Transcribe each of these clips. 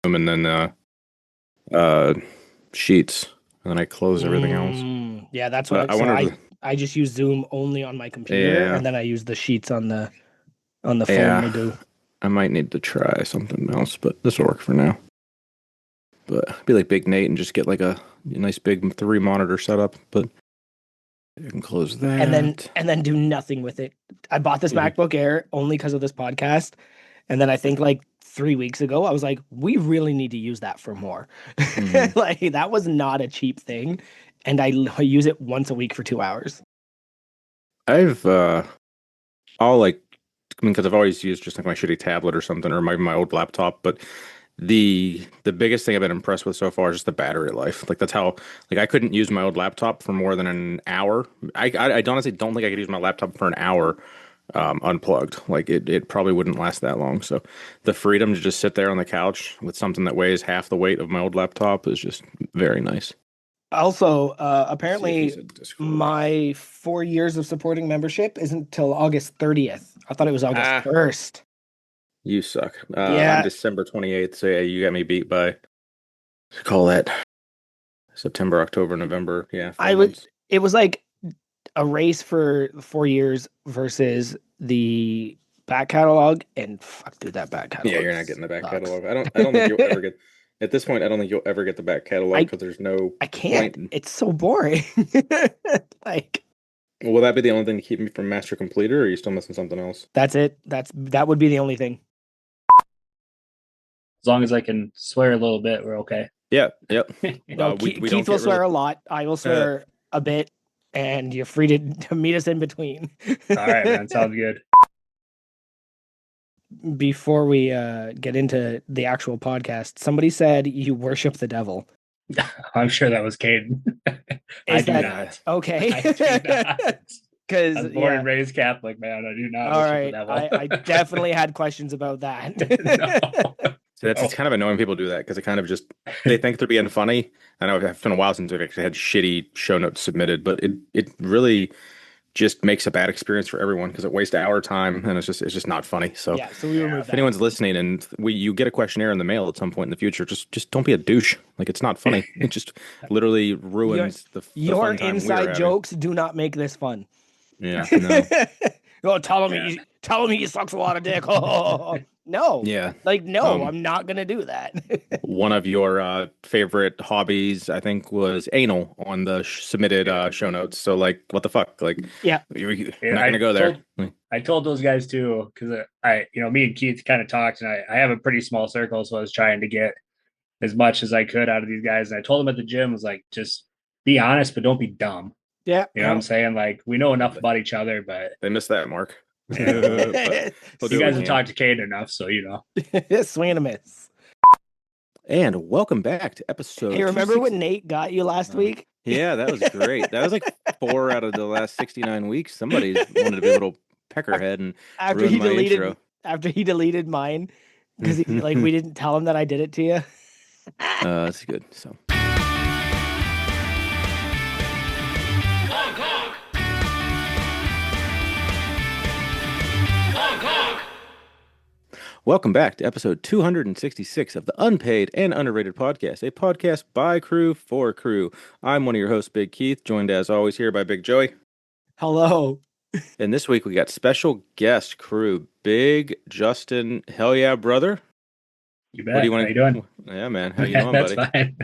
and then uh, Sheets, and then I close everything else. Yeah, that's what But I I so wonder I if, I just use Zoom only on my computer, yeah, and then I use the sheets on the phone to yeah, do. I might need to try something else, but this will work for now. But be like Big Nate and just get like a nice big 3 monitor setup. But I can close and then that. and then do nothing with it. I bought this Mhm. MacBook Air only because of this podcast, and then I think like 3 weeks ago, I was like, we really need to use that for more. Mhm. Like that was not a cheap thing, and I use it once a week for 2 hours. I've I'll like, I mean, because I've always used just like my shitty tablet or something, or my old laptop. But the biggest thing I've been impressed with so far is just the battery life. Like that's how, like, I couldn't use my old laptop for more than an hour. I honestly don't think I could use my laptop for an hour unplugged. Like it probably wouldn't last that long. So the freedom to just sit there on the couch with something that weighs half the weight of my old laptop is just very nice. Also, Let's see if he's apparently, in Discord. my 4 years of supporting membership isn't till August 30th. I thought it was August Ah, 1st. you suck. I'm Yeah, December 28th, so yeah, you got me beat by, call that September, October, November. Yeah, four I would. months. It was like a race for 4 years versus the back catalog, and fuck, dude, that back Yeah, catalog you're not getting the back sucks. catalog. I don't think you'll ever get at this point. I don't think you'll ever get the back catalog I because there's no I can't. point. It's so boring. Like Will that be the only thing to keep me from master completer, or are you still missing something else? that's it. That would be the only thing. As long as I can swear a little bit, we're okay. Yeah, yep. No, We don't Keith will get really. swear a lot. I will swear a bit, and you're free to meet us in between. All right, man. Sounds good. Before we get into the actual podcast, somebody said you worship the devil. I'm sure that was Caden. I Is do that not. okay? I do not. I Because was born yeah, and raised Catholic, man. I do not all worship the right. devil. I definitely had questions about that. No. So that's it's kind of annoying when people do that because it kind of just they think they're being funny. I know it's been a while since we've actually had shitty show notes submitted, but it really just makes a bad experience for everyone because it wastes our time and it's just not funny. So Yeah, so we Yeah. removed if that. anyone's listening and you get a questionnaire in the mail at some point in the future, just don't be a douche. Like it's not funny. It just literally Your ruins the your fun time we were inside having. jokes do not make this fun. Yeah, no. Oh, tell him Yeah. he sucks a lot of dick. No, Yeah. like no, Um, I'm not gonna do that. one of your favorite hobbies, I think, was anal on the submitted show notes. So like, what the fuck? Like, Yeah. you're Yeah, not gonna go there. I told those guys too, because me and Keith kind of talked, and I have a pretty small circle, so I was trying to get as much as I could out of these guys. And I told them at the gym, was like, just be honest, but don't be dumb. Yeah, You know what I'm saying? Like, we know enough about each other, but They missed that mark. Yeah. But we'll you do what guys we have can. talked to Kate enough, so you know. Swing and a miss. And welcome back to episode. Hey, remember 260 when Nate got you last week? Yeah, that was great. That was like 4 out of the last 69 weeks. Somebody wanted to be a little peckerhead and After ruin he my deleted intro. mine because like we didn't tell him that I did it to you. That's good. So. Welcome back to episode 266 of the Unpaid and Underrated Podcast, a podcast by crew for crew. I'm one of your hosts, Big Keith, joined as always here by Big Joey. Hello. And this week we got special guest crew, Big Justin. Hell yeah, brother. You bet. What do you want? How you doing? Yeah, man. How you doing, That's buddy? fine.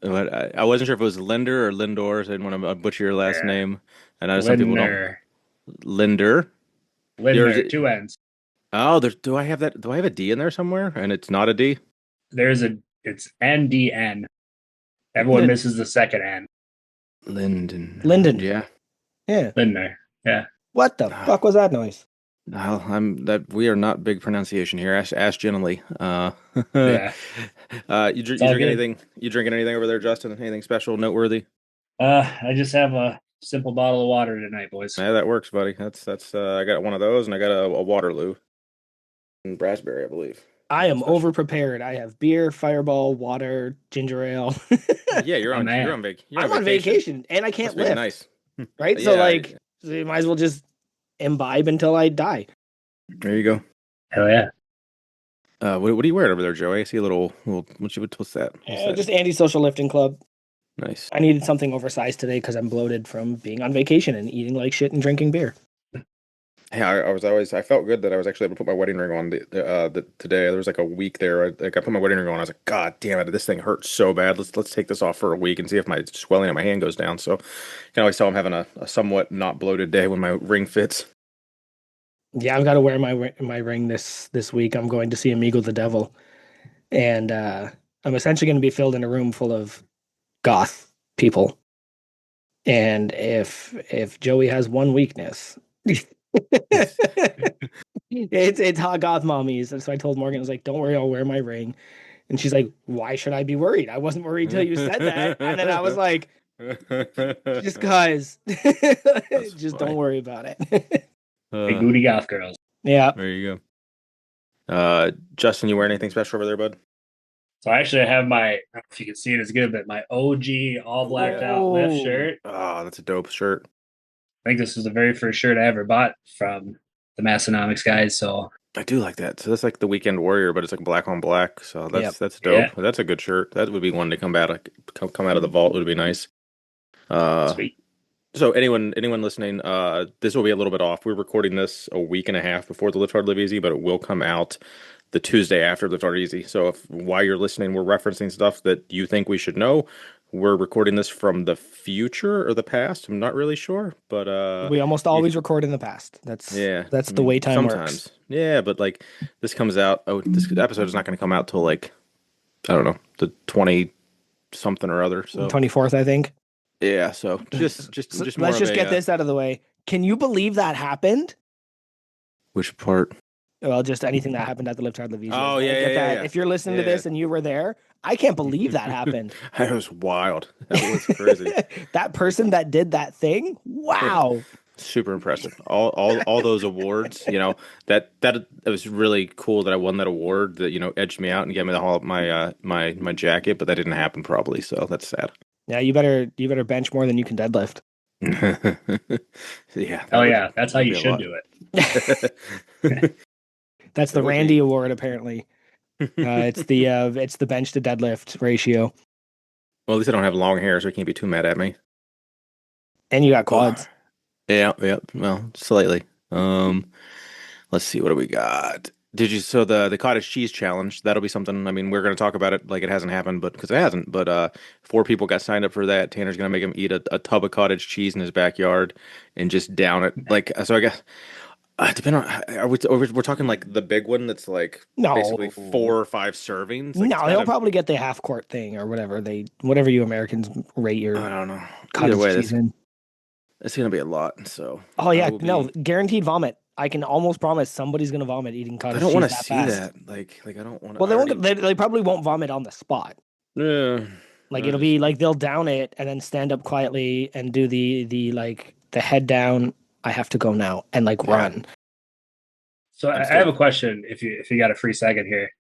Good. I wasn't sure if it was Linder or Lindor, so I didn't want to butcher your last Yeah. name. I know some people don't. Linder. Linder. 2 N's. Oh, do I have that? Do I have a D in there somewhere? And it's not a D? It's NDN. Everyone misses the second N. Linden. Yeah. Linder. Yeah. What the fuck was that noise? We are not big pronunciation here. Ask gently. Yeah. You drink anything? You drinking anything over there, Justin? Anything special, noteworthy? I just have a simple bottle of water tonight, boys. Yeah, that works, buddy. That's I got one of those, and I got a Waterloo and raspberry, I believe. I am over prepared. I have beer, Fireball, water, ginger ale. Yeah, you're on vacation, and I can't lift. Nice, right? Yeah, So you might as well just imbibe until I die. There you go. Hell yeah. What are you wearing over there, Joey? I see a little what's that? What's that? Just anti-social lifting club. Nice. I needed something oversized today because I'm bloated from being on vacation and eating like shit and drinking beer. Yeah, I felt good that I was actually able to put my wedding ring on today. There was like a week there. I put my wedding ring on. I was like, God damn it, this thing hurts so bad. Let's take this off for a week and see if my swelling in my hand goes down. So, you can always tell I'm having a somewhat not bloated day when my ring fits. Yeah, I've got to wear my ring this week. I'm going to see Amigo the Devil, and I'm essentially going to be filled in a room full of goth people. And if Joey has one weakness, it's hot goth mommies. And so I told Morgan, I was like, "Don't worry, I'll wear my ring." And she's like, "Why should I be worried? I wasn't worried till you said that." And then I was like, "Just cause, just funny. don't worry about it." Big booty goth girls. Yeah. There you go. Justin, you wear anything special over there, bud? So actually, I have my, I don't know if you can see it as good, but my OG all blacked out lift Oh. shirt. Oh, that's a dope shirt. I think this was the very first shirt I ever bought from the Massenomics guys. So I do like that. So that's like the Weekend Warrior, but it's like black on black. So Yep. that's dope. Yeah. That's a good shirt. That would be one to come out of the vault. Would be nice. Sweet. So anyone listening, this will be a little bit off. We're recording this a week and a half before the Lift Hard Live Easy, but it will come out the Tuesday after Lift Hard Easy. So if while you're listening, we're referencing stuff that you think we should know. We're recording this from the future or the past. I'm not really sure, but We almost always record in the past. That's the way time sometimes. works. Yeah, but like this comes out. Oh, this episode is not going to come out till like I don't know, the 20 something or other. So 24th, I think. yeah, so just So more let's of just a, get this out of the way. Can you believe that happened? which part? Well, just anything that happened at the Lift Hard Live Easy. Oh, Like, yeah, get yeah, that. yeah. If you're listening to Yeah. this and you were there, I can't believe that happened. That was wild. That was crazy. That person that did that thing, wow. Super impressive. All those awards, that it was really cool that I won that award that, edged me out and gave me the whole my jacket, but that didn't happen probably, so that's sad. Yeah, you better bench more than you can deadlift. Yeah. Oh yeah, that's how you be a should lot. do it. That's the That would Randy be- Award, apparently. It's the bench to deadlift ratio, Well, at least I don't have long hair, so you can't be too mad at me. and you got quads. Yeah. Well, slightly. Let's see, what do we got? So the cottage cheese challenge, that'll be something. I mean, we're going to talk about it like it hasn't happened, but because it hasn't. But 4 people got signed up for that. Tanner's going to make him eat a tub of cottage cheese in his backyard and just down it. Like, so I guess depending on we're talking like the big one that's like No. basically 4 or 5 servings. Like, No, it's he'll gotta- probably get the half quart thing or whatever you Americans rate I your don't know. cottage Either way, cheese in. it's going to be a lot. So Oh yeah, I will no, be- guaranteed vomit. I can almost promise somebody's gonna vomit eating cottage I don't cheese want to that see fast. that. Like I don't want to. Well, they won't. They probably won't vomit on the spot. Yeah. Like I it'll be like they'll down it and then stand up quietly and do the like the head down. I have to go now and like Yeah. run. So I have a question. If you got a free second here,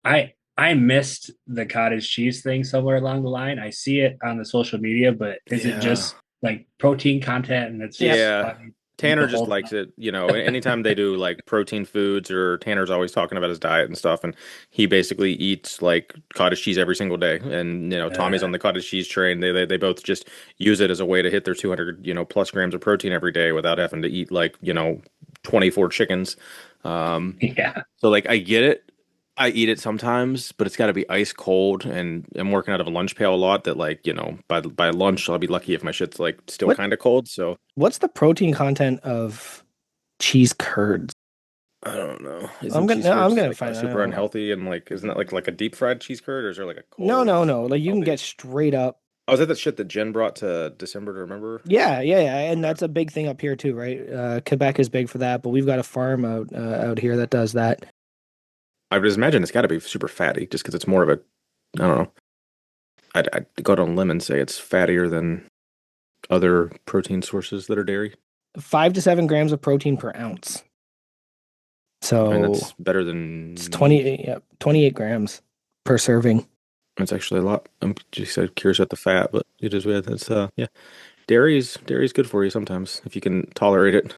I missed the cottage cheese thing somewhere along the line. I see it on the social media, but is it Yeah. just like protein content and it's just Yeah. funny? Tanner The just whole likes time. it, anytime they do like protein foods or Tanner's always talking about his diet and stuff. And he basically eats like cottage cheese every single day. And, Tommy's on the cottage cheese train. They both just use it as a way to hit their 200, plus grams of protein every day without having to eat like, 24 chickens. Yeah. So like, I get it. I eat it sometimes, but it's got to be ice cold, and I'm working out of a lunch pail a lot. That like by lunch I'll be lucky if my shit's like still What? kind of cold. So What's the protein content of cheese curds? I don't know. I'm gonna- cheese no, I'm curds, gonna like, find super out. unhealthy and like isn't that like a deep fried cheese curd or is there like a cold? No. Like you can healthy? get straight up. Oh, is that the shit that Jen brought to December to remember? Yeah, and that's a big thing up here too, right? Quebec is big for that, but we've got a farm out here that does that. I would just imagine it's got to be super fatty, just because it's more of a. I don't know. I'd go out on a limb and say it's fattier than other protein sources that are dairy. 5 to 7 grams of protein per ounce. So And that's better than it's 28 grams per serving. That's actually a lot. I'm just curious about the fat, but it is weird. It's yeah. Dairy's good for you sometimes if you can tolerate it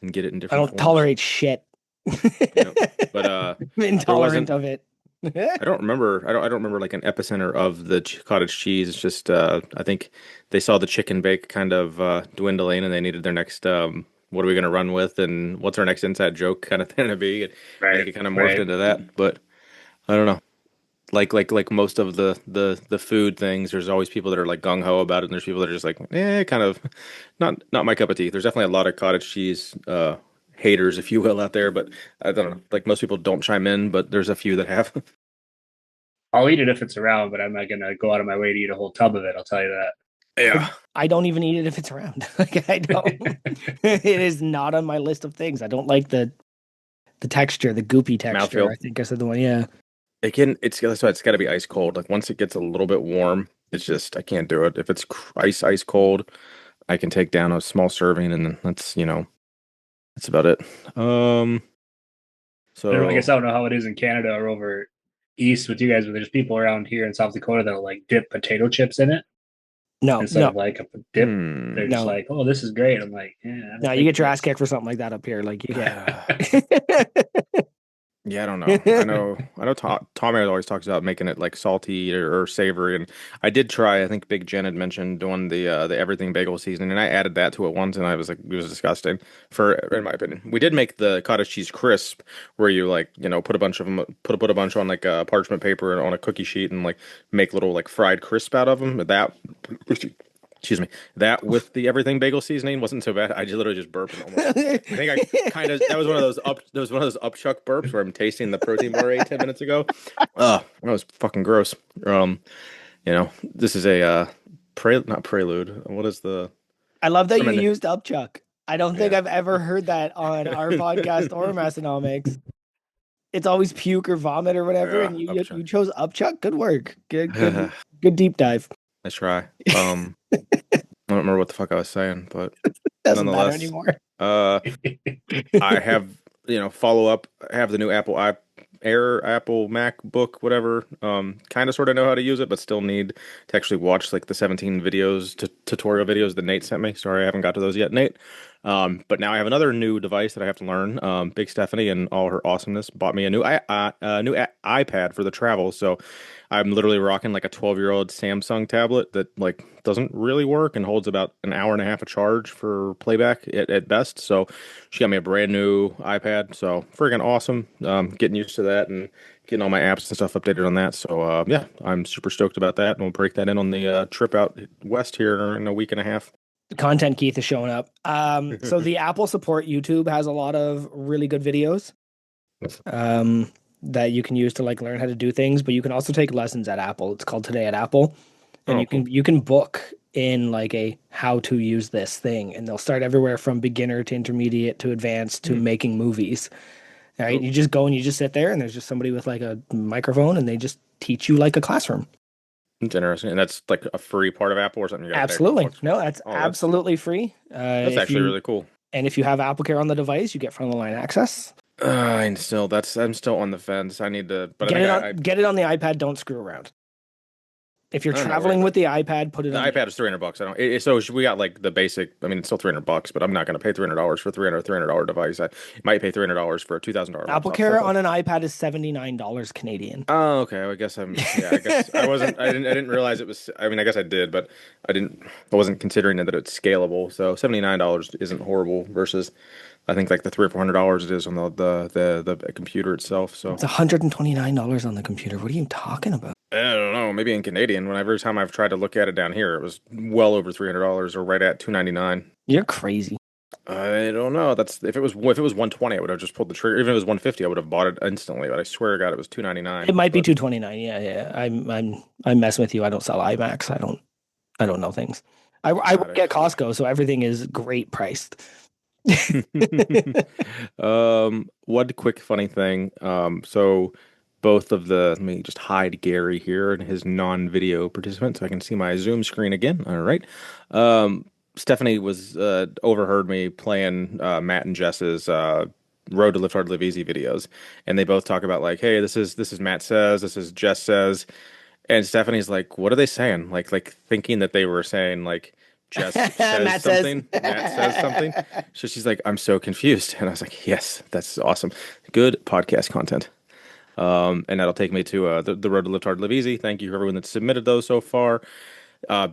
and get it in I different don't forms. tolerate shit. you know. But there Intolerant wasn't. of it. I don't remember. I don't remember like an epicenter of the cottage cheese. It's just I think they saw the chicken bake kind of dwindling, and they needed their next. What are we going to run with, and what's our next inside joke kind of thing to be? And I Right. think it kind of morphed Right. into that. But I don't know. Like most of the food things, there's always people that are like gung ho about it, and there's people that are just like, kind of not my cup of tea. There's definitely a lot of cottage cheese haters, if you will, out there, but I don't know. Like most people don't chime in, but there's a few that have. I'll eat it if it's around, but I'm not gonna go out of my way to eat a whole tub of it. I'll tell you Yeah, I don't even eat it if it's around. Like I don't. that. It is not on my list of things. I don't like the texture, the goopy texture. mouthfeel. I think I said the one. Yeah. It can. It's that's why it's got to be ice cold. Like once it gets a little bit warm, it's just I can't do it. If it's ice cold, I can take down a small serving, and then that's about it. Um. I So guess I don't know how it is in Canada or over east with you guys, but there's people around here in South Dakota that'll like dip potato chips in it No, instead no, of like a dip. They're just no, like, "Oh, this is great." I'm like, "Yeah, I no. don't You think get it your ass is." kicked for something like that up here. Like you get. Yeah, I don't know. I know. Tommy always talks about making it like salty or savory, and I did try. I think Big Jen had mentioned doing the everything bagel seasoning, and I added that to it once, and I was like, it was disgusting. For in my opinion, we did make the cottage cheese crisp, where you like put a bunch of them, put a bunch on like parchment paper and on a cookie sheet, and like make little like fried crisp out of them. That excuse me, that with the everything bagel seasoning wasn't so bad. I just literally just burped and almost. I think I kind of that was one of those up. That was one of those upchuck burps where I'm tasting the protein bar I ate 10 minutes ago. That was fucking gross. This is a not prelude. What is the I love that you fermented? used upchuck. I don't think Yeah, I've ever heard that on our podcast or Massenomics. It's always puke or vomit or whatever, yeah, and you upchuck. chose upchuck. Good work. I Good deep dive. try. I don't remember what the fuck I was saying, but Doesn't matter nonetheless, anymore. uh, I have, follow up. I have the new Apple MacBook, whatever. Kind of sort of know how to use it, but still need to actually watch like the 17 videos, tutorial videos that Nate sent me. Sorry, I haven't got to those yet, Nate. But now I have another new device that I have to learn. Big Stephanie and all her awesomeness bought me a new iPad for the travel. So I'm literally rocking like a 12-year-old Samsung tablet that like doesn't really work and holds about an hour and a half of charge for playback at best. So she got me a brand new iPad. So freaking awesome. Getting used to that and getting all my apps and stuff updated on that. So yeah, I'm super stoked about that. And we'll break that in on the trip out west here in a week and a half. Content Keith is showing up. So the Apple support YouTube has a lot of really good videos that you can use to like learn how to do things, but you can also take lessons at Apple. It's called Today at Apple, and Oh, cool. you can book in like a how to use this thing, and they'll start everywhere from beginner to intermediate to advanced to Hmm. making movies. All right, Cool. you just go and you just sit there, and there's just somebody with like a microphone, and they just teach you like a classroom. It's interesting. And that's like a free part of Apple or something you got to pay a couple Absolutely, bucks no, for. that's Oh, absolutely free. that's If actually you really cool. and if you have Apple Care on the device, you get front of the line access. I'm still on the fence. I need to, but I think Get it on the iPad. Don't screw around. If you're I'm not worried traveling about with it. the iPad, put it The on the iPad is $300. I don't. So we got like the basic. I mean, it's still $300, but I'm not going to pay $300 for $300 device. I might pay $300 for a $2,000 Apple laptop. So Care that's all. on an iPad is $79 Canadian. Oh, okay. Well, I guess Yeah, I guess I wasn't. I didn't realize it was. I mean, I guess I did, but I didn't. I wasn't considering that it's scalable. So $79 isn't horrible versus, I think like the $300 or $400 it is on the computer itself. So It's $129 on the computer. What are you talking about? I don't know. Maybe in Canadian, when every time I've tried to look at it down here, it was well over $300 or right at 299. You're crazy. I don't know. That's if it was 120, I would have just pulled the trigger. Even if it was 150, I would have bought it instantly. But I swear to God, it was It 299. might be But 229. Yeah, yeah. I'm messing with you. I don't sell iMacs. I don't know things. I God, work at Costco, so everything is great priced. one quick funny thing. So both of the let me just hide Gary here and his non-video participant so I can see my Zoom screen again. All right. Um, Stephanie was overheard me playing Matt and Jess's Road to Live Hard Live Easy videos, and they both talk about like, hey, this is Matt says, this is Jess says, and Stephanie's like, what are they saying? Like thinking that they were saying like Jess says Matt says. something. Matt says something. So she's like, I'm so confused. And I was like, yes, that's awesome. Good podcast content. And that'll take me to the road to live hard, live easy. Thank you for everyone that submitted those so far.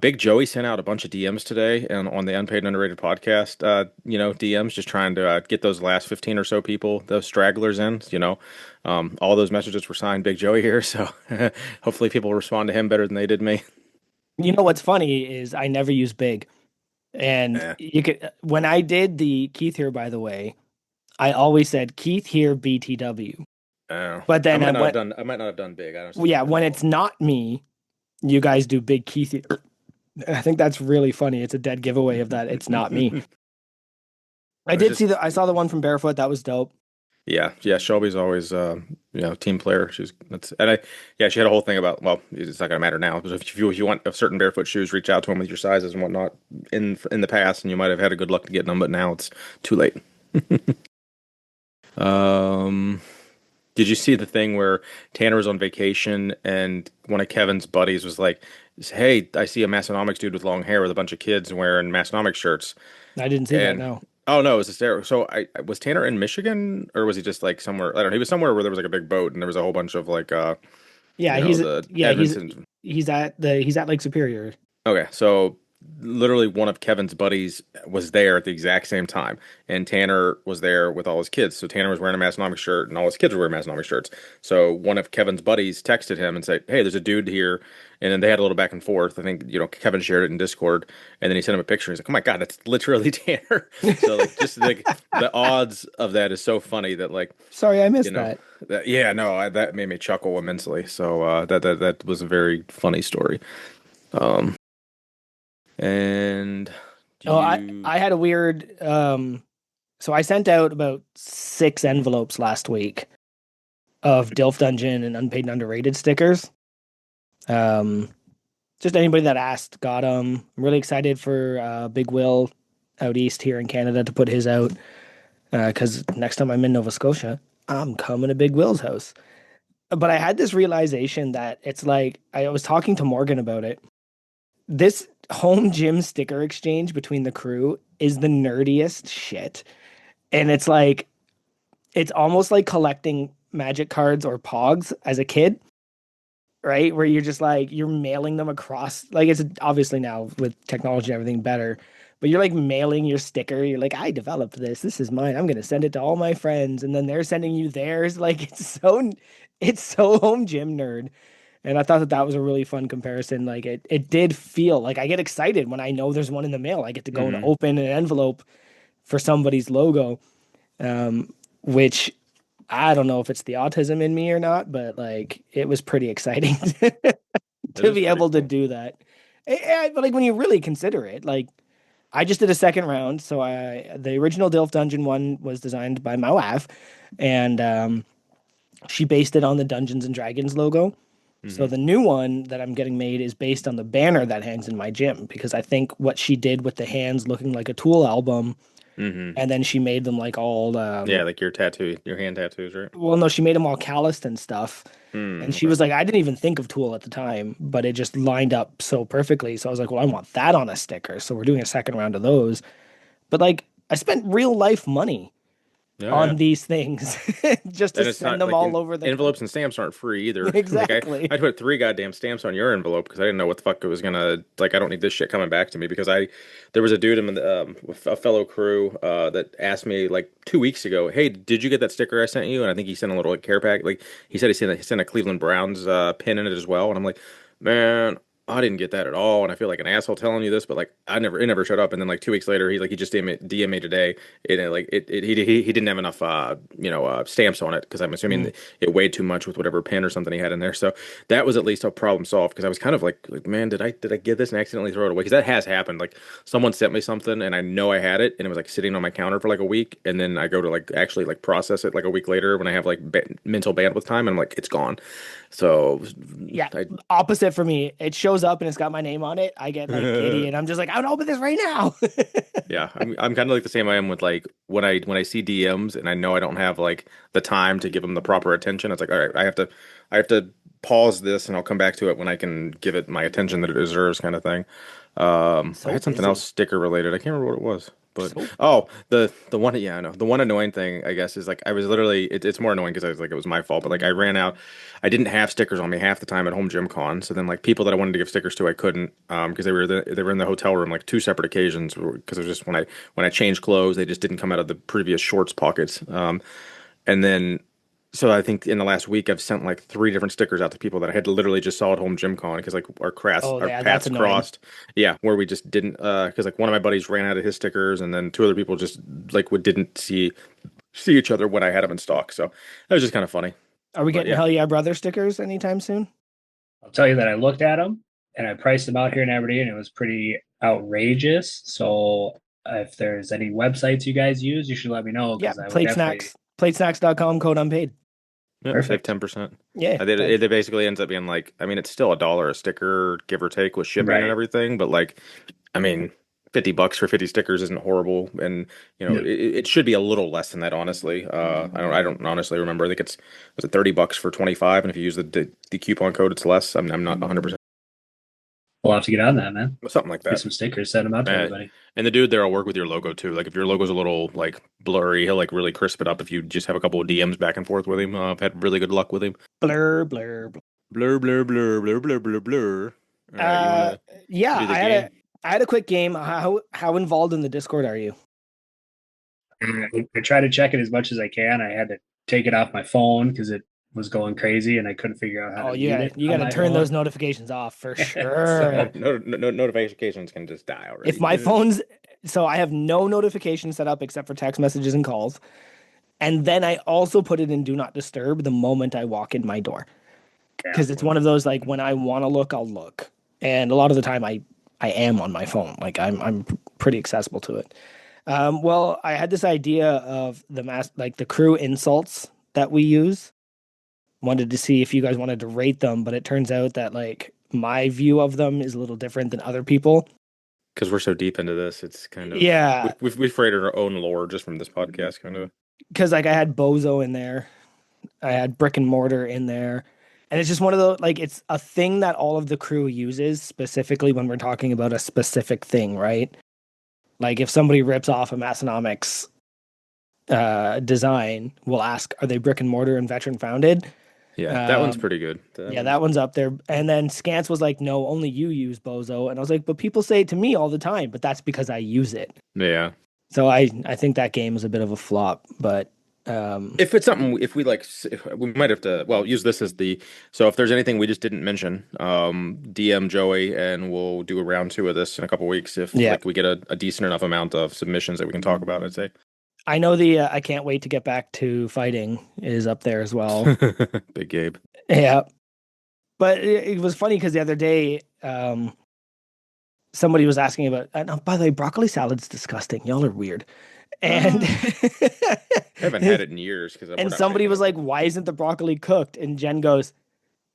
Big Joey sent out a bunch of DMs today and on the Unpaid and Underrated podcast, DMs, just trying to get those last 15 or so people, those stragglers in, all those messages were signed Big Joey here. So hopefully people respond to him better than they did me. You know what's funny is I never use big. And Eh. you could, when I did the Keith here, by the way, I always said Keith here BTW. Oh, But then I might not have done big. I don't. yeah, when it's not me, you guys do big Keith here. I think that's really funny. It's a dead giveaway of that. It's not me. I saw the one from Barefoot. That was dope. Yeah. Shelby's always, team player. She had a whole thing about, well, it's not gonna matter now. But if you want a certain barefoot shoes, reach out to them with your sizes and whatnot in the past, and you might have had a good luck to get them, but now it's too late. Did you see the thing where Tanner was on vacation and one of Kevin's buddies was like, "Hey, I see a Massenomics dude with long hair with a bunch of kids wearing Massenomics shirts." I didn't see that. And No. oh no, it was hysterical. So I was Tanner in Michigan or was he just like somewhere? I don't know. He was somewhere where there was like a big boat and there was a whole bunch of like Yeah, he's at Lake Superior. Okay, so literally one of Kevin's buddies was there at the exact same time, and Tanner was there with all his kids. So Tanner was wearing a Massenomics shirt, and all his kids were wearing Massenomics shirts. So one of Kevin's buddies texted him and said, "Hey, there's a dude here," and then they had a little back and forth. I think Kevin shared it in Discord, and then he sent him a picture. He's like, "Oh my God, that's literally Tanner." So like just like the odds of that is so funny that like Sorry, I missed that. that made me chuckle immensely. So that was a very funny story. And I had a weird so I sent out about 6 envelopes last week of Dilf Dungeon and Unpaid and Underrated stickers. Just anybody that asked got them. I'm really excited for Big Will out east here in Canada to put his out because next time I'm in Nova Scotia, I'm coming to Big Will's house. But I had this realization that it's like I was talking to Morgan about it. This home gym sticker exchange between the crew is the nerdiest shit. And it's like, it's almost like collecting magic cards or pogs as a kid, right? Where you're just like, you're mailing them across, like it's obviously now with technology and everything better, but you're like mailing your sticker. You're like, I developed this. This is mine. I'm going to send it to all my friends. And then they're sending you theirs. Like it's so home gym nerd. And I thought that was a really fun comparison. Like it did feel like I get excited when I know there's one in the mail. I get to go and open an envelope for somebody's logo, which I don't know if it's the autism in me or not, but like it was pretty exciting to be able to do that. But like when you really consider it, like I just did a second round. So the original Dilf Dungeon one was designed by my wife, and she based it on the Dungeons and Dragons logo. So the new one that I'm getting made is based on the banner that hangs in my gym because I think what she did with the hands looking like a Tool album, and then she made them like all like your hand tattoos, right? Well, no, she made them all calloused and stuff. And she was like, I didn't even think of Tool at the time, but it just lined up so perfectly. So I was like, well, I want that on a sticker. So we're doing a second round of those. But like, I spent real life money on these things just to send them all over the envelopes and stamps aren't free either. Exactly. Like I put 3 goddamn stamps on your envelope because I didn't know what the fuck it was gonna like. I don't need this shit coming back to me because there was a dude in a fellow crew that asked me like 2 weeks ago, hey, did you get that sticker I sent you? And I think he sent a little like, care pack. Like he said he sent a Cleveland Browns pin in it as well. And I'm like, man, I didn't get that at all, and I feel like an asshole telling you this, but like it never showed up. And then like 2 weeks later, he just DM me today, and like he didn't have enough stamps on it because I'm assuming it weighed too much with whatever pin or something he had in there. So that was at least a problem solved because I was kind of like man, did I get this and accidentally throw it away? Because that has happened. Like someone sent me something and I know I had it, and it was like sitting on my counter for like a week, and then I go to like actually like process it like a week later when I have like mental bandwidth time, and I'm like it's gone. So yeah, opposite for me. It shows shows up and it's got my name on it, I get like giddy and I'm just like, I would open this right now. Yeah, I'm kind of like the same I am with like when I see DMs and I know I don't have like the time to give them the proper attention. It's like, all right, I have to pause this and I'll come back to it when I can give it my attention that it deserves, kind of thing. I So had something else busy. sticker related. I can't remember what it was, but So oh, the one, yeah, I know. The one annoying thing, I guess, is like I was literally it's more annoying because I was like it was my fault, but like I ran out. I didn't have stickers on me half the time at home gym con. So then like people that I wanted to give stickers to, I couldn't because they were in the hotel room like two separate occasions because it was just when I changed clothes, they just didn't come out of the previous shorts pockets. And then so I think in the last week I've sent like three different stickers out to people that I had literally just saw at home gym con because like oh our yeah, that's paths annoying. crossed. Yeah, where we just didn't because like one of my buddies ran out of his stickers and then two other people just like didn't see each other when I had them in stock. So that was just kind of funny. Are we But getting yeah. Hell Yeah Brother stickers anytime soon? I'll tell you that I looked at them and I priced them out here in Aberdeen, and it was pretty outrageous. So if there's any websites you guys use, you should let me know Yeah, because I would plate definitely. snacks, platesnacks.com code unpaid. Yep, save Perfect. 10%. Yeah, It basically ends up being like, I mean, it's still $1 a sticker, give or take, with shipping and Right. everything. But like, I mean, $50 for 50 stickers isn't horrible, and Yeah. it should be a little less than that, honestly. I don't honestly remember. I think was it $30 for 25, and if you use the coupon code, it's less. I'm not 100% We'll have to get on that, man. something like Get that. some stickers, send them out to everybody. And the dude there will work with your logo too. Like if your logo's a little like blurry, he'll like really crisp it up if you just have a couple of DMs back and forth with him. I've had really good luck with him. blur, blur, blur. Blur, blur, blur, blur, blur, blur, blur. All right, you want Uh, to yeah, do the game? I had a quick game. How involved in the Discord are you? I try to check it as much as I can. I had to take it off my phone because it was going crazy and I couldn't figure out how Oh, to mute it you on gotta my turn those phone. notifications off for So sure. Notifications can just die If already. my phone's so I have no notifications set up except for text messages and calls. And then I also put it in do not disturb the moment I walk in my door. yeah, Because it's one of those like when I want to look, I'll look. And a lot of the time I am on my phone. Like I'm pretty accessible to it. Well, I had this idea of like the crew insults that we use. Wanted to see if you guys wanted to rate them, but it turns out that like my view of them is a little different than other people. Because we're so deep into this, it's kind of Yeah, we've created our own lore just from this podcast, kind of. because like I had Bozo in there, I had Brick and Mortar in there, and it's just one of those like it's a thing that all of the crew uses specifically when we're talking about a specific thing, right? Like if somebody rips off a Massenomics design, we'll ask, are they brick and mortar and veteran founded? Yeah, that one's Um, pretty good. yeah, that one's up there. And then Scance was like, no, only you use Bozo. And I was like, but people say it to me all the time, but that's because I use it. Yeah. So I think that game is a bit of a flop, but If it's something, if we like, if we might have to, well, use this as so if there's anything we just didn't mention, DM Joey and we'll do a round two of this in a couple weeks if yeah, like we get a decent enough amount of submissions that we can talk about, I'd say. I know the I can't wait to get back to fighting is up there as well. Big Gabe. Yeah. But it was funny because the other day, somebody was asking about, oh, by the way, broccoli salad's disgusting. Y'all are weird. And I haven't had it in years because we're and not somebody making was it. like, why isn't the broccoli cooked? And Jen goes,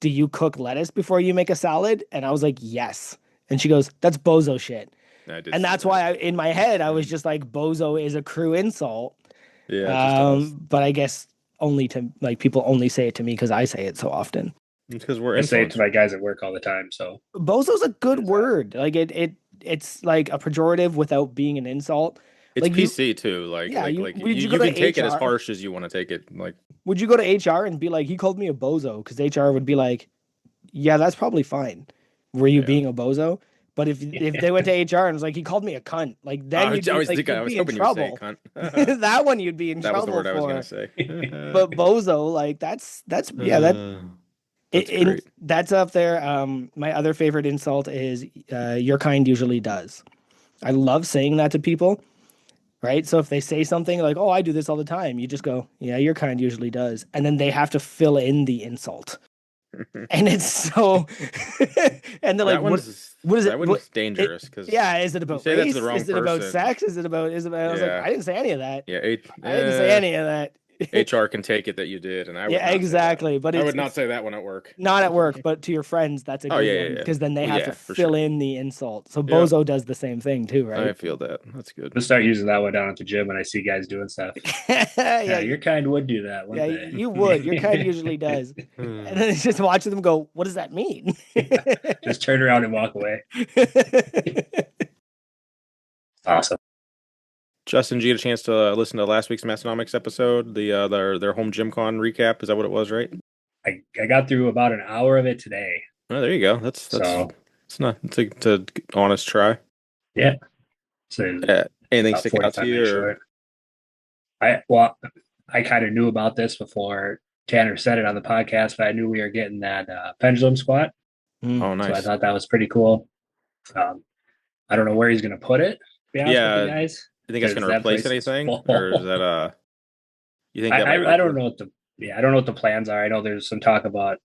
do you cook lettuce before you make a salad? And I was like, yes. And she goes, that's bozo shit. I did And see that's that. why in my head, I was just like, bozo is a crew insult. Yeah, just to us. But I guess only to like people only say it to me because I say it so often. It's because we're I say it to influencers. my guys at work all the time. So Bozo's a good there's that. word. Like it's like a pejorative without being an insult. It's Like you, PC too. Like yeah. like You like would you go you can to take it as HR? harsh as you want to take it. Like Would you go to HR and be like, he called me a bozo? Because HR would be like, yeah, that's probably fine. Were you yeah. being a bozo? But if they went to HR and was like, he called me a cunt, like then you'd be like, I you'd was be in hoping you would say trouble. cunt. That one you'd be in That was the trouble word I was gonna for. say. But bozo, like that's yeah, That's great. that's up there. My other favorite insult is your kind usually does. I love saying that to people, right? So if they say something like, "Oh, I do this all the time," you just go, "Yeah, your kind usually does," and then they have to fill in the insult, and it's so, and they're like, That "What? one's What is it? that What? one's dangerous because Yeah, is it you about say that to race? the wrong Is it about person. sex? Is it about? Is it about?" I was like, Yeah, "I didn't say any of that. yeah. I didn't say any of that." HR can take it that you did, and I would Yeah, not exactly. say But that. I would not it's say that one at work. not at work, but to your friends, that's a Oh good yeah, one yeah, yeah. because then they Well, have to yeah, for fill sure. in the insult. So Yeah, Bozo does the same thing too, I right? feel that. That's good. I'll start using that one down at the gym when I see guys doing stuff. Yeah, Yeah, your kind would do that, yeah, wouldn't you would. Your kind they? usually does. And Hmm. then it's just watching them go, what does that mean? Yeah, just turn around and walk away. Awesome. Justin, did you get a chance to listen to last week's Massenomics episode? Their home gym con recap. Is that what it was, right? I got through about an hour of it today. Oh, there you go. That's So it's not it's a honest try. yeah. So Anything about stick out to 45 you minutes or short. I kind of knew about this before Tanner said it on the podcast, but I knew we were getting that pendulum squat. Mm. oh So I nice. thought that was pretty cool. Um, I don't know where he's going to put it, to be honest with you Yeah, guys, you think it's because gonna that replace place is anything? Or is full. that you think that might I don't replace know what the yeah, I don't know what the plans are. I know there's some talk about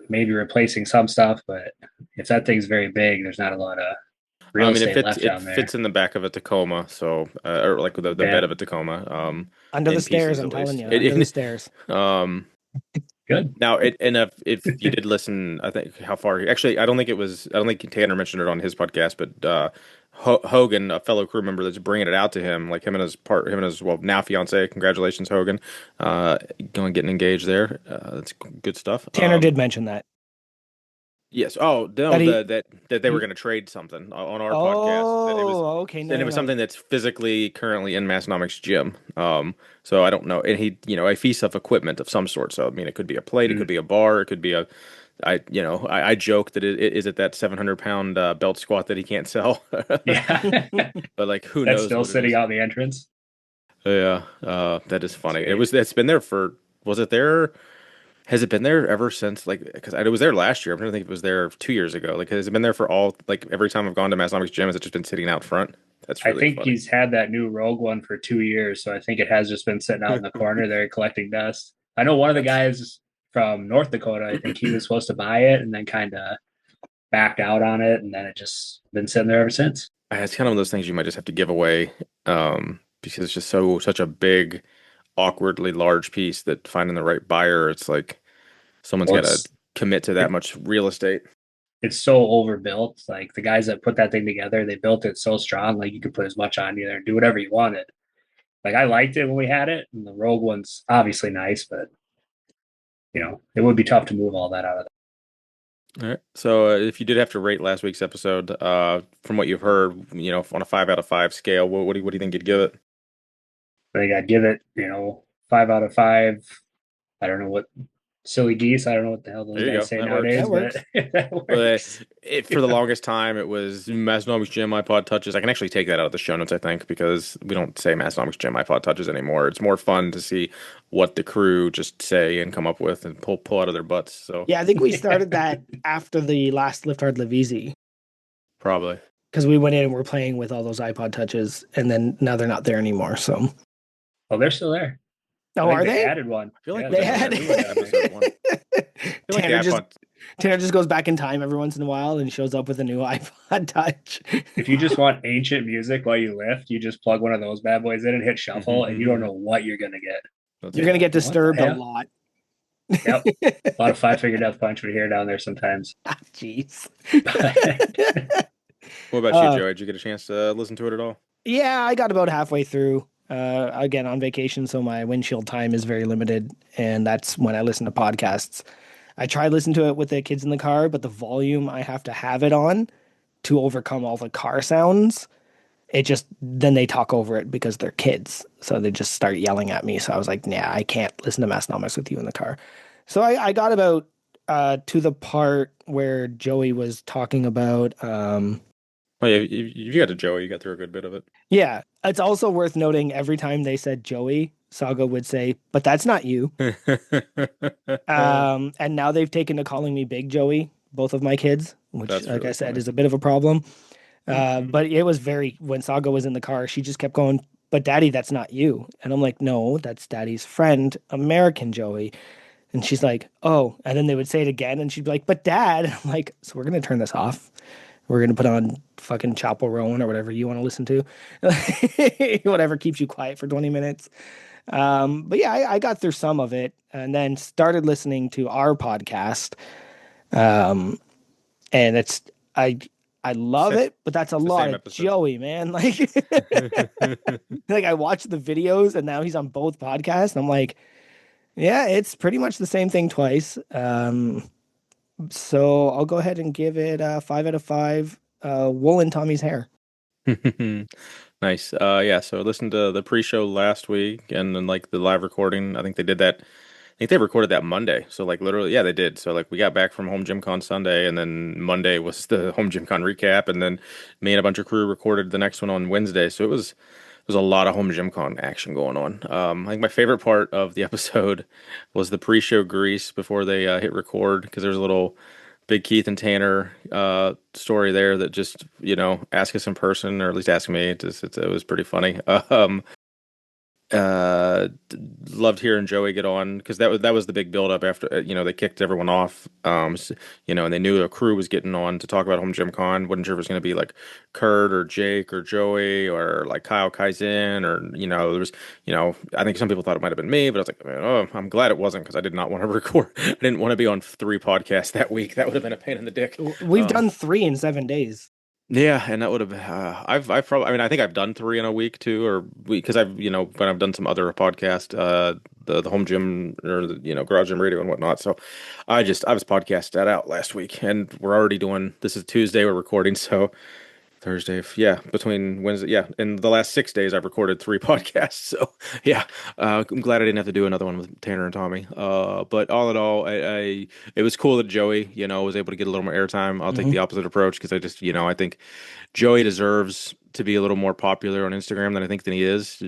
maybe replacing some stuff, but if that thing's very big, there's not a lot of I real mean estate left it down there. fits in the back of a Tacoma, so or like the Yeah, bed of a Tacoma, Under the in stairs, pieces I'm at telling least. you, under the stairs. Um good. Now, if you did listen, I think how far actually, I don't think it was. I don't think Tanner mentioned it on his podcast, but Hogan, a fellow crew member, that's bringing it out to him, like him and his well now fiance. Congratulations, Hogan, going getting engaged there. That's good stuff. Tanner did mention that. Yes. Oh no, That he, that they were he going to trade something on our podcast. That it was, oh, okay, and it was something that's physically currently in Massenomics Gym. So I don't know, and he, a piece of equipment of some sort. So I mean, it could be a plate, it could Mm, be a bar, it could be a. I joke that is it that 700 pound belt squat that he can't sell, yeah, but like who that's knows still what it sitting is? out in the entrance. Yeah, that is funny. Sweet. It's been there for. Was it there? Has it been there ever since? Like, because it was there last year. I'm trying to think if it was there 2 years ago. Like, has it been there for all? Like, every time I've gone to Massenomics Gym, has it just been sitting out front? That's I really think funny. he's had that new Rogue one for 2 years, so I think it has just been sitting out in the corner there collecting dust. I know one of the That's guys from North Dakota. I think he was supposed to buy it and then kind of backed out on it, and then it just been sitting there ever since. it's kind of one of those things you might just have to give away, because it's just such a big, awkwardly large piece that finding the right buyer, it's like someone's Well, got to commit to that much real estate. it's so overbuilt. Like the guys that put that thing together, they built it so strong. Like you could put as much on you there and do whatever you wanted. Like I liked it when we had it, and the Rogue one's obviously nice, but it would be tough to move all that out of All right. So, if you did have to rate last week's episode, from what you've heard, on a 5 out of 5 scale, what do you think you'd give it? there. I think I'd give it, 5 out of 5. I don't know what silly geese. I don't know what the hell those There you go. guys say That works. nowadays, That but works. that Well, works. for the longest time, it was Massenomics Gym iPod touches. I can actually take that out of the show notes, I think, because we don't say Massenomics Gym iPod touches anymore. It's more fun to see what the crew just say and come up with and pull out of their butts. So Yeah, I think we started that after the last Lift Hard Live Easy probably. because we went in and we're playing with all those iPod touches, and then now they're not there anymore. So, Oh, they're still there. I oh, think are they they? added one. I feel like Yeah, They they had. we went to episode 1. I feel like the Tanner just iPod. Tanner just goes back in time every once in a while and shows up with a new iPod Touch. if you just want ancient music while you lift, you just plug one of those bad boys in and hit shuffle, and you don't know what you're gonna get. That's You're gonna get funny. What the disturbed a hell? lot. Yep, a lot of Five Finger Death Punch we hear down there sometimes. Jeez. What about you, Joey? Did you get a chance to listen to it at all? Yeah, I got about halfway through. Again, on vacation, so my windshield time is very limited, and that's when I listen to podcasts. I tried listening to it with the kids in the car, but the volume I have to have it on to overcome all the car sounds, then they talk over it because they're kids. So they just start yelling at me. So I was like, nah, I can't listen to Massenomics with you in the car. So I got about to the part where Joey was talking about Oh yeah, you got to Joey. You got through a good bit of it. yeah, it's also worth noting every time they said Joey, Saga would say, but that's not you. And now they've taken to calling me Big Joey, both of my kids, which, That's like I really said, funny. is a bit of a problem. But it was when Saga was in the car, she just kept going, but Daddy, that's not you. And I'm like, no, that's Daddy's friend, American Joey. And she's like, oh. And then they would say it again, and she'd be like, but Dad. And I'm like, so we're going to turn this off. We're going to put on fucking Chapel Roan or whatever you want to listen to. Whatever keeps you quiet for 20 minutes. But yeah, I got through some of it and then started listening to our podcast. Um, and I love It's it, but that's a the lot same of episode. Joey, man. Like, like I watched the videos and now he's on both podcasts. And I'm like, yeah, it's pretty much the same thing twice. So I'll go ahead and give it 5 out of 5. Wool in Tommy's hair. Nice. Yeah, so I listened to the pre-show last week and then like the live recording. I think they did that. I think they recorded that Monday. So like literally, yeah, they did. So like we got back from Home Gym Con Sunday and then Monday was the Home Gym Con recap and then me and a bunch of crew recorded the next one on Wednesday. So it was a lot of Home Gym Con action going on. I think my favorite part of the episode was the pre-show grease before they hit record because there's a little Big Keith and Tanner story there that just ask us in person or at least ask me. It was pretty funny. Uh, Loved hearing Joey get on because that was the big build up after they kicked everyone off. And they knew a crew was getting on to talk about Home Gym Con. Wasn't sure if it was going to be like Kurt or Jake or Joey or like Kyle Kaizen or there was I think some people thought it might have been me, but I was like, oh, I'm glad it wasn't because I did not want to record. I didn't want to be on 3 podcasts that week. That would have been a pain in the dick. We've done 3 in 7 days. Yeah, and that would have. I've probably. I mean, I think I've done 3 in a week too, or because I've when I've done some other podcast, the home gym or the garage gym radio and whatnot. So, I was podcast that out last week, and we're already doing. This is Tuesday. We're recording, so Thursday, yeah, between Wednesday, yeah. In the last 6 days, I've recorded 3 podcasts. So, yeah, I'm glad I didn't have to do another one with Tanner and Tommy. But all in all, it was cool that Joey, was able to get a little more airtime. I'll take the opposite approach because I just, I think Joey deserves to be a little more popular on Instagram than he is.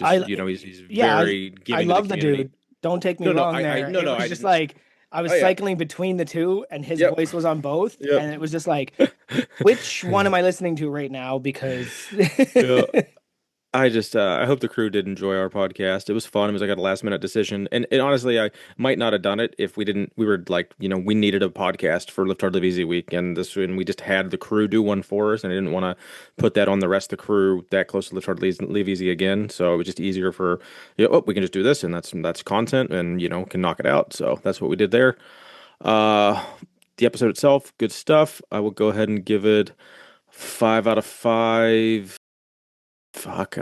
I He's yeah, very I giving to the love the community. dude. Don't take me No, no, wrong there. no, It no, was I just didn't. like I was Oh yeah, cycling between the two and his yep, voice was on both. yep. And it was just like, which one am I listening to right now? Because Yeah. I hope the crew did enjoy our podcast. It was fun. It was like a last minute decision. And honestly, I might not have done it if we were like, we needed a podcast for Lift Hard Live Easy week. And we just had the crew do one for us. And I didn't want to put that on the rest of the crew that close to Lift Hard Live Easy again. So it was just easier for, we can just do this and that's content and, can knock it out. So that's what we did there. Uh, the episode itself, good stuff. I will go ahead and give it 5 out of 5. Fuck,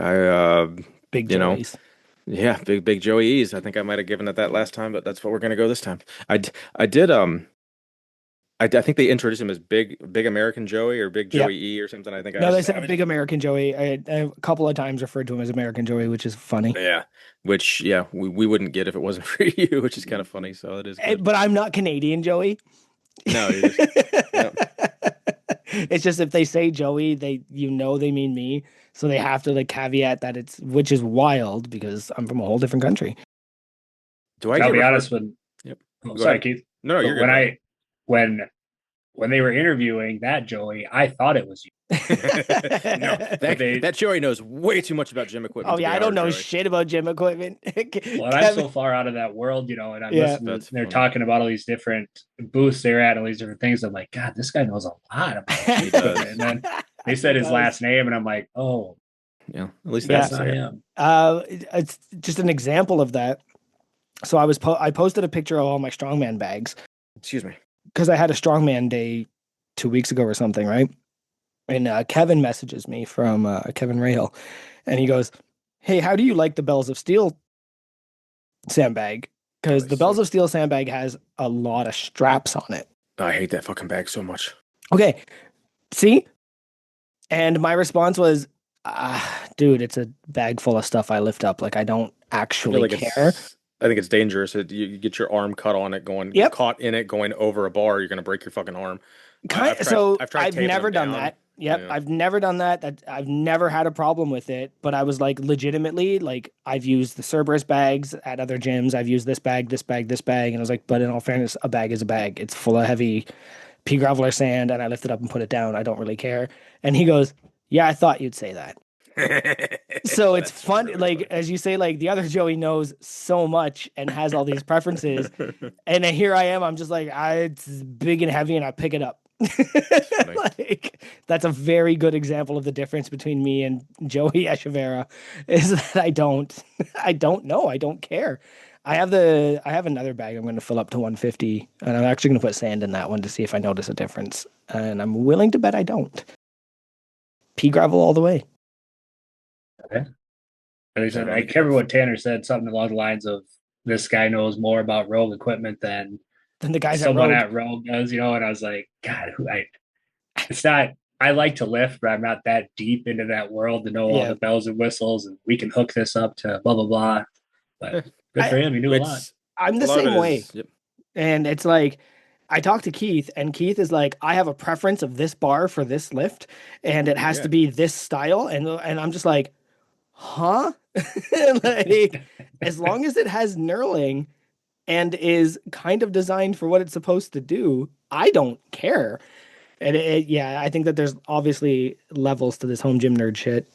big you know, Joey's. yeah, big Joey E's. I think I might have given it that last time, but that's what we're gonna go this time. I did, I think they introduced him as Big American Joey or Big Yep. Joey E or something. I think No, they said Big American Joey. I a couple of times referred to him as American Joey, which is funny. yeah, which yeah, we wouldn't get if it wasn't for you, which is kind of funny. So it is good. But I'm not Canadian Joey. No, you're just yeah. It's just if they say Joey, they mean me. So they have to like caveat that which is wild because I'm from a whole different country. Do I I'll get be referred? honest when. Yep. Oh, Go sorry, ahead. Keith. No, no, But you're good. when they were interviewing that Joey, I thought it was you. No, that Joey knows way too much about gym equipment. Oh to yeah, be I don't our know Joey. shit about gym equipment. Well, I'm so far out of that world, and I'm Yeah. listening. That's They're funny. talking about all these different booths they're at, all these different things. I'm like, God, this guy knows a lot about He gym does. equipment. And then they said his last name, and I'm like, oh, Yeah, at least Yeah. that's that's not it. him. It's just an example of that. So I posted a picture of all my strongman bags Excuse me. because I had a strongman day 2 weeks ago or something, right? And Kevin messages me from Kevin Rahal, and he goes, "Hey, how do you like the Bells of Steel sandbag? Because the Bells of Steel sandbag has a lot of straps on it." I hate that fucking bag so much. Okay, see? And my response was, dude, it's a bag full of stuff I lift up. Like, I don't actually care. I think it's dangerous. You get your arm cut on it, Yep. caught in it, going over a bar. You're gonna break your fucking arm. I've taping never them done down. that. Yep, Yeah. I've never done that. I've never had a problem with it. But I was like, legitimately, like I've used the Cerberus bags at other gyms. I've used this bag, this bag, this bag, and I was like, but in all fairness, a bag is a bag. It's full of heavy pea graveler sand, and I lift it up and put it down. I don't really care. And he goes, "Yeah, I thought you'd say that." So it's That's fun, really like funny. as you say, like the other Joey knows so much and has all these preferences, and then here I am. I'm just like, it's big and heavy, and I pick it up. funny. Like that's a very good example of the difference between me and Joey Echeverria is that I don't know. I don't care. I have another bag I'm going to fill up to 150 and I'm actually going to put sand in that one to see if I notice a difference. And I'm willing to bet I don't. Pea gravel all the way. Okay. At least Yeah, I really can't remember tough. what Tanner said, something along the lines of this guy knows more about Rogue equipment than Then the guys at someone Rogue. at Rogue does, and I was like, God, it's not, I like to lift, but I'm not that deep into that world to know all Yeah. the bells and whistles and we can hook this up to blah, blah, blah. But Yeah. good for I him. He knew a lot. It's I'm a the lot of same it way. is. Yep. And it's like I talked to Keith, and Keith is like, I have a preference of this bar for this lift, and it has Yeah. to be this style. And I'm just like, huh? Like, as long as it has knurling and is kind of designed for what it's supposed to do, I don't care. And yeah, I think that there's obviously levels to this home gym nerd shit.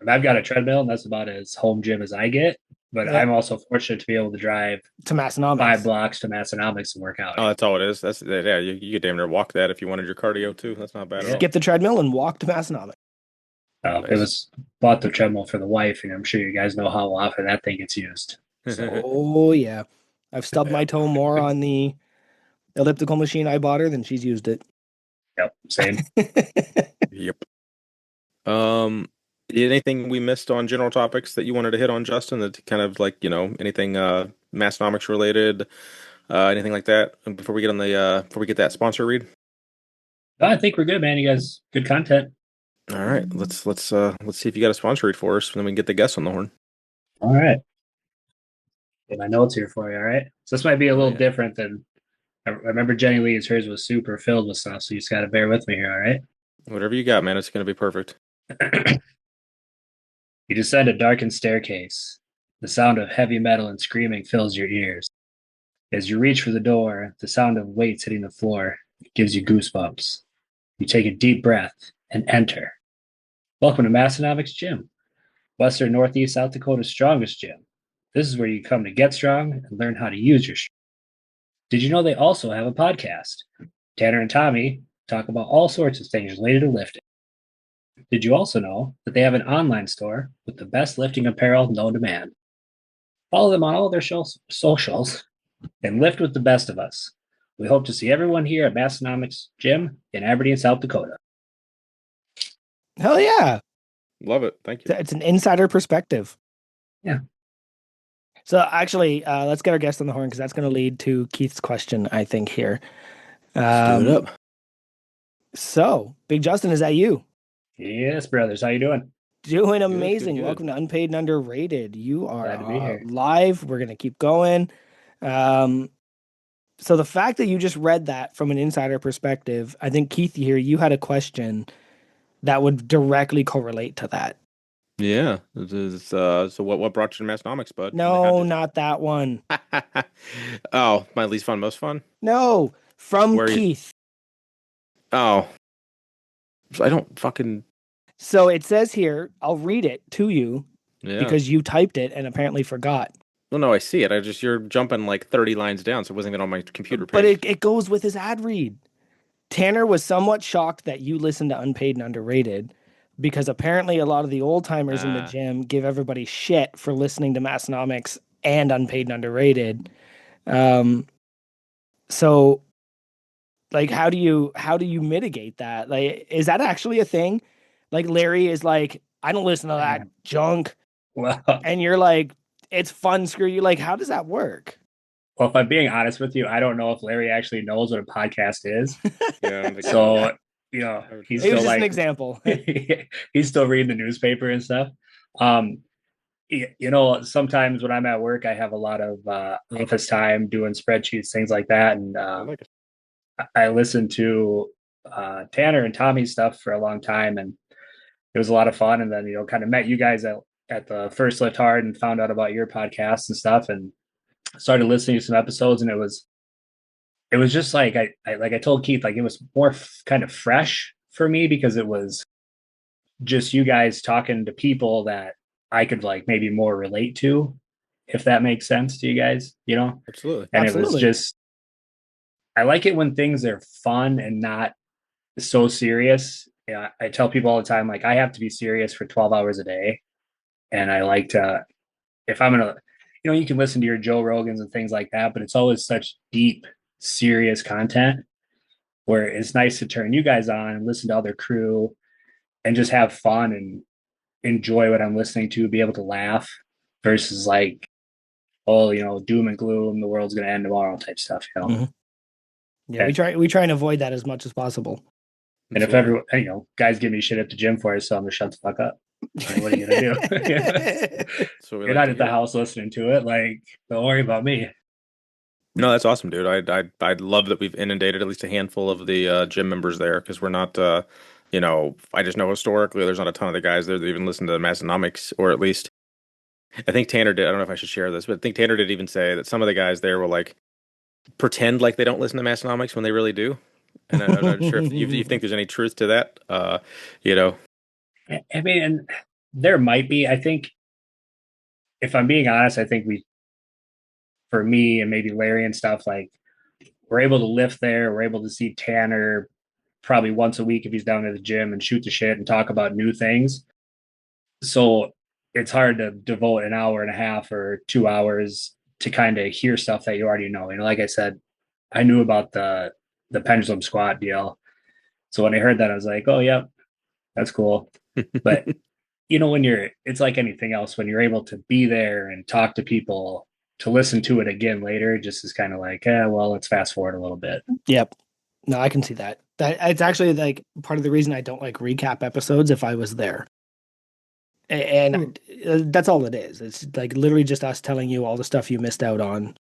I've got a treadmill, and that's about as home gym as I get. But Yeah, I'm also fortunate to be able to drive to 5 Massenomics. blocks to Massenomics and work out. Oh, that's all it is. That's yeah. You could damn near walk that if you wanted your cardio too. That's not bad at all. Get the treadmill and walk to Massenomics. It Nice. was bought the treadmill for the wife, and I'm sure you guys know how often that thing gets used. So, Oh yeah, I've stubbed my toe more on the elliptical machine I bought her than she's used it. yep, same. Yep. Um, anything we missed on general topics that you wanted to hit on, Justin? That kind of like, anything Massenomics related, anything like that? And before we get on the before we get that sponsor read. I think we're good, man. You guys, good content. All right, let's see if you got a sponsor read for us, and then we can get the guests on the horn. All right. Get my notes here for you. All right. So this might be a Oh little yeah. different than I remember Jenny Lee's. Hers was super filled with stuff. So you just got to bear with me here. All right. Whatever you got, man, it's gonna be perfect. You descend a darkened staircase. The sound of heavy metal and screaming fills your ears. As you reach for the door, the sound of weights hitting the floor gives you goosebumps. You take a deep breath and enter. Welcome to Massenomics Gym, Western Northeast South Dakota's strongest gym. This is where you come to get strong and learn how to use your strength. Did you know they also have a podcast? Tanner and Tommy talk about all sorts of things related to lifting. Did you also know that they have an online store with the best lifting apparel known to man? Follow them on all their socials and lift with the best of us. We hope to see everyone here at Massenomics Gym in Aberdeen, South Dakota. Hell yeah. Love it. Thank you. It's an insider perspective. Yeah. So actually, let's get our guest on the horn because that's going to lead to Keith's question, I think, here. Let's do it up. So, Big Justin, is that you? Yes, brothers. How you doing? Doing Good, amazing. good. Welcome to Unpaid and Underrated. You are Glad to be here. live. We're going to keep going. So the fact that you just read that from an insider perspective, I think, Keith, here, you had a question that would directly correlate to that. Yeah. So what brought you to Massenomics, bud? No, not that one. Oh, my least fun, most fun? No, from Where are you? Keith. Oh. I don't fucking. So it says here, I'll read it to you Yeah. because you typed it and apparently forgot. Well, no, I see it. You're jumping like 30 lines down, so it wasn't even on my computer page. But it goes with his ad read. Tanner was somewhat shocked that you listened to Unpaid and Underrated because apparently a lot of the old timers in the gym give everybody shit for listening to Massenomics and Unpaid and Underrated. So like how do you mitigate that? Like is that actually a thing? Like Larry is like, I don't listen to that junk. Well, And you're like, it's fun, screw you. Like, how does that work? if I'm being honest with you, I don't know if Larry actually knows what a podcast is. Yeah. So, he's It was still just like an example. he's still reading the newspaper and stuff. Sometimes when I'm at work, I have a lot of office time doing spreadsheets, things like that, and I like it. I listened to Tanner and Tommy's stuff for a long time, and it was a lot of fun. And then kind of met you guys at the First Lift Hard and found out about your podcast and stuff, and started listening to some episodes, and it was just like I told Keith, like it was more kind of fresh for me because it was just you guys talking to people that I could like maybe more relate to, if that makes sense to you guys, Absolutely. And Absolutely. it was just, I like it when things are fun and not so serious. Yeah, I tell people all the time, like I have to be serious for 12 hours a day. And I like to, if I'm gonna, you can listen to your Joe Rogans and things like that, but it's always such deep, serious content where it's nice to turn you guys on and listen to other crew and just have fun and enjoy what I'm listening to, be able to laugh versus like, oh, doom and gloom, the world's gonna end tomorrow type stuff. Mhm. Yeah, And, we try and avoid that as much as possible. and if Absolutely. everyone, guys give me shit at the gym for it, so I'm gonna shut the fuck up. Like, what are you gonna do? That's what we You're like not to at the hear. house listening to it. Like, don't worry about me. No, that's awesome, dude. I'd love that we've inundated at least a handful of the gym members there because we're not, I just know historically there's not a ton of the guys there that even listen to Massenomics, or at least I think Tanner did. I don't know if I should share this, but I think Tanner did even say that some of the guys there will like pretend like they don't listen to Massenomics when they really do. And I'm not sure if you think there's any truth to that. You know, I mean, and there might be. I think, if I'm being honest, I think for me and maybe Larry and stuff, like we're able to lift there. We're able to see Tanner probably once a week if he's down at the gym and shoot the shit and talk about new things. So it's hard to devote an hour and a half or 2 hours to kind of hear stuff that you already know. Like I said, I knew about the pendulum squat deal. So when I heard that, I was like, oh, yep, that's cool. But when it's like anything else, when you're able to be there and talk to people, to listen to it again later, it just is kind of like, well, let's fast forward a little bit. Yep. No, I can see that. That it's actually like part of the reason I don't like recap episodes if I was there. And that's all it is. It's like literally just us telling you all the stuff you missed out on.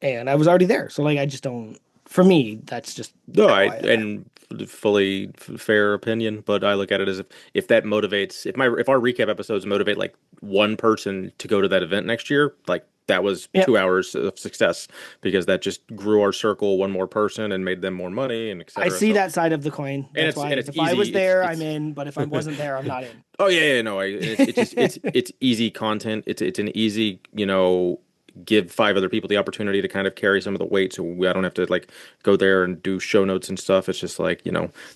And I was already there. So like I just don't for me, that's just no, how I I and fully fair opinion, but I look at it as if that motivates if our recap episodes motivate like one person to go to that event next year, like that was Yep. 2 hours of success because that just grew our circle one more person and made them more money and I etc. see So that side of the coin. and That's why it's if I was easy. there, I'm in, but if I wasn't there, I'm not in. Oh yeah, no, it's just it's easy content. It's an easy, give five other people the opportunity to kind of carry some of the weight, so I don't have to like go there and do show notes and stuff. It's just like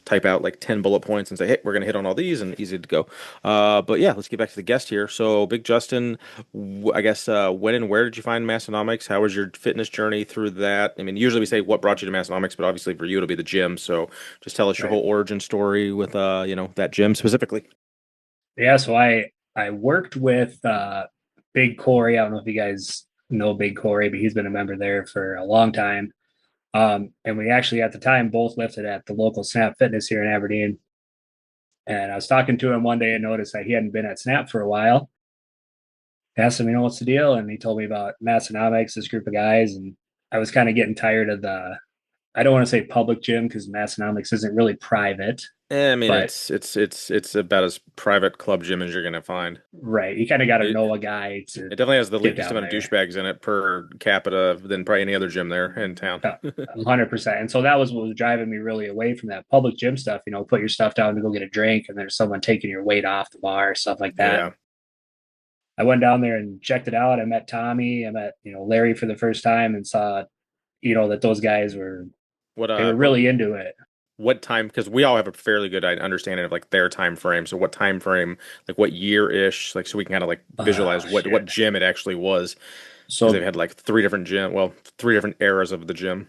type out like 10 bullet points and say, hey, we're gonna hit on all these and easy to go. But yeah, let's get back to the guest here. So, Big Justin, I guess when and where did you find Massenomics? How was your fitness journey through that? I mean, usually we say what brought you to Massenomics, but obviously for you it'll be the gym. So just tell us your Right. whole origin story with that gym specifically. Yeah. So I worked with Big Corey. I don't know if you guys know Big Corey, but he's been a member there for a long time. And we actually at the time both lifted at the local Snap Fitness here in Aberdeen. And I was talking to him one day and noticed that he hadn't been at Snap for a while. I asked him, what's the deal? And he told me about Massenomics, this group of guys. And I was kind of getting tired of I don't want to say public gym because Massenomics isn't really private, I mean, but it's about as private club gym as you're gonna find. right. You kind of got to It, know a guy it to definitely has the get least down amount of there. douchebags in it per capita than probably any other gym there in town. 100%. And so that was what was driving me really away from that public gym stuff. Put your stuff down to go get a drink, and there's someone taking your weight off the bar, stuff like that. Yeah. I went down there and checked it out. I met Tommy. I met Larry for the first time and saw that those guys were What they were really into it. what time? Because we all have a fairly good understanding of like their time frame. So what time frame, like what year ish, like so we can kind of like Oh visualize what shit! gym it actually was. Because they've So had like three different eras of the gym.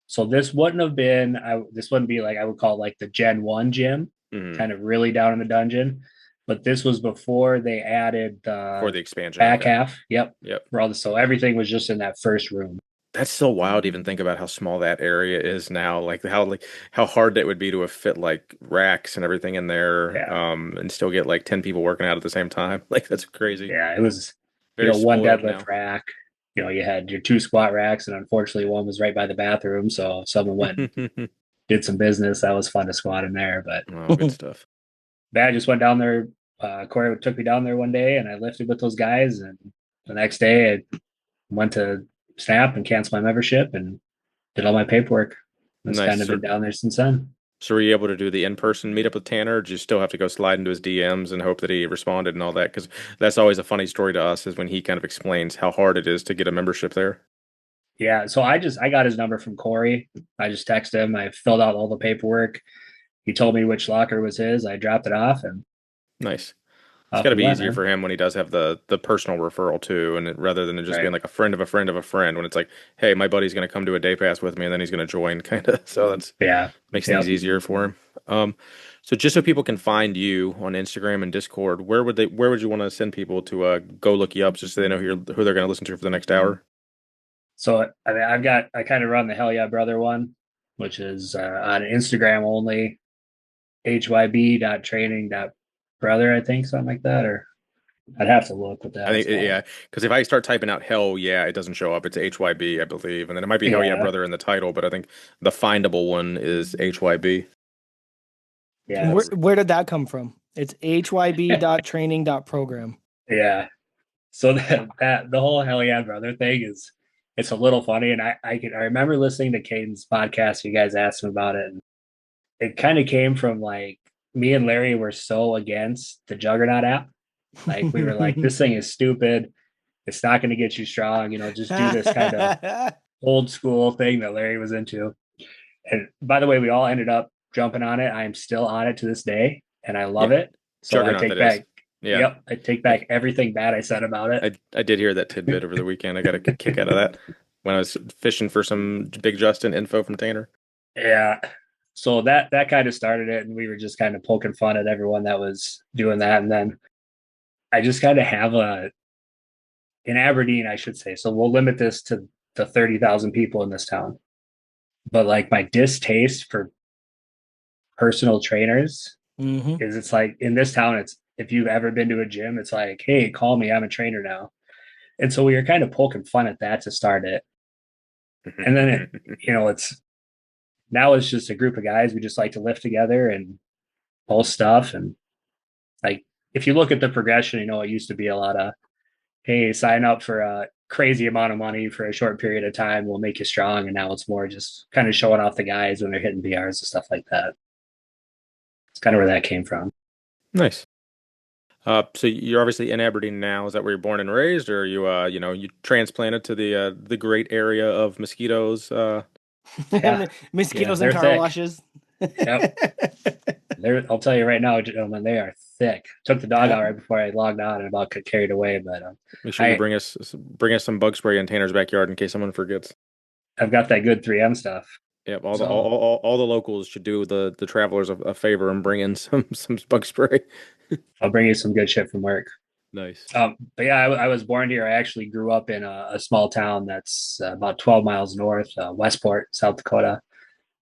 so this wouldn't have been. This wouldn't be like I would call it like the Gen 1 gym, Hmm. kind of really down in the dungeon. But this was before they added For the the expansion. back Okay. half. Yep. Yep. So everything was just in that first room. That's so wild to even think about how small that area is now. Like how hard that would be to have fit like racks and everything in there, Yeah. and still get like 10 people working out at the same time. Like that's crazy. Yeah. It was, Very one spoiled deadlift now. rack. You had your two squat racks, and unfortunately, one was right by the bathroom. So if someone went and did some business, that was fun to squat in there. But Oh, good stuff. I just went down there. Corey took me down there one day, and I lifted with those guys. And the next day, I went to Snap and canceled my membership and did all my paperwork. That's kind Nice. of been down there since then. So were you able to do the in-person meetup with Tanner, or did you still have to go slide into his DMs and hope that he responded and all that? Because that's always a funny story to us is when he kind of explains how hard it is to get a membership there. Yeah. So I got his number from Corey. I just texted him. I filled out all the paperwork. He told me which locker was his. I dropped it off and Nice. It's got off to we be went, easier man. for him when he does have the personal referral too, and rather than it just Right. being like a friend of a friend of a friend. When it's like, hey, my buddy's going to come to a day pass with me, and then he's going to join, kind of. So that's Yeah. makes things Yep. easier for him. Um, so just so people can find you on Instagram and Discord, where would you want to send people to go look you up, just so they know who they're going to listen to for the next hour? So I mean, I kind of run the Hell Yeah Brother one, which is on Instagram only, HYB.training.brother, I think, something like that. Or I'd have to look what I that think was called. yeah, because if I start typing out hell yeah, it doesn't show up. It's HYB, I believe, and then it might be hell yeah Yeah. brother in the title, but I think the findable one is HYB. Yeah. And where It's, where did that come from? It's hyb.training.program. yeah. So that the whole Hell Yeah Brother thing is it's a little funny. And I remember listening to Caden's podcast, you guys asked him about it. And it kind of came from like me and Larry were so against the Juggernaut app. Like we were like, this thing is stupid. It's not going to get you strong. Just do this kind of old school thing that Larry was into. And by the way, we all ended up jumping on it. I am still on it to this day, and I Yeah, love it. So I Juggernaut take that is. back, Yeah, yep, I take back everything bad I said about it. I did hear that tidbit over the weekend. I got a kick out of that when I was fishing for some Big Justin info from Tanner. Yeah. So that kind of started it, and we were just kind of poking fun at everyone that was doing that. And then I just kind of have a in Aberdeen, I should say. So we'll limit this to the 30,000 people in this town. But like my distaste for personal trainers Hmm. is it's like in this town, it's if you've ever been to a gym, it's like, hey, call me, I'm a trainer now. And so we were kind of poking fun at that to start it. And then it's now it's just a group of guys. We just like to lift together and pull stuff. And like if you look at the progression, it used to be a lot of, hey, sign up for a crazy amount of money for a short period of time. We'll make you strong. And now it's more just kind of showing off the guys when they're hitting BRs and stuff like that. It's kind of where that came from. Nice. So you're obviously in Aberdeen now. Is that where you're born and raised, or are you you transplanted to the great area of mosquitoes? Yeah. Yeah. Mosquitoes and They're car thick. washes. Yep. I'll tell you right now, gentlemen, they are thick. Took the dog Yeah. out right before I logged on and about got carried away. But Make sure you I bring us some bug spray in Tanner's backyard in case someone forgets. I've got that good 3M stuff. Yep, So all the locals should do the travelers a favor and bring in some bug spray. I'll bring you some good shit from work. Nice. But yeah, I was born here. I actually grew up in a small town that's about 12 miles north, Westport, South Dakota.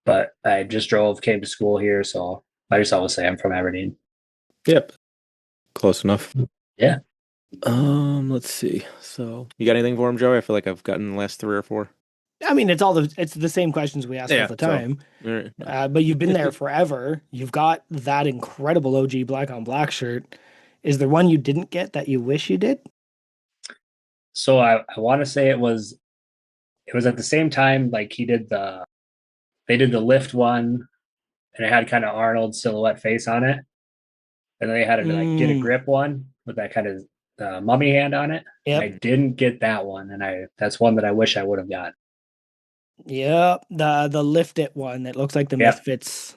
But I just came to school here. So I just always say I'm from Aberdeen. Yep, close enough. Yeah. Let's see. So you got anything for him, Joey? I feel like I've gotten the last three or four. I mean, it's the same questions we ask all Yeah. the So, time. all right. But you've been there forever. You've got that incredible OG black on black shirt. Is there one you didn't get that you wish you did? So I want to say it was at the same time like they did the lift one and it had kind of Arnold silhouette face on it. And then they had to like get a Mm, grip one with that kind of mummy hand on it. And I yep. didn't get that one, and that's one that I wish I would have got. Yep. The lift it one that looks like the Yeah, Misfits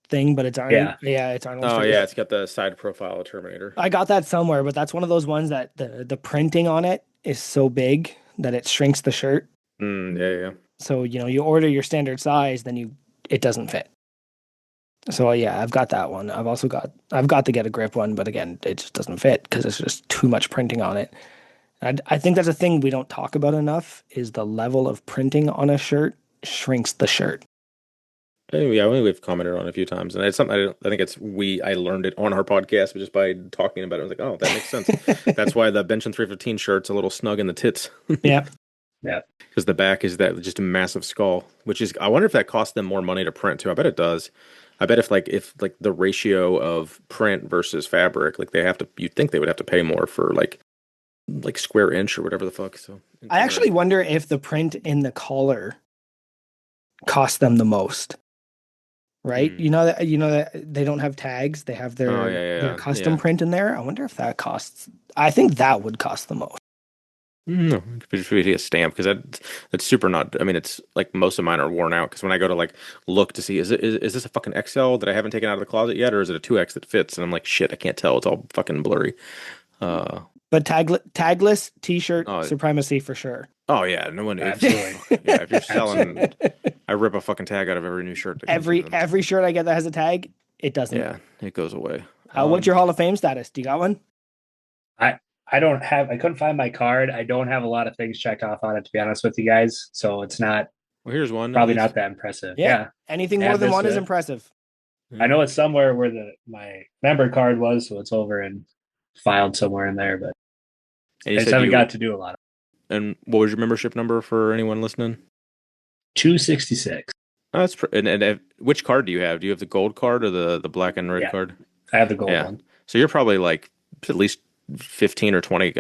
thing, but it's Arnold. yeah, Yeah, it's Arnold's Oh face. yeah, it's got the side profile of Terminator. I got that somewhere, but that's one of those ones that the printing on it is so big that it shrinks the shirt. Yeah, yeah. So, you order your standard size, then it doesn't fit. So yeah, I've got that one. I've got to get a grip one, but again, it just doesn't fit because it's just too much printing on it. I think that's a thing we don't talk about enough is the level of printing on a shirt shrinks the shirt. Yeah, I think we've commented on it a few times, and it's something I think I learned it on our podcast, but just by talking about it, I was like, oh, that makes sense. That's why the Bench and 315 shirt's a little snug in the tits. Yeah. yeah. Because the back is that just a massive skull, which is I wonder if that costs them more money to print too. I bet it does. I bet if the ratio of print versus fabric, like you'd think they would have to pay more for like square inch or whatever the fuck. So I actually wonder if the print in the collar costs them the most. Right? Hmm. You know that they don't have tags. They have Oh their yeah, their yeah, custom yeah. print in there. I wonder if that costs. I think that would cost the most. No, it should be a stamp because that's super not. I mean, it's like most of mine are worn out because when I go to like look to see is this a fucking XL that I haven't taken out of the closet yet, or is it a 2X that fits? And I'm like, shit, I can't tell. It's all fucking blurry. Uh, But tagless t-shirt oh, supremacy for sure. oh yeah, no one. Absolutely. Yeah, if you're selling, Absolutely. I rip a fucking tag out of every new shirt that comes in. Every shirt I get that has a tag, it doesn't. Yeah, it goes away. What's your Hall of Fame status? Do you got one? I don't have, I couldn't find my card. I don't have a lot of things checked off on it, to be honest with you guys. So it's not Well, here's one at probably least. not that impressive. Yeah. Yeah. Anything Add more than this one is to- impressive. I know it's somewhere where my member card was, so it's over and filed somewhere in there, but And I you just said haven't you. got to do a lot of And what was your membership number for anyone listening? 266. Oh, and which card do you have? Do you have the gold card or the black and red Yeah. card? I have the gold Yeah. one. So you're probably like at least 15 or 20.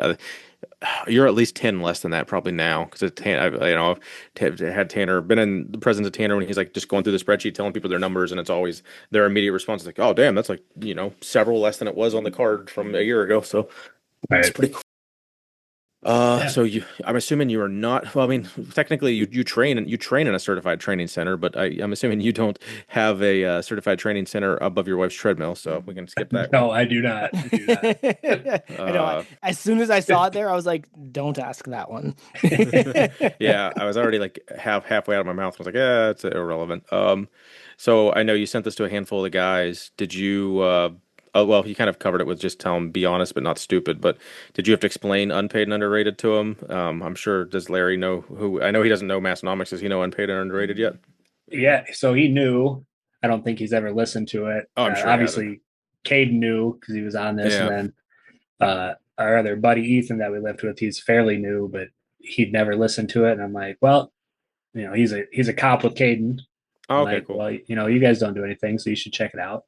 You're at least 10 less than that probably now because I've had Tanner, been in the presence of Tanner when he's like just going through the spreadsheet telling people their numbers, and it's always their immediate response is like, oh, damn, that's like, several less than it was on the card from a year ago. So it's Right. pretty cool. Yeah. So I'm assuming you are not. Well, I mean, technically, you train in a certified training center, but I'm assuming you don't have a certified training center above your wife's treadmill, so we can skip that. No, I do not. I do not. I know. As soon as I saw it there, I was like, "Don't ask that one." Yeah, I was already like halfway out of my mouth. I was like, yeah, it's irrelevant. So I know you sent this to a handful of the guys. Did you? Oh, well, you kind of covered it with just tell them be honest but not stupid. But did you have to explain unpaid and underrated to him? I'm sure. Does Larry know who? I know he doesn't know Massenomics. Does he know unpaid and underrated yet? Yeah. So he knew. I don't think he's ever listened to it. Oh, I'm sure. He hasn't. Obviously, Caden knew because he was on this, Yeah. and then our other buddy Ethan that we lived with, he's fairly new, but he'd never listened to it. And I'm like, well, he's a cop with Caden. Oh, okay, like, cool. well, you guys don't do anything, so you should check it out.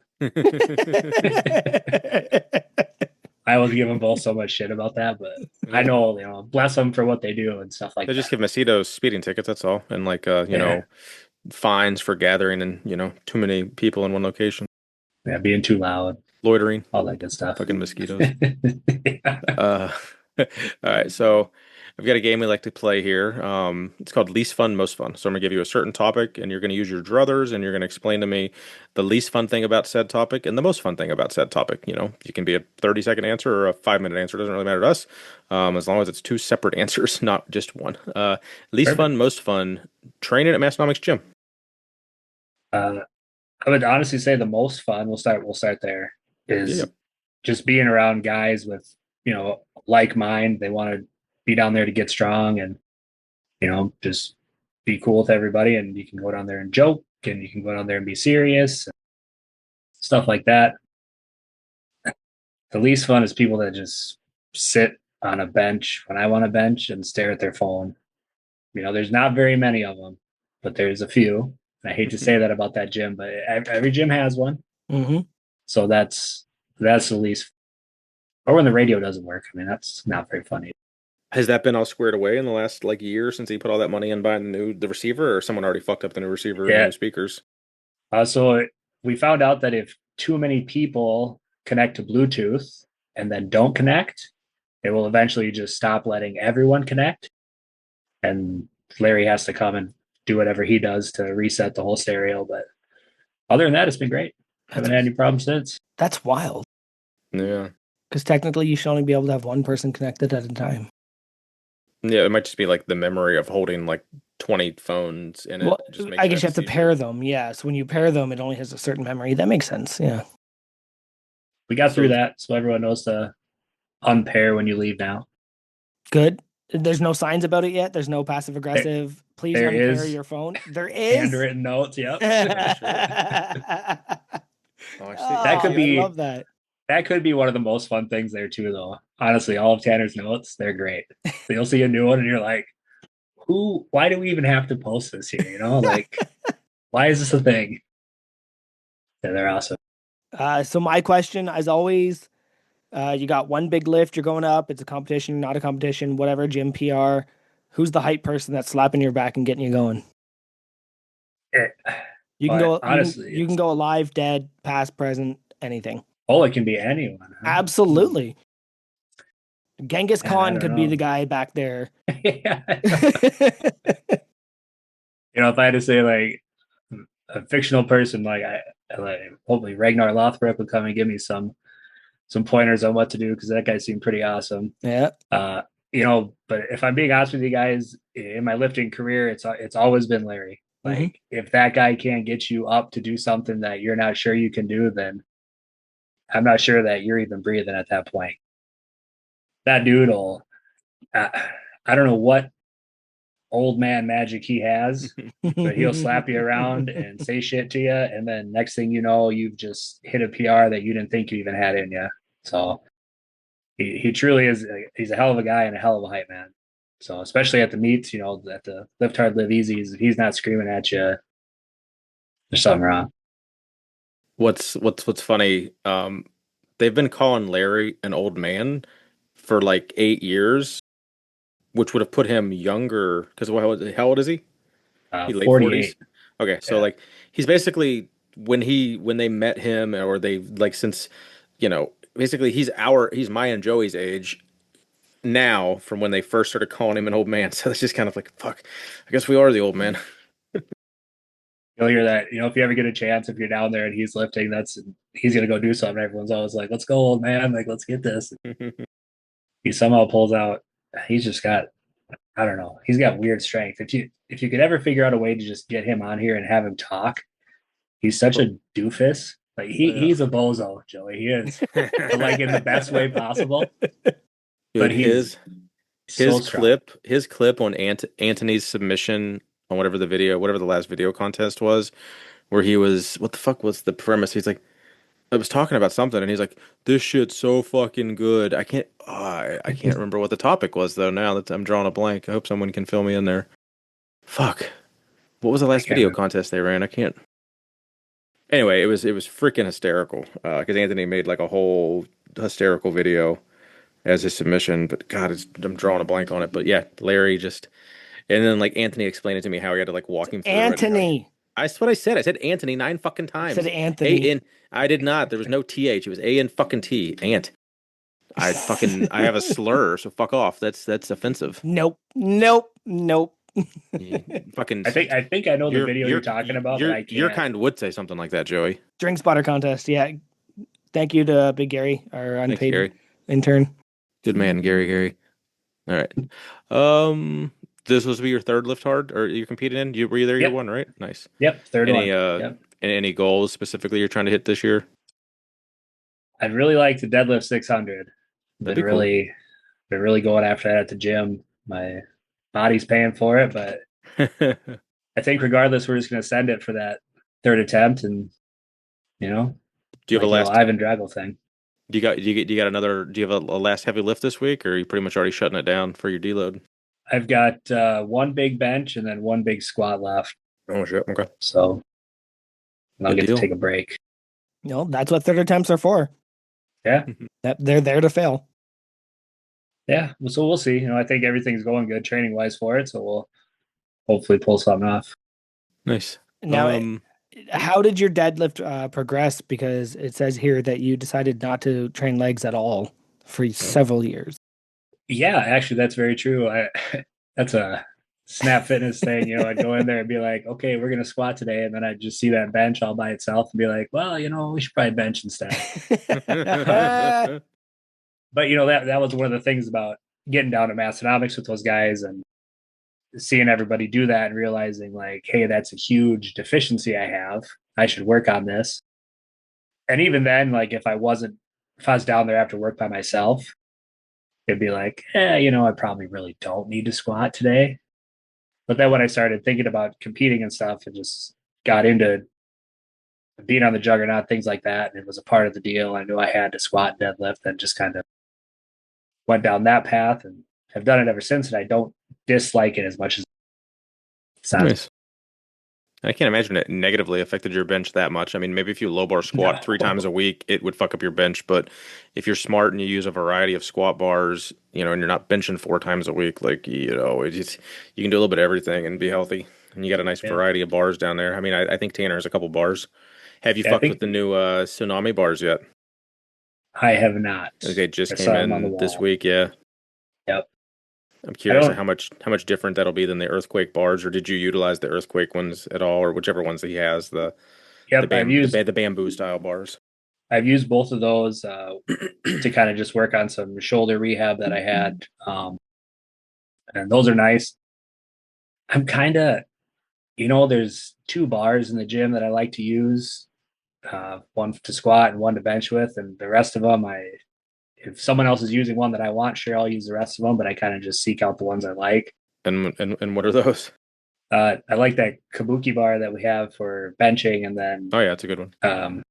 I always give them both so much shit about that, but I know, bless them for what they do and stuff like They that. just give Macedo's speeding tickets. That's all, and like Yeah. fines for gathering and too many people in one location, Yeah, being too loud, loitering, all that good stuff. fucking mosquitoes. Yeah. All right, so I've got a game we like to play here. It's called Least Fun, Most Fun. So I'm gonna give you a certain topic, and you're gonna use your druthers, and you're gonna explain to me the least fun thing about said topic and the most fun thing about said topic. You can be a 30-second answer or a 5-minute answer. It doesn't really matter to us, as long as it's two separate answers, not just one. Least Perfect. fun, most fun. Training at Massenomics Gym. I would honestly say the most fun. We'll start there. Is Yeah. just being around guys with like mind. They want to be down there to get strong and just be cool with everybody. And you can go down there and joke, and you can go down there and be serious, stuff like that. The least fun is people that just sit on a bench when I want a bench and stare at their phone. There's not very many of them, but there's a few. And I hate to say that about that gym, but every gym has one. Mm-hmm. So that's the least. Or when the radio doesn't work. I mean, that's not very funny. Has that been all squared away in the last like year since he put all that money in buying the receiver, or someone already fucked up the new receiver and Yeah. new speakers? So we found out that if too many people connect to Bluetooth and then don't connect, it will eventually just stop letting everyone connect. And Larry has to come and do whatever he does to reset the whole stereo. But other than that, it's been great. Haven't had any problems since. That's wild. Yeah. Because technically, you should only be able to have one person connected at a time. Yeah, it might just be like the memory of holding like 20 phones in it. Well, Just makes I guess you have that to pair them. Yeah. So when you pair them, it only has a certain memory. That makes sense. Yeah. We got through that, so everyone knows to unpair when you leave now. Good. There's no signs about it yet. There's no passive aggressive. Please there unpair is. your phone. There is. Handwritten notes. Yep. Oh, I see. That could be- I love that. That could be one of the most fun things there too, though. Honestly, all of Tanner's notes, they're great. You'll see a new one and you're like, why do we even have to post this here? Like, why is this a thing? Yeah, they're awesome. So my question, as always, you got one big lift, you're going up. It's a competition, not a competition, whatever, gym PR. Who's the hype person that's slapping your back and getting you going? You can go honestly, you can go alive, dead, past, present, anything. Oh, it can be anyone. Huh? Absolutely. Genghis Man, I Khan don't could be know. the guy back there. Yeah. If I had to say like a fictional person, like hopefully Ragnar Lothbrok would come and give me some pointers on what to do because that guy seemed pretty awesome. Yeah. Uh, but if I'm being honest with you guys, in my lifting career, it's always been Larry. Mhm. Like if that guy can't get you up to do something that you're not sure you can do, then I'm not sure that you're even breathing at that point. That dude will, uh, I don't know what old man magic he has, but he'll slap you around and say shit to you, and then next thing you know, you've just hit a PR that you didn't think you even had in you. So he truly is. He's a hell of a guy and a hell of a hype man. So especially at the meets, at the lift hard, live easy, if he's not screaming at you, there's something wrong. What's funny? They've been calling Larry an old man for like 8 years, which would have put him younger. Because how old is he? He late 40s. 48. Okay, so Yeah. like he's basically when they met him or they like since basically he's my and Joey's age now from when they first started calling him an old man. So it's just kind of like fuck. I guess we are the old man. You'll hear that, if you ever get a chance, if you're down there and he's lifting, he's gonna go do something. Everyone's always like, "Let's go, old man! Like, let's get this." He somehow pulls out. He's just got, I don't know. He's got weird strength. If you could ever figure out a way to just get him on here and have him talk, he's such a doofus. Like he's a bozo, Joey. He is, but like in the best way possible. Dude, But he's so strong. his clip on Anthony's submission on whatever the last video contest was, where he was, what the fuck was the premise? He's like, I was talking about something, and he's like, "This shit's so fucking good." I can't remember what the topic was though. Now that I'm drawing a blank, I hope someone can fill me in there. Fuck, what was the I last can't video remember. contest they ran? I can't. Anyway, it was freaking hysterical because Anthony made like a whole hysterical video as his submission. But God, I'm drawing a blank on it. But yeah, Larry just and then like Anthony explained it to me how he had to like walk him through it and how he. Anthony. That's what I said. I said Anthony 9 fucking I said times. A Anthony. N. I did not. There was no TH. It was A N fucking T. Ant. I have a slur, so fuck off. That's offensive. Nope. Nope. Nope. You fucking I think I know the you're video you're talking about, but you're I your can't. kind would say something like that, Joey. Drink spotter contest. Yeah. Thank you to Big Gary, our Thanks, unpaid Gary. intern. Good man, Gary. All right. Um, this was be your third lift hard, or you competed in? You were you there year Yep. one, right? Nice. Yep. Third Any one. uh, Yep. any goals specifically you're trying to hit this year? I'd really like to deadlift 600. That'd Been be cool. really going after that at the gym. My body's paying for it, but Do I think regardless, we're just going to send it for that third attempt, and you know, you have a like the old last? Ivan Drago thing. Do you got another? Do you have a last heavy lift this week, or are you pretty much already shutting it down for your deload? I've got one big bench and then one big squat left, Oh shit. Okay. so I'll Good get to deal. take a break. That's what third attempts are for. Yeah, That they're there to fail. yeah. So we'll see. I think everything's going good training wise for it, so we'll hopefully pull something off. Nice. Now, how did your deadlift progress? Because it says here that you decided not to train legs at all for several years. Yeah, actually, that's very true. That's a Snap Fitness thing. I'd go in there and be like, okay, we're gonna squat today, and then I'd just see that bench all by itself and be like, well, we should probably bench instead. But that was one of the things about getting down to Massenomics with those guys and seeing everybody do that and realizing like, hey, that's a huge deficiency I have. I should work on this. And even then, like if I was down there after work by myself, it'd be like, I probably really don't need to squat today. But then when I started thinking about competing and stuff and just got into being on the juggernaut, things like that, and it was a part of the deal, I knew I had to squat and deadlift, and just kind of went down that path and have done it ever since. And I don't dislike it as much as it sounds. Nice. I can't imagine it negatively affected your bench that much. I mean, maybe if you low bar squat 3 times a week, it would fuck up your bench. But if you're smart and you use a variety of squat bars, and you're not benching 4 times a week, like, you can do a little bit of everything and be healthy. And you got a nice Yeah. variety of bars down there. I mean, I think Tanner has a couple bars. Have you Yeah, I fucked with think the new Tsunami bars yet? I have not. They just I came saw them on the in this wall. week, yeah. Yep. I'm I curious don't. how much different that'll be than the earthquake bars, or did you utilize the earthquake ones at all, or whichever ones he has, Yep. the bamboo style bars. I've used both of those to kind of just work on some shoulder rehab that I had, and those are nice. I'm kind of, there's two bars in the gym that I like to use, one to squat and one to bench with, and the rest of them, if someone else is using one that I want, sure, I'll use the rest of them, but I kind of just seek out the ones I like. And what are those? I like that kabuki bar that we have for benching, and then Oh yeah, it's a good one.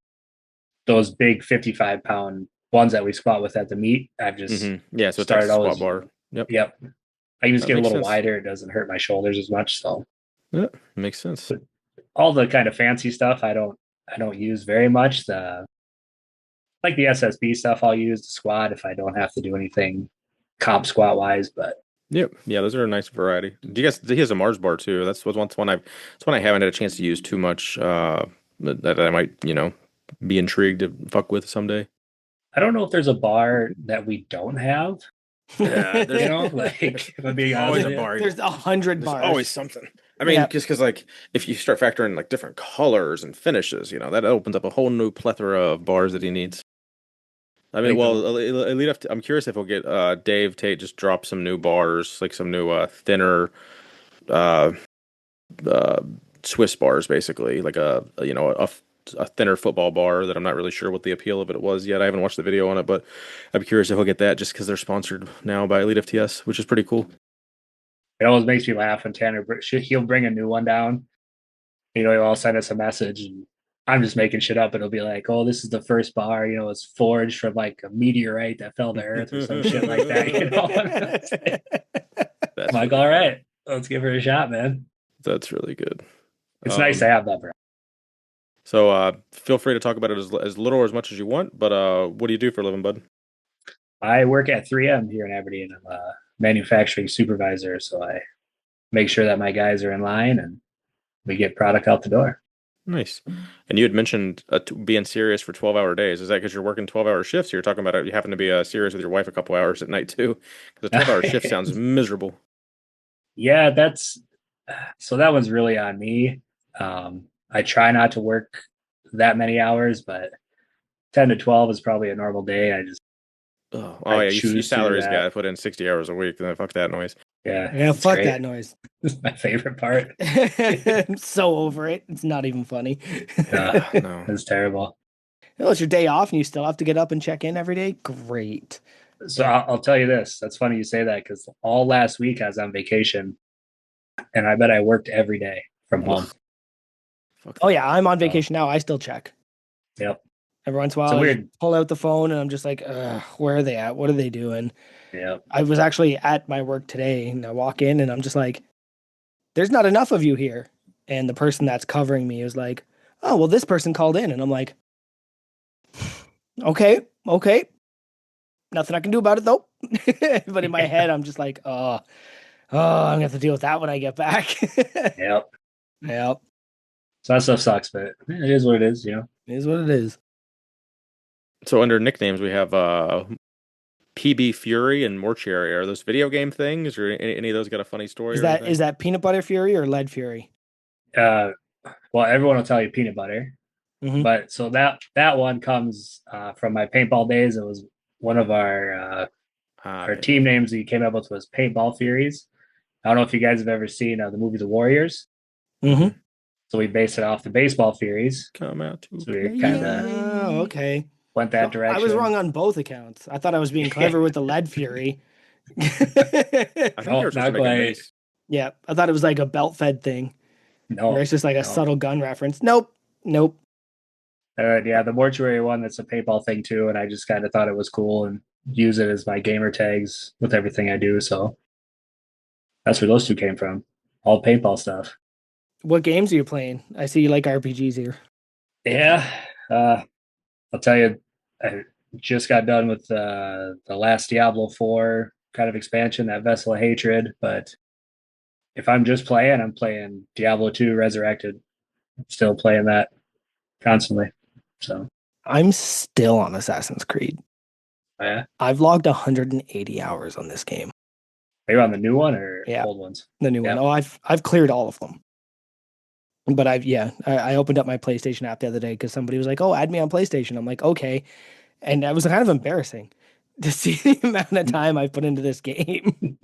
those big 55-pound ones that we squat with at the meet. I've just Yeah, so it's like a started squat always. bar. Yep. Yep. I can just That get a makes little sense. wider. It doesn't hurt my shoulders as much. So Yeah, makes sense. all the kind of fancy stuff I don't use very much. Like the SSB stuff I'll use to squat if I don't have to do anything comp squat wise. But Yep. Yeah, those are a nice variety. He has a Mars bar too. That's one I haven't had a chance to use too much. That I might, be intrigued to fuck with someday. I don't know if there's a bar that we don't have. Yeah, Like if I'm being always honest a with you. bar. There's 100 There's bars. always something. I mean, Yeah. just because like if you start factoring like different colors and finishes, that opens up a whole new plethora of bars that he needs. I mean, Like well, it'll lead up to, I'm curious if we'll get Dave Tate just drop some new bars, like some new thinner uh, uh, Swiss bars, basically, like a thinner football bar that I'm not really sure what the appeal of it was yet. I haven't watched the video on it, but I'm curious if he'll get that just because they're sponsored now by Elite FTS, which is pretty cool. It always makes me laugh when he'll bring a new one down. He'll send us a message, and I'm just making shit up. It'll be like, "Oh, this is the first bar. It's forged from like a meteorite that fell to Earth or some shit like that." I'm like, Really "All funny. right, let's give her a shot, man." That's really good. It's nice to have that, bro. So feel free to talk about it as little or as much as you want. But what do you do for a living, bud? I work at 3M here in Aberdeen. I'm a manufacturing supervisor, so I make sure that my guys are in line and we get product out the door. Nice. And you had mentioned being serious for 12-hour days. Is that because you're working 12-hour shifts? Or you're talking about you happen to be serious with your wife a couple hours at night too? Because a 12-hour shift sounds miserable. Yeah, so that one's really on me. I try not to work that many hours, but 10 to 12 is probably a normal day. Oh, I yeah, you choose to do salaries guy that. put in 60 hours a week. Then fuck that noise. Yeah, Yeah, it's fuck great. that noise. It's my favorite part. I'm so over it. It's not even funny. No. It's terrible. Well, it's your day off and you still have to get up and check in every day. Great. So I'll tell you this. That's funny you say that because all last week I was on vacation and I bet I worked every day from home. Fuck Oh yeah, I'm on vacation now. I still check. Yep. Every once in a while, So I weird. pull out the phone and I'm just like, where are they at? What are they doing? Yep. I was actually at my work today and I walk in and I'm just like, there's not enough of you here. And the person that's covering me is like, oh, well, this person called in. And I'm like, okay. Nothing I can do about it though. But in my head, I'm just like, I'm gonna have to deal with that when I get back. Yep. Yep. So that stuff sucks, but it is what it is, It is what it is. So under nicknames, we have PB Fury and Mortuary. Are those video game things, or any of those got a funny story? Is that Peanut Butter Fury or Lead Fury? Well, everyone will tell you peanut butter. Mhm. But so that one comes from my paintball days. It was one of our team names we came up with was Paintball Furies. I don't know if you guys have ever seen the movie The Warriors. Mm-hmm. So we based it off the Baseball Furies. Come out to So we kind of okay. went that direction. I was wrong on both accounts. I thought I was being clever with the Lead Fury. I think No, you're supposed to not make a quite. mace. Yeah, I thought it was like a belt fed thing. No, Where it's just like a subtle gun reference. Nope. Yeah, the mortuary one, that's a paintball thing too. And I just kind of thought it was cool and use it as my gamer tags with everything I do. So that's where those two came from. All paintball stuff. What games are you playing? I see you like RPGs here. Yeah. I'll tell you, I just got done with the last Diablo 4 kind of expansion, that Vessel of Hatred. But if I'm just playing, I'm playing Diablo 2 Resurrected. I'm still playing that constantly. So I'm still on Assassin's Creed. yeah. I've logged 180 hours on this game. Are you on the new one or Yeah. old ones? The new one. Yep. Oh, I've cleared all of them. But I opened up my PlayStation app the other day because somebody was like, "Oh, add me on PlayStation." I'm like, "Okay," and that was kind of embarrassing to see the amount of time I put into this game.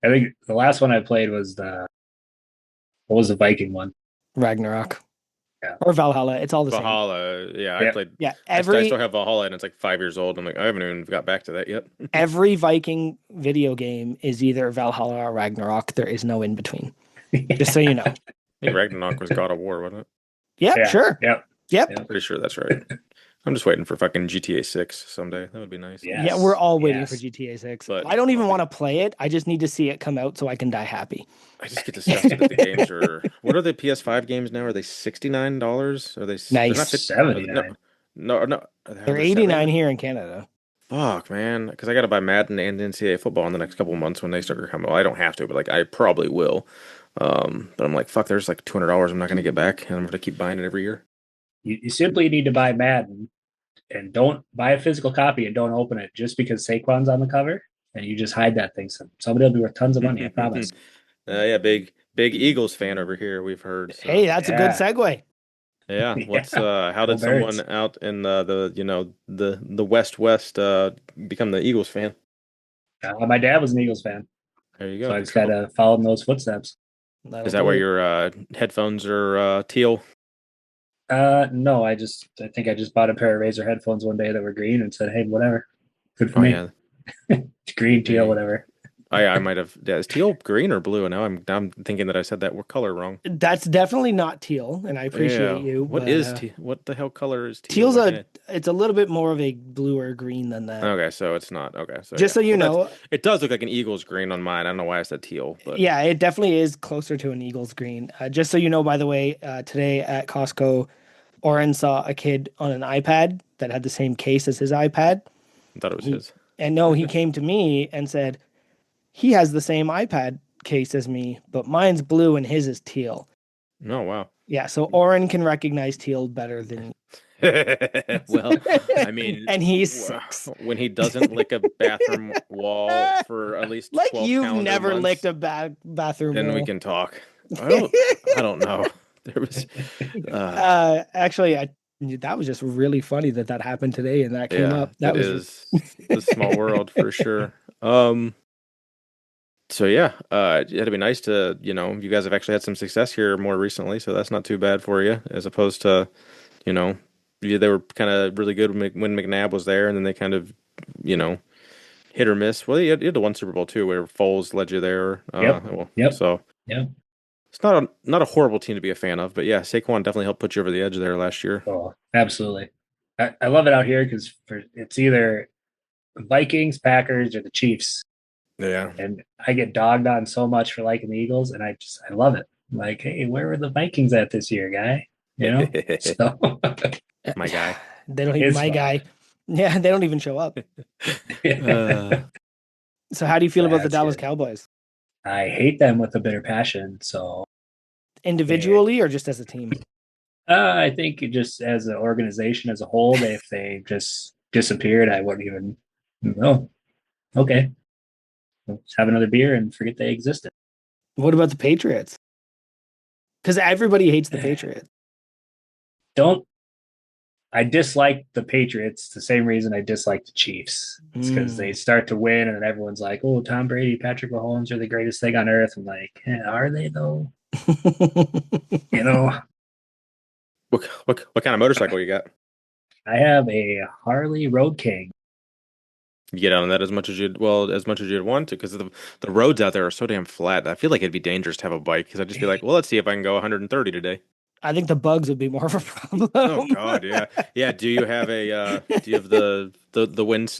I think the last one I played was what was the Viking one? Ragnarok Yeah. or Valhalla, it's all the same. Valhalla, yeah, I Yep. played. Yeah, I still have Valhalla, and it's like 5 years old. I'm like, I haven't even got back to that yet. every Viking video game is either Valhalla or Ragnarok. There is no in between. Just so you know. I think Ragnarok was God of War, wasn't it? Yep, Yeah. sure. Yep. Yep. Yep. Pretty sure that's right. I'm just waiting for fucking GTA 6 someday. That would be nice. Yes. Yeah, we're all waiting for Yes. GTA 6. But I don't even want to play it. I just need to see it come out so I can die happy. I just get disgusted that the games are. What are the PS5 games now? Are they $69? Are they? They're not. Nice. No, 79. no. Are They're they 89 70? here in Canada. Fuck, man. Because I got to buy Madden and NCAA football in the next couple of months when they start to come. Well, I don't have to, but like I probably will. But I'm like, fuck. There's like $200 I'm not going to get back, and I'm going to keep buying it every year. You simply need to buy Madden and don't buy a physical copy and don't open it just because Saquon's on the cover, and you just hide that thing. Somebody will be worth tons of money, I promise. Yeah, big Eagles fan over here. We've heard. So. Hey, that's a good Yeah. segue. Yeah. What's how Go did someone Birds. out in the West become the Eagles fan? My dad was an Eagles fan, There you so go. I just got to follow in those footsteps. That'll Is that do why it. your headphones are teal? No, I think I just bought a pair of Razer headphones one day that were green and said, "Hey, whatever, good for Oh me." yeah. Green, teal, Hey. whatever. I might have. Yeah, is teal green or blue? Now I'm thinking that I said that color wrong. That's definitely not teal, and I appreciate Yeah. you. What But is teal? What the hell color is teal? teal's Why can't it's a little bit more of a blue or green than that. Okay, so it's not. Okay, so Just yeah. so you Well, know, it does look like an Eagles green on mine. I don't know why I said teal, but yeah, it definitely is closer to an Eagles green. Just so you know, by the way, today at Costco, Oren saw a kid on an iPad that had the same case as his iPad. I thought it was He his. and no, he came to me and said he has the same iPad case as me, but mine's blue and his is teal. Oh wow. Yeah, so Oren can recognize teal better than Well, I mean, and he's 6. when he doesn't lick a bathroom wall for at least Like 12 you've calendar never months, licked a bathroom then we wall. can talk. I don't know. There was, Actually, that was just really funny that happened today and that came yeah, up. it That was is the small world for sure. So yeah, it'd be nice to, you guys have actually had some success here more recently, so that's not too bad for you, as opposed to, you know, they were kind of really good when McNabb was there, and then they kind of, you know, hit or miss. Well, you had the one Super Bowl too, where Foles led you there. Yep. Well, Yep. so Yep. it's not a horrible team to be a fan of, but yeah, Saquon definitely helped put you over the edge there last year. Oh, absolutely. I love it out here because it's either Vikings, Packers, or the Chiefs. Yeah. And I get dogged on so much for liking the Eagles, and I love it. I'm like, hey, where were the Vikings at this year, guy? You know? So My guy. they don't even it's my fun. guy. Yeah, they don't even show up. So how do you feel about the That's Dallas good. Cowboys? I hate them with a bitter passion. So Individually or just as a team? I think just as an organization as a whole, if they just disappeared, I wouldn't even know. Okay. Let's have another beer and forget they existed. What about the Patriots? Because everybody hates the Patriots. I dislike the Patriots the same reason I dislike the Chiefs. It's because they start to win and then everyone's like, oh, Tom Brady, Patrick Mahomes are the greatest thing on earth. I'm like, are they though? You know, What kind of motorcycle you got? I have a Harley Road King. You get on that as much as you'd want to, because the roads out there are so damn flat. I feel like it'd be dangerous to have a bike, because I'd just be like, well, let's see if I can go 130 today. I think the bugs would be more of a problem. Oh God, yeah, yeah. Do you have the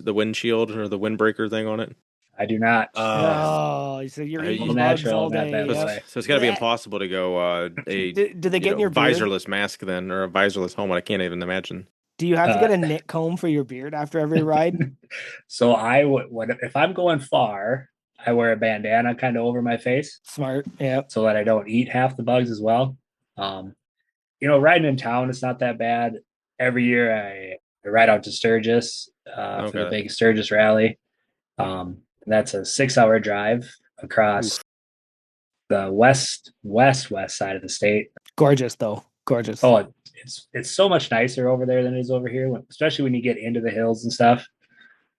windshield or the windbreaker thing on it? I do not. Oh, so you're eating All bugs natural all on that day. bad Yeah. boy. So it's got to be Yeah. impossible to go Do they get in your beard? visorless mask then, or a visorless helmet. I can't even imagine. Do you have to get a knit comb for your beard after every ride? So I would if I'm going far, I wear a bandana kind of over my face Smart. Yeah. so that I don't eat half the bugs as well. Riding in town, it's not that bad. Every year I ride out to Sturgis for the Okay. big Sturgis rally. And that's a 6-hour drive across Oof. the west side of the state. Gorgeous though. Gorgeous. Oh, it's so much nicer over there than it is over here, especially when you get into the hills and stuff.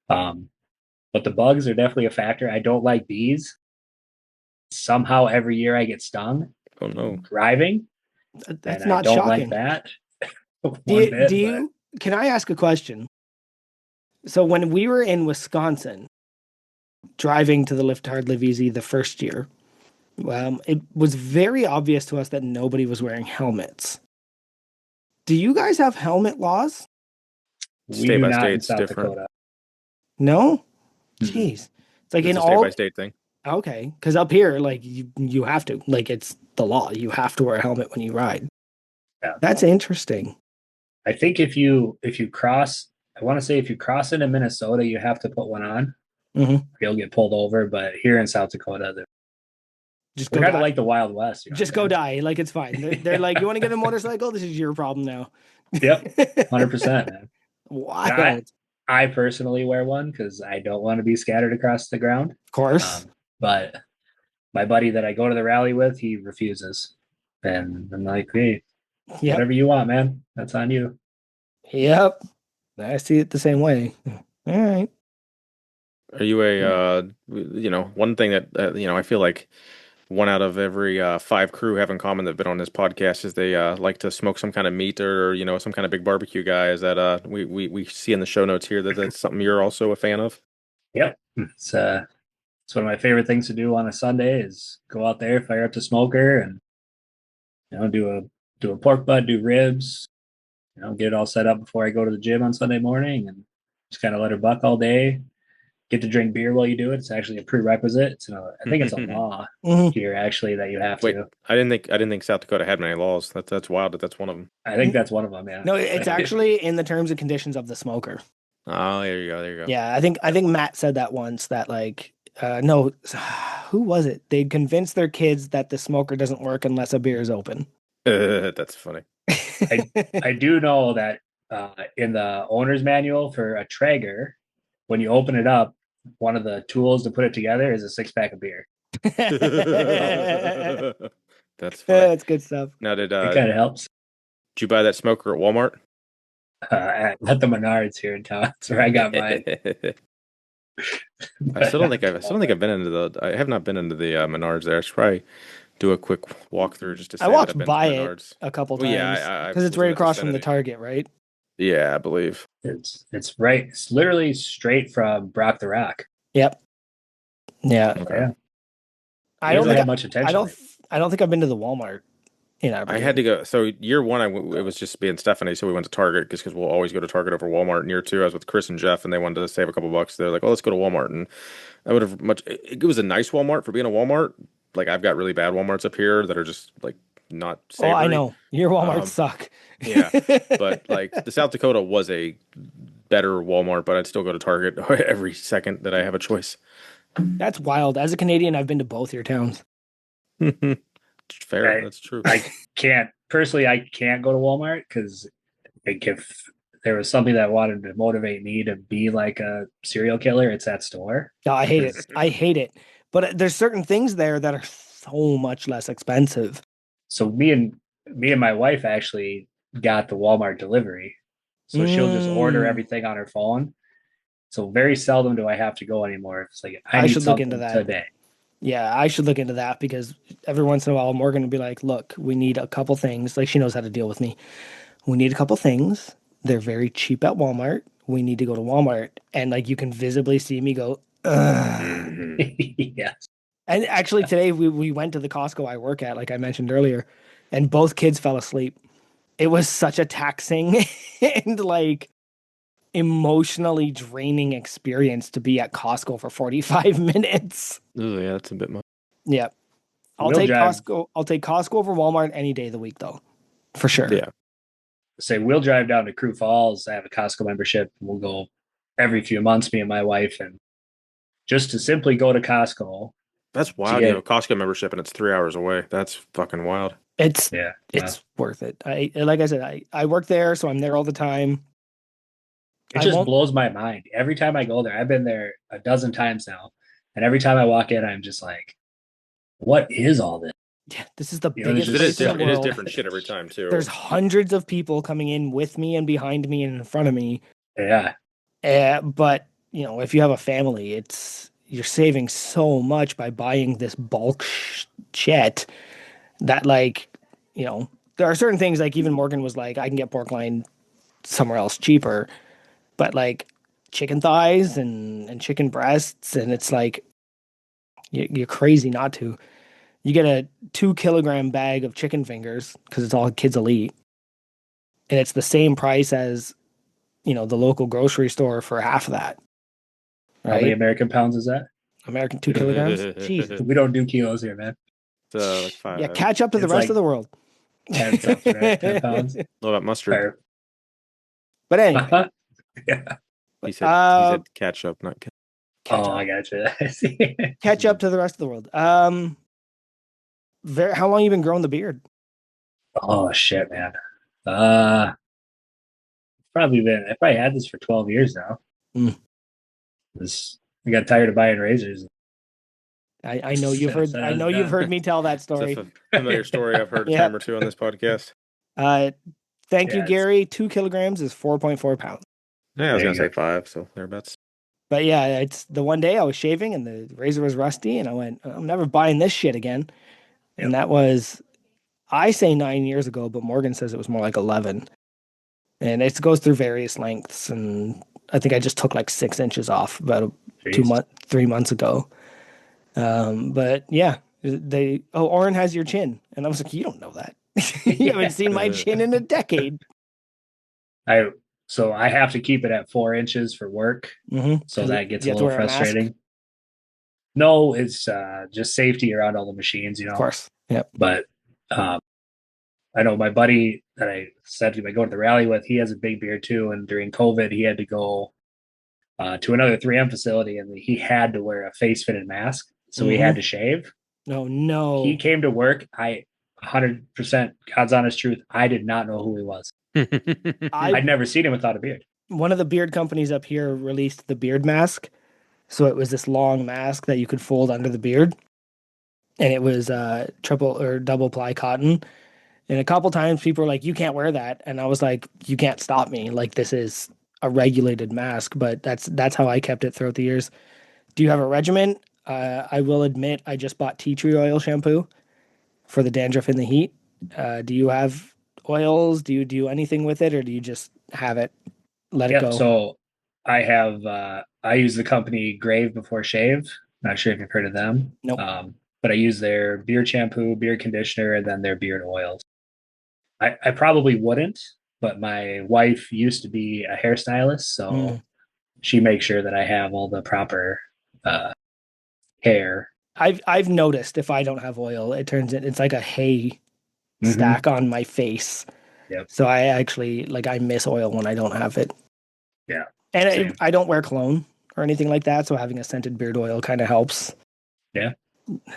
But the bugs are definitely a factor. I don't like bees. Somehow every year I get stung Oh no. driving, and That's I not don't like shocking. that Do one you, bit. do But you, can I ask a question? So when we were in Wisconsin, driving to the Lift Hard Live Easy the first year, it was very obvious to us that nobody was wearing helmets. Do you guys have helmet laws? we State do by not in state's South different. Dakota. No? Mhm. Jeez. It's like in It's a state by all, state thing. okay, because up here, like you have to, like it's the law. You have to wear a helmet when you ride. Yeah. That's interesting. I think if you cross, I want to say if you cross into Minnesota, you have to put one on. Hmm. You'll get pulled over. But here in South Dakota, Just we're go kind of die. like the Wild West. You know Just what go I'm die. Like it's fine. They're like, you want to get a motorcycle? This is your problem now. saying? Yep, 100%, man. And Wild. I personally wear one because I don't want to be scattered across the ground. Of course. But my buddy that I go to the rally with, he refuses. And I'm like, hey, Yep. whatever you want, man. That's on you. Yep. I see it the same way. All right. Are you one thing that, I feel like one out of every five crew have in common that have been on this podcast is they like to smoke some kind of meat or, some kind of big barbecue guy. Is that we see in the show notes here that that's something you're also a fan of? Yep. It's one of my favorite things to do on a Sunday is go out there, fire up the smoker, and do a pork butt, do ribs, get it all set up before I go to the gym on Sunday morning, and just kind of let her buck all day. Get to drink beer while you do it. It's actually a prerequisite. I think it's a law Mhm. here actually that you have Wait, to. I didn't think South Dakota had many laws. That's wild that that's one of them. I think that's one of them. Yeah. No, it's actually in the terms and conditions of the smoker. Oh, there you go. There you go. Yeah, I think Matt said that once that like no, who was it? They'd convince their kids that the smoker doesn't work unless a beer is open. That's funny. I do know that in the owner's manual for a Traeger, when you open it up, one of the tools to put it together is a 6-pack of beer. That's funny. That's good stuff. Now, It kind of helps. did you buy that smoker at Walmart? At the Menards here in town. That's where I got mine. I still don't think I've been into I have not been into the Menards there. I should probably do a quick walkthrough just to say I that walked I've been to by it Menards. a couple Well, yeah, times I because it's was in right the across from the vicinity. Target, right? Yeah, I believe. It's right. It's literally straight from Brock the Rock. Yep. Yeah. Okay. Yeah. I He don't doesn't think have much attention. I don't think I've been to the Walmart in I Aberdeen. had to go. So year one, it was just being Stephanie, so we went to Target because we'll always go to Target over Walmart. And year two, I was with Chris and Jeff, and they wanted to save a couple bucks. They're like, "Oh, let's go to Walmart." And I would have much. It was a nice Walmart for being a Walmart. Like I've got really bad Walmarts up here that are just like not Oh, I savory. know. Your Walmarts Um, suck. Yeah, but like the South Dakota was a better Walmart, but I'd still go to Target every second that I have a choice. That's wild. As a Canadian, I've been to both your towns. Fair, that's true. I can't personally. I can't go to Walmart because like if there was something that wanted to motivate me to be like a serial killer, it's that store. No, I hate it. I hate it. But there's certain things there that are so much less expensive. So me and my wife actually got the Walmart delivery. So she'll just order Mm. everything on her phone. So very seldom do I have to go anymore. It's like I need should look into something that. today. Yeah, I should look into that because every once in a while Morgan will be like, look, we need a couple things. Like she knows how to deal with me. We need a couple things. They're very cheap at Walmart. We need to go to Walmart. And like you can visibly see me go, ugh. Mhm. Yes. And actually today we went to the Costco I work at, like I mentioned earlier, and both kids fell asleep. It was such a taxing and like emotionally draining experience to be at Costco for 45 minutes. Oh, yeah, that's a bit much. Yeah. I'll We'll take drive. Costco. I'll take Costco over Walmart any day of the week though. For sure. Yeah. Say we'll drive down to Crew Falls. I have a Costco membership. We'll go every few months, me and my wife, and just to simply go to Costco. That's wild. You have a Costco membership and it's 3 hours away. That's fucking wild. It's Yeah. it's worth it. Like I said, I work there, so I'm there all the time. It just blows my mind. Every time I go there, I've been there a dozen times now. And every time I walk in, I'm just like, what is all this? Yeah, this is the You know, there's biggest just place in the It is world. different shit every time too. There's hundreds of people coming in with me and behind me and in front of me. Yeah. But if you have a family, you're saving so much by buying this bulk shit that there are certain things like even Morgan was like, I can get pork loin somewhere else cheaper, but like chicken thighs and chicken breasts, and it's like you're crazy not to. You get a 2 kilogram bag of chicken fingers because it's all Kids Elite, and it's the same price as the local grocery store for half of that. How many Right? American pounds is that? American 2 kilograms. Jesus. We don't do kilos here, man. Like 5. Yeah, catch up to the It's rest like of the world. 10 something, right? 10 pounds. What about mustard? Or, But anyway, yeah. He said catch up, not catch. Oh, I gotcha. I see. Catch up to the rest of the world. How long you been growing the beard? Oh shit, man. I probably had this for 12 years now. Mm. I got tired of buying razors. I know you've heard. I know you've heard me tell that story. It's a familiar story I've heard a Yeah. time or two on this podcast. Thank you, Yeah, Gary. 2 kilograms is 4.4 pounds. Yeah, I was There gonna you say 5, so thereabouts. But yeah, it's the one day I was shaving and the razor was rusty, and I went, I'm never buying this shit again. And that was, I say 9 years ago, but Morgan says it was more like 11. And it goes through various lengths, and I think I just took like 6 inches off about Jeez. 3 months ago. But yeah, Oren has your chin, and I was like, you don't know that. You haven't seen my chin in a decade. So I have to keep it at 4 inches for work. Mm-hmm. So that gets you a have to little wear a mask? frustrating. No, it's just safety around all the machines, Of course. Yep. But I know my buddy that I said to go to the rally with, he has a big beard too. And during COVID, he had to go to another 3M facility and he had to wear a face fitted mask. So he had to shave. No. He came to work. 100% God's honest truth. I did not know who he was. I'd never seen him without a beard. One of the beard companies up here released the beard mask. So it was this long mask that you could fold under the beard. And it was triple or double ply cotton. And a couple times people were like, you can't wear that. And I was like, you can't stop me. Like, this is a regulated mask. But that's how I kept it throughout the years. Do you have a regimen? I will admit I just bought tea tree oil shampoo for the dandruff in the heat. Do you have oils? Do you do anything with it, or do you just have it, let it go? So I use the company Grave Before Shave. Not sure if you've heard of them. Nope. But I use their beard shampoo, beard conditioner, and then their beard oils. I probably wouldn't, but my wife used to be a hairstylist, so she makes sure that I have all the proper hair. I've noticed if I don't have oil, it's like a hay stack on my face. Yep. So I actually I miss oil when I don't have it. Yeah. And I don't wear cologne or anything like that, so having a scented beard oil kind of helps. Yeah.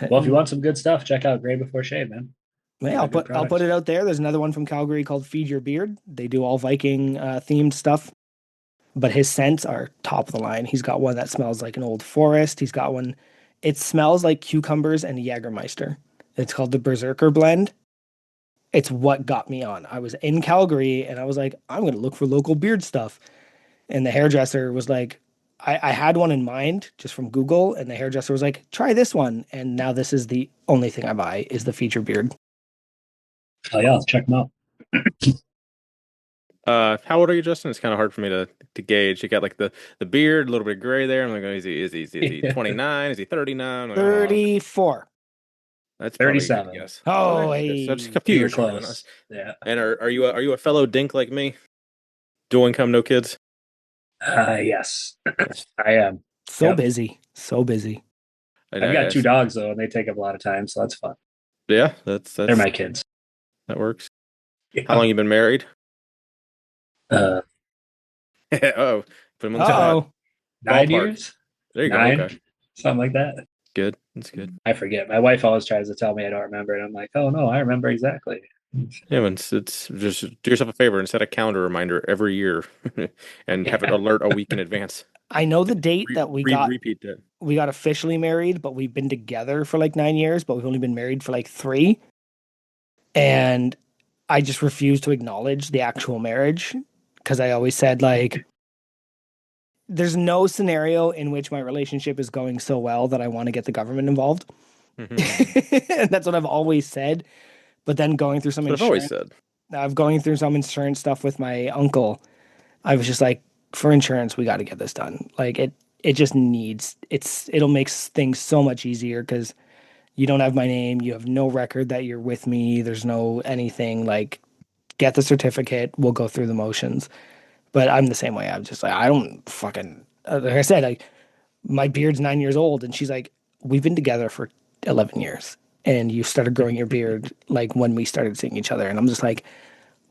Well, if you want some good stuff, check out Grey Before Shave, man. Yeah, I'll put it out there. There's another one from Calgary called Feed Your Beard. They do all Viking themed stuff, but his scents are top of the line. He's got one that smells like an old forest. He's got one, it smells like cucumbers and Jägermeister. It's called the Berserker blend. It's what got me on. I was in Calgary and I was like, I'm going to look for local beard stuff. And the hairdresser was like, I had one in mind just from Google, and the hairdresser was like, try this one. And now this is the only thing I buy is the Feed Your Beard. Oh yeah, let's check them out. How old are you, Justin? It's kind of hard for me to gauge. You got like the beard, a little bit of gray there. I'm like, is he 29? Is he 39? Like, 34. That's 37. Yes. Oh, hey. So just a few years close. Yeah. And are you a fellow dink like me? Dual income, no kids? Yes, I am. So busy. I've got 2 dogs though, and they take up a lot of time, so that's fun. Yeah, they're my kids. That works. Yeah. How long you been married? Oh, put him on the spot. 9 years. There you 9, go. Okay. Something like that. Good. That's good. I forget. My wife always tries to tell me I don't remember, and I'm like, oh no, I remember exactly. Yeah, it's just do yourself a favor and set a calendar reminder every year, and have it alert a week in advance. I know the date that Repeat that. we got officially married, but we've been together for like 9 years, but we've only been married for like 3. And I just refuse to acknowledge the actual marriage because I always said like there's no scenario in which my relationship is going so well that I want to get the government involved. And that's what I've always said. But then going through some That's what I've always insurance, said. I've going through some insurance stuff with my uncle. I was just like, for insurance, we got to get this done. Like it just needs it'll make things so much easier because you don't have my name, you have no record that you're with me. There's no anything like get the certificate. We'll go through the motions. But I'm the same way. I'm just like I don't fucking like I said. Like my beard's 9 years old, and she's like, we've been together for 11 years, and you started growing your beard like when we started seeing each other, and I'm just like,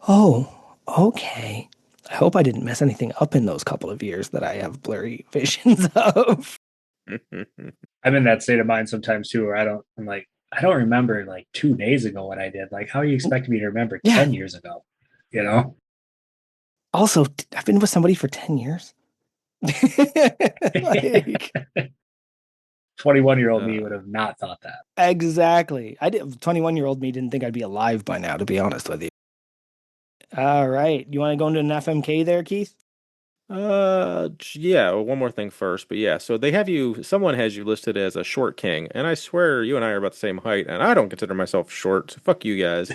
oh, okay. I hope I didn't mess anything up in those couple of years that I have blurry visions of. I'm in that state of mind sometimes too, where I'm like, I don't remember like 2 days ago what I did. Like, how are you expecting me to remember Yeah. 10 years ago? You know? Also, I've been with somebody for 10 years. Like, 21-year-old me would have not thought that. exactly. 21-year-old me didn't think I'd be alive by now, to be honest with you. All right. You want to go into an FMK there, Keith? Yeah, well, one more thing first, but yeah, so someone has you listed as a short king, and I swear you and I are about the same height, and I don't consider myself short, so fuck you guys.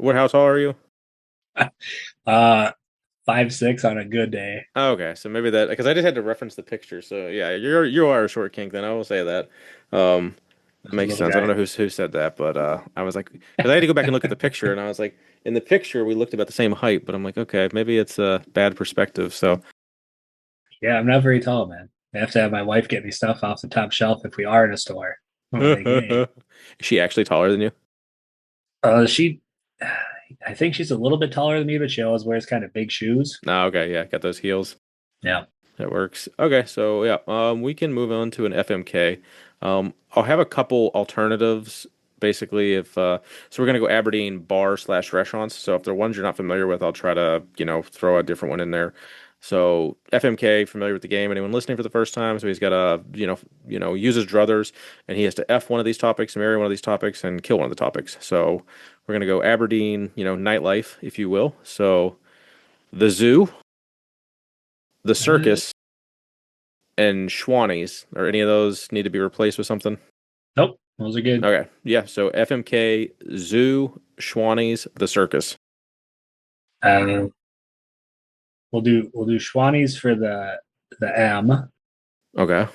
How tall are you? 5'6" on a good day. Oh, okay, so maybe that, because I just had to reference the picture, so yeah, you are a short king, then I will say that. That makes sense. I don't know who said that, but I was like, because I had to go back and look at the picture, and I was like, in the picture we looked about the same height, but I'm like, okay, maybe it's a bad perspective, so. Yeah, I'm not very tall, man. I have to have my wife get me stuff off the top shelf if we are in a store. Like, hey. Is she actually taller than you? She, I think she's a little bit taller than me, but she always wears kind of big shoes. No, okay, yeah, got those heels. Yeah, that works. Okay, so yeah, we can move on to an FMK. I'll have a couple alternatives. Basically, if so, we're gonna go Aberdeen bar slash restaurants. So if there are ones you're not familiar with, I'll try to throw a different one in there. So FMK, familiar with the game? Anyone listening for the first time? So he's got to use his druthers, and he has to F one of these topics, marry one of these topics, and kill one of the topics. So we're gonna go Aberdeen, nightlife, if you will. So the zoo, the circus, and Schwannies. Or any of those need to be replaced with something? Nope, those are good. Okay, yeah. So FMK, zoo, Schwannies, the circus. We'll do Schwannies for the M. Okay.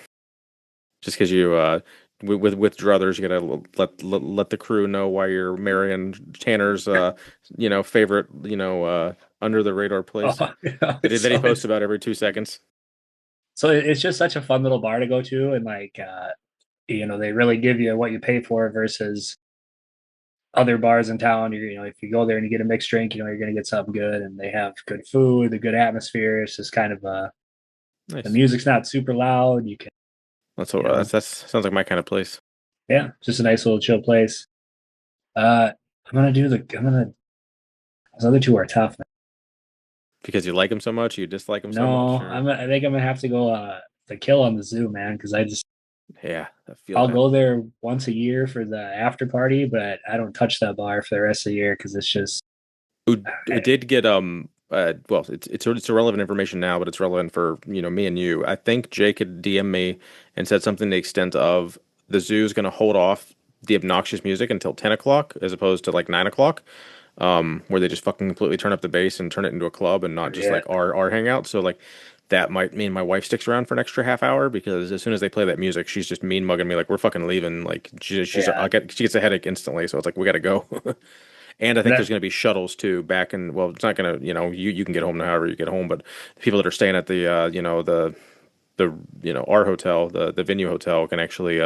Just because you with druthers, you gotta let the crew know why you're marrying Tanner's favorite under the radar place Oh, yeah. that he posts about every 2 seconds. So it's just such a fun little bar to go to, and like they really give you what you pay for versus other bars in town. If you go there and you get a mixed drink, you're gonna get something good, and they have good food, the good atmosphere. It's just kind of Nice. The music's not super loud. You can. That sounds like my kind of place. Yeah, just a nice little chill place. I'm gonna those other two are tough, man. Because you like him so much, you dislike him so No, much? I think I'm gonna have to go the kill on the zoo, man, because I'll go there once a year for the after party, but I don't touch that bar for the rest of the year because it's just. It did get well, it's irrelevant information now, but it's relevant for me and you. I think Jake had DM me and said something to the extent of the zoo's going to hold off the obnoxious music until 10 o'clock as opposed to like 9 o'clock, where they just fucking completely turn up the bass and turn it into a club and not just like our hangout. So like that might mean my wife sticks around for an extra half hour because as soon as they play that music, she's just mean mugging me like we're fucking leaving. Like she gets a headache instantly, so it's like we got to go. And I think there's going to be shuttles too back in, well, it's not going to, you can get home however you get home, but the people that are staying at the, our hotel, the venue hotel can actually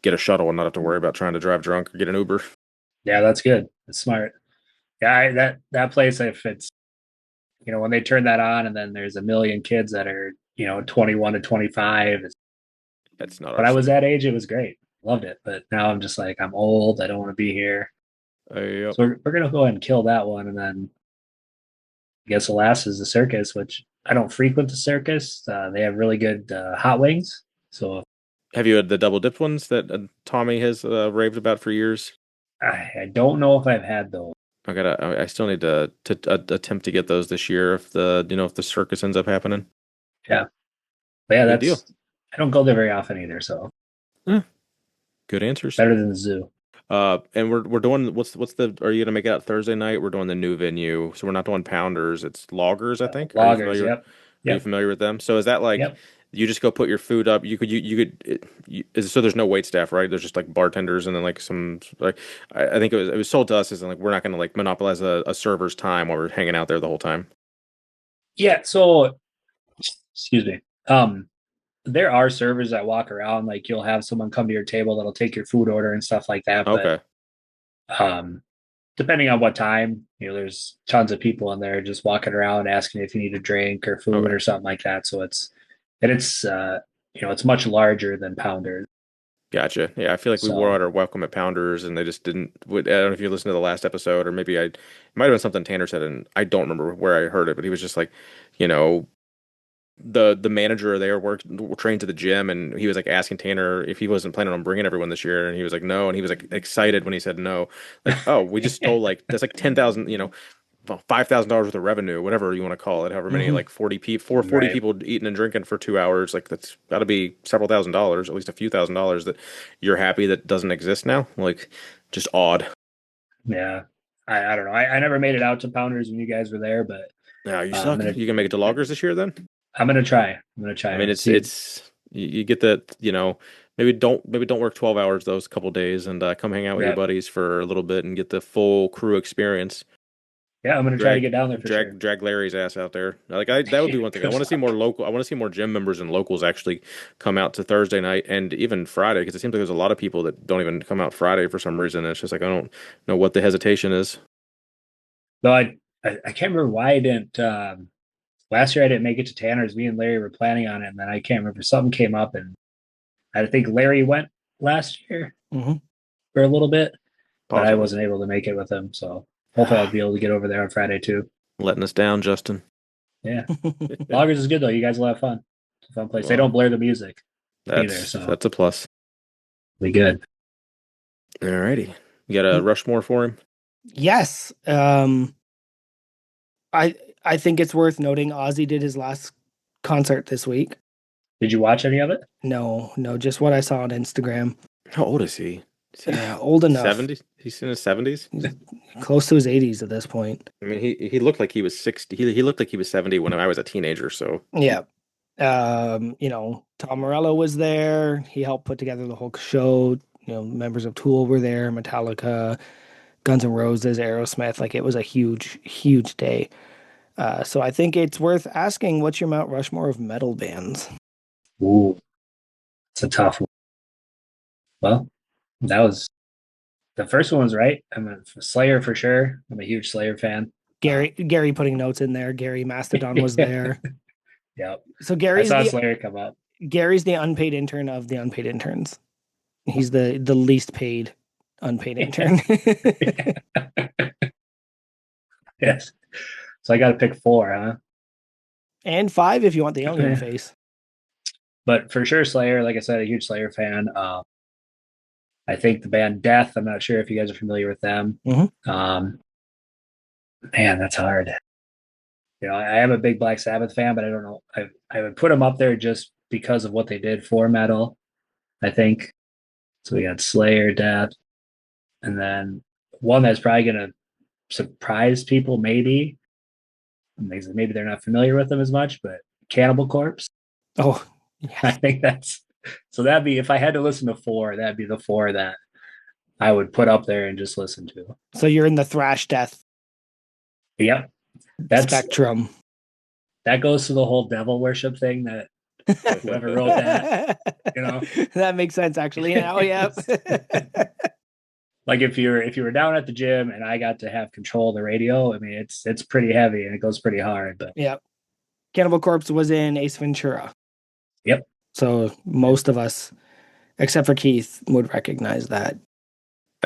get a shuttle and not have to worry about trying to drive drunk or get an Uber. Yeah, that's good. That's smart. Yeah, that place, if it's, when they turn that on and then there's a million kids that are, 21 to 25. That's not. When I was that age, it was great. Loved it. But now I'm just like, I'm old. I don't want to be here. Yep. So we're gonna go ahead and kill that one, and then I guess the last is the circus, which I don't frequent the circus. They have really good hot wings. So Have you had the double dipped ones that Tommy has raved about for years? I don't know if I've had those. I still need to attempt to get those this year if if the circus ends up happening. Yeah. But yeah, Good deal. I don't go there very often either. So Eh, good answers. better than the zoo. And we're doing what's the are you gonna make it out Thursday night? We're doing the new venue, so we're not doing Pounders. It's Loggers, I think. Loggers. Yep. Are you Yep. familiar with them? So is that like Yep. you just go put your food up? You could so there's no wait staff, right? There's just like bartenders and then like some like I think it was sold to us as in, like we're not gonna like monopolize a server's time while we're hanging out there the whole time. Yeah. So excuse me. There are servers that walk around. Like you'll have someone come to your table that'll take your food order and stuff like that. Okay. But depending on what time, there's tons of people in there just walking around asking if you need a drink or food Okay. or something like that. So it's much larger than Pounders. Gotcha. Yeah, I feel like we wore So out our welcome at Pounders, and they just didn't. I don't know if you listened to the last episode, or maybe it might have been something Tanner said, and I don't remember where I heard it, but he was just like, you know, the manager there worked trained to the gym, and he was like asking Tanner if he wasn't planning on bringing everyone this year, and he was like no, and he was like excited when he said no, like oh we just stole like that's like 10,000, well, $5,000 worth of revenue, whatever you want to call it, however many, Mhm. like 40 right. people eating and drinking for 2 hours, like that's got to be several $1,000s, at least a few $1,000s that you're happy that doesn't exist now. Like, just odd. Yeah. I don't know. I never made it out to Pounders when you guys were there, but Yeah, you I'm suck. gonna You can make it to loggers this year then? I'm gonna try. I'm gonna I try mean, and see. you get that, maybe don't work 12 hours those couple days and come hang out with your Yeah. buddies for a little bit and get the full crew experience. Yeah, I'm gonna try to Drag get down there for sure. drag Larry's ass out there. That would be one thing. I want to see more local. I want to see more gym members and locals actually come out to Thursday night and even Friday because it seems like there's a lot of people that don't even come out Friday for some reason. It's just like I don't know what the hesitation is. Though I can't remember why I didn't last year I didn't make it to Tanner's. Me and Larry were planning on it, and then I can't remember something came up, and I think Larry went last year Mhm. for a little bit, but I Possibly wasn't able to make it with him. So hopefully I'll be able to get over there on Friday too. letting us down, Justin. Yeah, Loggers is good though. You guys will have fun. It's a fun place. They Well, don't blare the music either, that's so that's a plus. be good. Alrighty, you got a Rushmore for him? Yes. I think it's worth noting Ozzy did his last concert this week. Did you watch any of it? No, just what I saw on Instagram. How old is he? Old enough. 70s? He's in his 70s. Close to his 80s at this point. I mean, he looked like he was 60. He looked like he was 70 when I was a teenager. So Yeah. Tom Morello was there. He helped put together the whole show. Members of Tool were there, Metallica, Guns N' Roses, Aerosmith. Like it was a huge, huge day. So I think it's worth asking, what's your Mount Rushmore of metal bands? Ooh, it's a tough one. Well, that was the first one was right. I'm a Slayer for sure. I'm a huge Slayer fan. Gary putting notes in there. Gary Mastodon was there. Yep. So I saw Slayer come up. Gary's the unpaid intern of the unpaid interns. He's the least paid unpaid intern. Yes. So I got to pick 4, huh? And 5 if you want the alien face. But for sure, Slayer. Like I said, a huge Slayer fan. I think the band Death. I'm not sure if you guys are familiar with them. Mhm. Man, that's hard. I am a big Black Sabbath fan, but I don't know. I would put them up there just because of what they did for metal, I think. So we got Slayer, Death, and then one that's probably going to surprise people, maybe. Maybe they're not familiar with them as much, but Cannibal Corpse. Oh, I yes. think so that'd be, if I had to listen to 4, that'd be the 4 that I would put up there and just listen to. So you're in the thrash death Yep. spectrum. That goes to the whole devil worship thing that whoever wrote that, That makes sense actually. Now, yep. Like if you were down at the gym and I got to have control of the radio, I mean it's pretty heavy and it goes pretty hard. But Yep. Cannibal Corpse was in Ace Ventura. Yep. So most of us, except for Keith, would recognize that.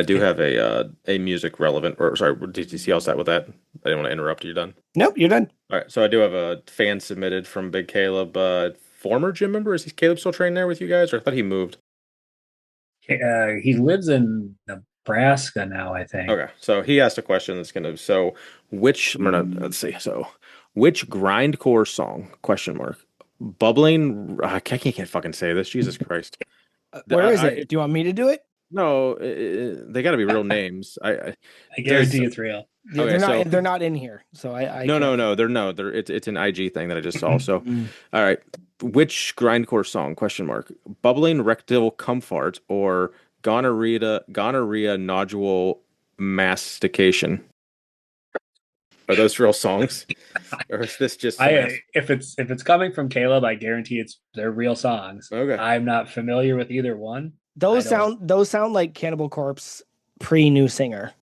I do have a music relevant, or sorry, did you see all set with that? I didn't want to interrupt you. Done. Nope, you're done. All right, so I do have a fan submitted from Big Caleb, former gym member. Is he Caleb still training there with you guys, or I thought he moved? He lives in Nebraska now, I think. Okay, so he asked a question that's gonna. So, which I'm gonna let's see. So, which grindcore song? Question mark. Bubbling. I can't fucking say this. Jesus Christ. Where is it? Do you want me to do it? No, they got to be real names. I guarantee it's real. Yeah, Okay, so they're not in here, so I no, can't. no, they're it's an IG thing that I just saw. So, Mm. all right, which grindcore song? Question mark. Bubbling rectal comfort or gonorrhea nodule mastication. Are those real songs, or is this just some ass? If it's coming from Caleb, I guarantee they're real songs. Okay, I'm not familiar with either one. Those sound like Cannibal Corpse pre new singer.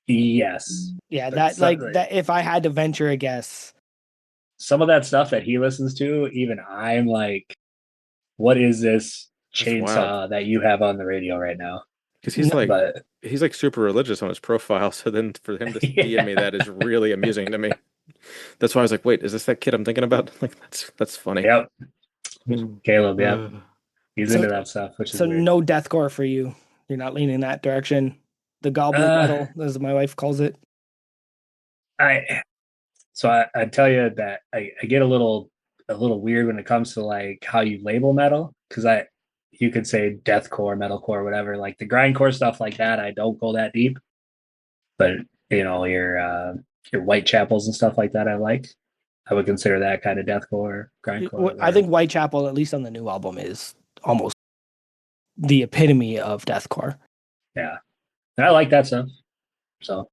Yes. Yeah, that if I had to venture a guess. Some of that stuff that he listens to, even I'm like, what is this chainsaw that you have on the radio right now? because he's like super religious on his profile. So then for him to DM me that is really amusing to me. That's why I was like, wait, is this that kid I'm thinking about? Like that's funny. Yep. Caleb, yeah. He's into that stuff, which is weird. No deathcore for you. You're not leaning that direction. The goblet metal, as my wife calls it. I tell you that I get a little weird when it comes to like how you label metal, because you could say deathcore, metalcore, whatever. Like the grindcore stuff like that, I don't go that deep. But your Whitechapels and stuff like that, I would consider that kind of deathcore, grindcore. I think Whitechapel, at least on the new album, is almost the epitome of deathcore. Yeah, and I like that stuff. So,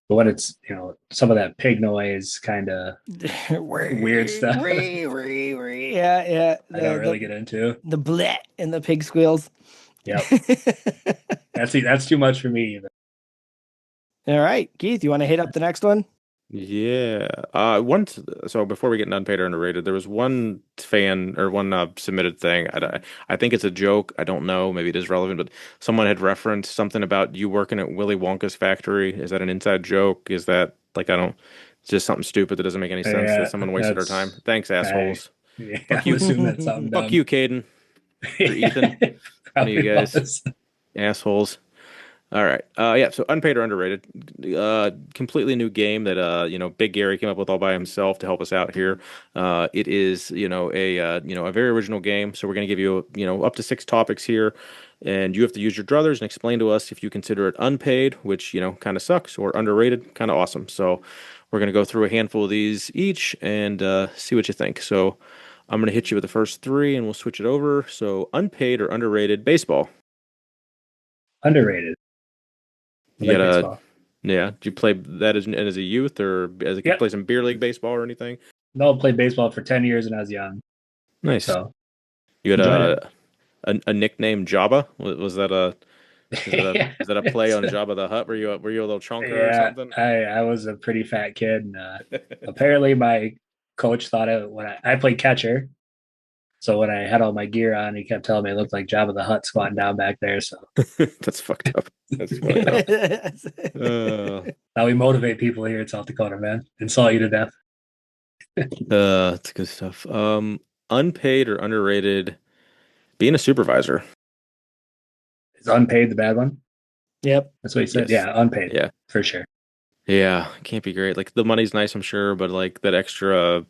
but when it's some of that pig noise kind of weird stuff, yeah, I don't really get into the bleh and the pig squeals. Yep, that's too much for me. All right, Keith, you want to hit up the next one? Yeah. So before we get into unpaid or underrated, there was one fan or one submitted thing. I think it's a joke. I don't know. Maybe it is relevant, but someone had referenced something about you working at Willy Wonka's factory. Is that an inside joke? Is that like it's just something stupid that doesn't make any sense that someone wasted our time? Thanks, assholes. Fuck you. Assume that's something Fuck you, Caden. Or Ethan. One of you guys. Assholes. All right. Yeah, so unpaid or underrated. Completely new game that Big Gary came up with all by himself to help us out here. It is, a very original game. So we're going to give you, up to 6 topics here, and you have to use your druthers and explain to us if you consider it unpaid, which, kind of sucks, or underrated, kind of awesome. So we're going to go through a handful of these each and see what you think. So I'm going to hit you with the first 3 and we'll switch it over. So unpaid or underrated baseball. Underrated. Yeah. Did you play that as a youth or as a kid? Play some beer league baseball or anything? No, I played baseball for 10 years when I was young. Nice. So you had a nickname Jabba? Was that a is that a play on Jabba the Hutt? Were you a little chunker or something? I was a pretty fat kid, and apparently my coach thought when I played catcher. So when I had all my gear on, he kept telling me it looked like Jabba the Hutt squatting down back there. So that's fucked up. That's fucked up. Now we motivate people here in South Dakota, man. Insult you to death. That's good stuff. Unpaid or underrated being a supervisor. Is unpaid the bad one? Yep. That's what he said. Yes. Yeah, unpaid. Yeah. For sure. Yeah, can't be great. Like the money's nice, I'm sure, but like that extra,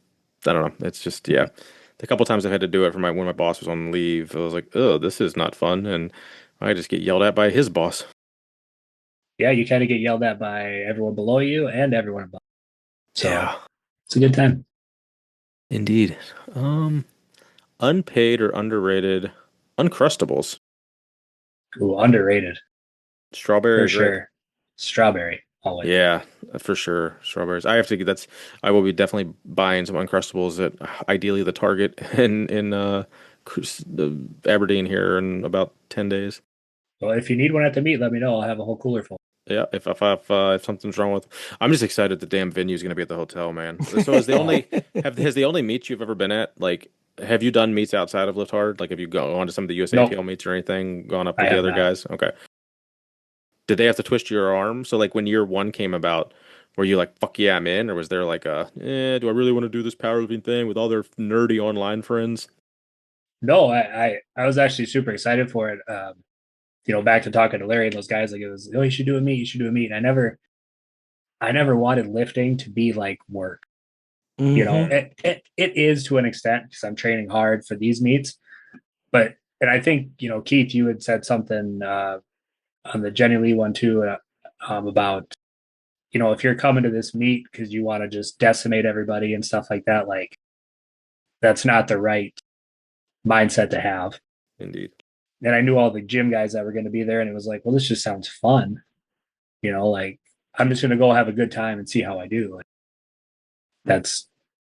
I don't know. It's just The couple times I've had to do it for when my boss was on leave, I was like, oh, this is not fun. And I just get yelled at by his boss. Yeah, you kind of get yelled at by everyone below you and everyone above. So yeah. It's a good time. Indeed. Unpaid or underrated Uncrustables. Ooh, underrated. Strawberry. For sure. Great. Strawberry. Always. Yeah, for sure. Strawberries. I will be definitely buying some Uncrustables at ideally the Target in Aberdeen here in about 10 days. Well, if you need one at the meet, let me know. I'll have a whole cooler full. Yeah, if something's wrong with, I'm just excited the damn venue is going to be at the hotel, man. So has the only meets you've ever been at, like, have you done meets outside of Lift Hard? Like, have you gone to some of the USATL meets or anything? Gone up with the other guys? Okay. did they have to twist your arm? So like when year one came about, were you like, fuck yeah, I'm in? Or was there like do I really want to do this powerlifting thing with all their nerdy online friends? No, I was actually super excited for it. Back to talking to Larry and those guys, like it was, oh, you should do a meet, you should do a meet. And I never wanted lifting to be like work. Mm-hmm. It is to an extent because I'm training hard for these meets. And I think, Keith, you had said something on the Jenny Lee one too, about, if you're coming to this meet because you want to just decimate everybody and stuff like that, like that's not the right mindset to have. Indeed. And I knew all the gym guys that were going to be there, and it was like, well, this just sounds fun. Like I'm just going to go have a good time and see how I do. Like, that's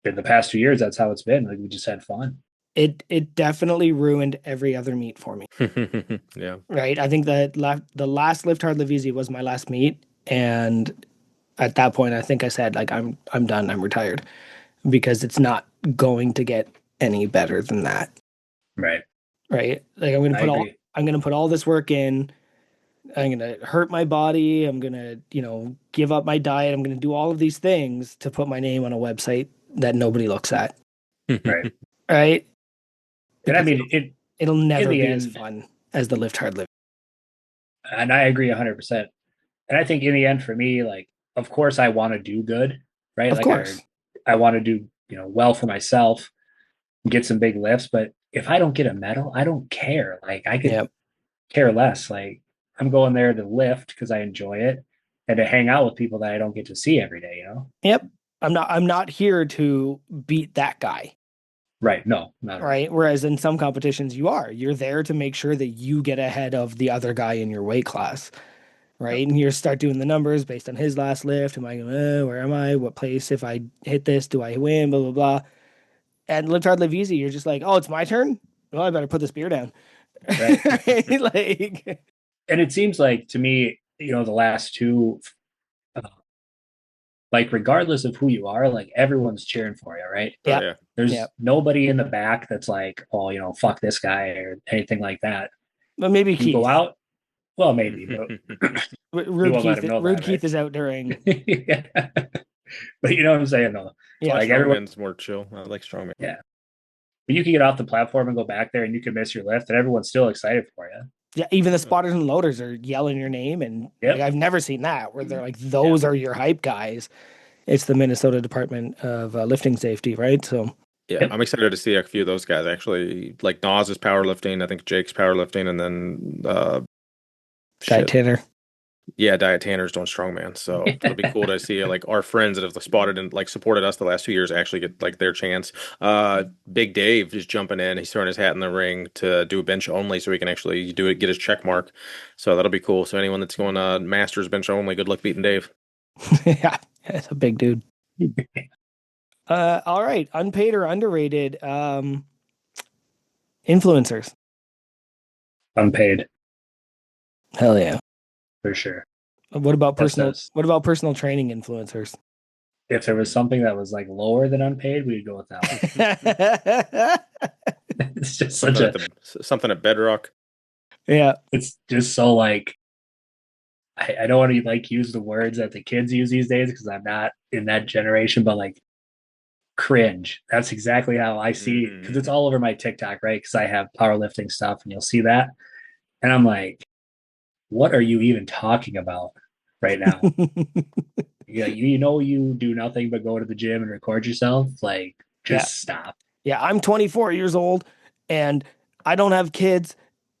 in the past 2 years, that's how it's been. Like we just had fun. It definitely ruined every other meet for me. Yeah. Right. I think that the last Lift Hard Live Easy was my last meet, and at that point, I think I said like I'm done. I'm retired because it's not going to get any better than that. Right. Right. Like I'm gonna put all this work in. I'm gonna hurt my body. I'm gonna give up my diet. I'm gonna do all of these things to put my name on a website that nobody looks at. Right. Right. And I Because mean, it'll never in the be as end, fun as the Lift Hard Live. and I agree 100%. And I think in the end, for me, like, of course, I want to do good, right? Of Like, course. I want to do, well for myself, get some big lifts. But if I don't get a medal, I don't care. Like, I could Yep. care less. Like, I'm going there to lift because I enjoy it and to hang out with people that I don't get to see every day. Yep. I'm not here to beat that guy. Right. No, not at all. Right. Whereas in some competitions you're there to make sure that you get ahead of the other guy in your weight class. Right. And you start doing the numbers based on his last lift. Am I going, where am I? What place? If I hit this, do I win? Blah, blah, blah. And Live Hard, Live Easy, you're just like, oh, it's my turn. Well, I better put this beer down. Right. Like, And it seems like to me, the last two, uh, like regardless of who you are, like everyone's cheering for you, right? Oh yeah, yeah. There's yeah. nobody in the back that's like, oh, fuck this guy or anything like that. But maybe You go Keith. out, well, maybe, but we Rude won't let Keith. him know Rude that, Keith right? is out during. Yeah. But you know what I'm saying, though. Yeah. Like everyone, Strongman's more chill. I like strongman. yeah. But you can get off the platform and go back there, and you can miss your lift, and everyone's still excited for you. Yeah, even the spotters and loaders are yelling your name, and like Yep. I've never seen that where they're like, "Those are your hype guys." It's the Minnesota Department of Lifting Safety, right? So Yeah, Yep. I'm excited to see a few of those guys actually. Like Nas is powerlifting, I think Jake's powerlifting, and then Diet shit. Tanner. Yeah, Diet Tanner's doing strongman. So it'll be cool to see like our friends that have spotted and like supported us the last 2 years actually get like their chance. Big Dave is jumping in. He's throwing his hat in the ring to do a bench only so he can actually do it, get his check mark. So that'll be cool. So anyone that's going Masters bench only, good luck beating Dave. Yeah, it's a big dude. All right, unpaid or underrated influencers. Unpaid, Hell yeah. for sure. What about That's personal? us. What about personal training influencers? If there was something that was like lower than unpaid, we'd go with that one. It's just such Something at Bedrock. Yeah. it's just so like, I don't want to like use the words that the kids use these days because I'm not in that generation, but like cringe. That's exactly how I see it because it's all over my TikTok, right? Because I have powerlifting stuff and you'll see that. And I'm like, what are you even talking about right now? Yeah, you do nothing but go to the gym and record yourself. Like, Yeah. just stop. Yeah, I'm 24 years old and I don't have kids,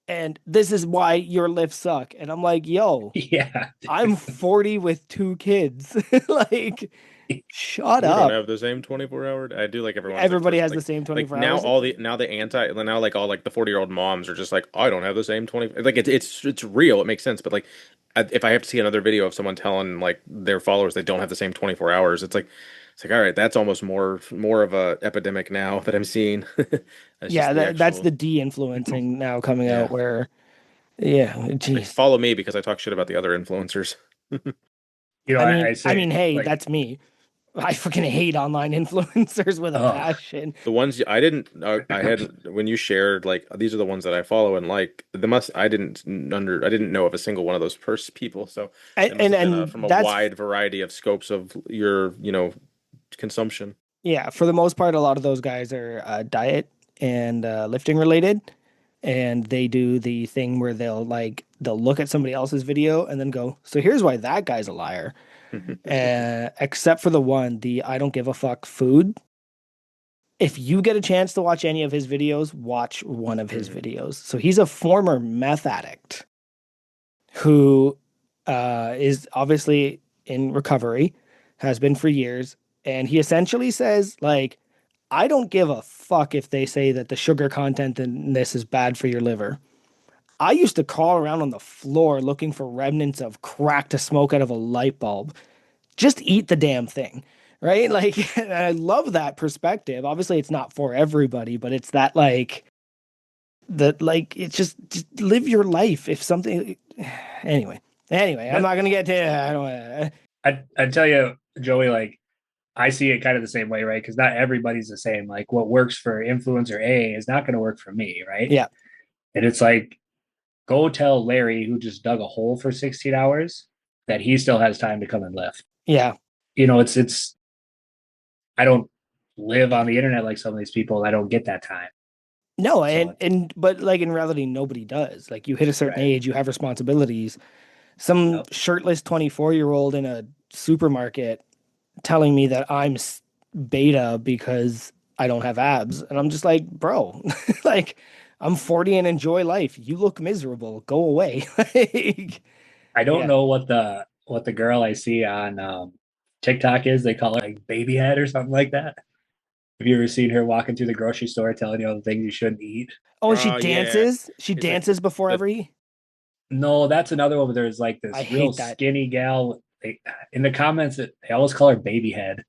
and this is why your lifts suck. And I'm like, yo, Yeah. I'm 40 with 2 kids. Like, shut We don't up. have the same 24-hour. I do like everyone's Everybody has like, the same like 24 now hours. all the now the anti now like all like the 40-year-old moms are just like, I don't have the same 20, like it's real, it makes sense, but like if I have to see another video of someone telling like their followers they don't have the same 24 hours, it's like all right, that's almost more of a epidemic now that I'm seeing. That's just Yeah, the that's actual the de-influencing now coming yeah. out where, yeah, Like geez. follow me because I talk shit about the other influencers. You know, I I mean, say hey, like that's me. I fucking hate online influencers with a Oh, passion. The ones I didn't, I hadn't, when you shared, like, these are the ones that I follow and like, I didn't know of a single one of those people. So And it must and, have been and from a that's wide variety of scopes of your, consumption. yeah, for the most part, a lot of those guys are diet and lifting related, and they do the thing where they'll look at somebody else's video and then go, "So here's why that guy's a liar." Except for the one, the I don't give a fuck food. If you get a chance to watch any of his videos, watch one of his Mhm. videos. So he's a former meth addict who is obviously in recovery, has been for years, and he essentially says like, I don't give a fuck if they say that the sugar content in this is bad for your liver. I used to crawl around on the floor looking for remnants of crack to smoke out of a light bulb. Just eat the damn thing, right? Like, and I love that perspective. Obviously, it's not for everybody, but it's that it's just live your life. If something, anyway, I'm that not gonna get to. I don't. I tell you, Joey, like I see it kind of the same way, right? Because not everybody's the same. Like what works for influencer A is not going to work for me, right? Yeah, And it's like, go tell Larry, who just dug a hole for 16 hours, that he still has time to come and lift. yeah. It's. I don't live on the internet like some of these people. I don't get that time. No, So but like in reality, nobody does. Like you hit a certain right, age, you have responsibilities. Some yep. shirtless 24-year-old in a supermarket telling me that beta because I don't have abs. And I'm just like, bro, like I'm 40 and enjoy life. You look miserable. Go away. Like, I don't yeah. know what the girl I see on TikTok is. They call her like baby head or something like that. Have you ever seen her walking through the grocery store telling you all the things you shouldn't eat? Oh, and she Yeah. dances. She It's like dances before the every. No, that's another one. Where there's like I this real hate that. skinny gal. In the comments, they always call her baby head,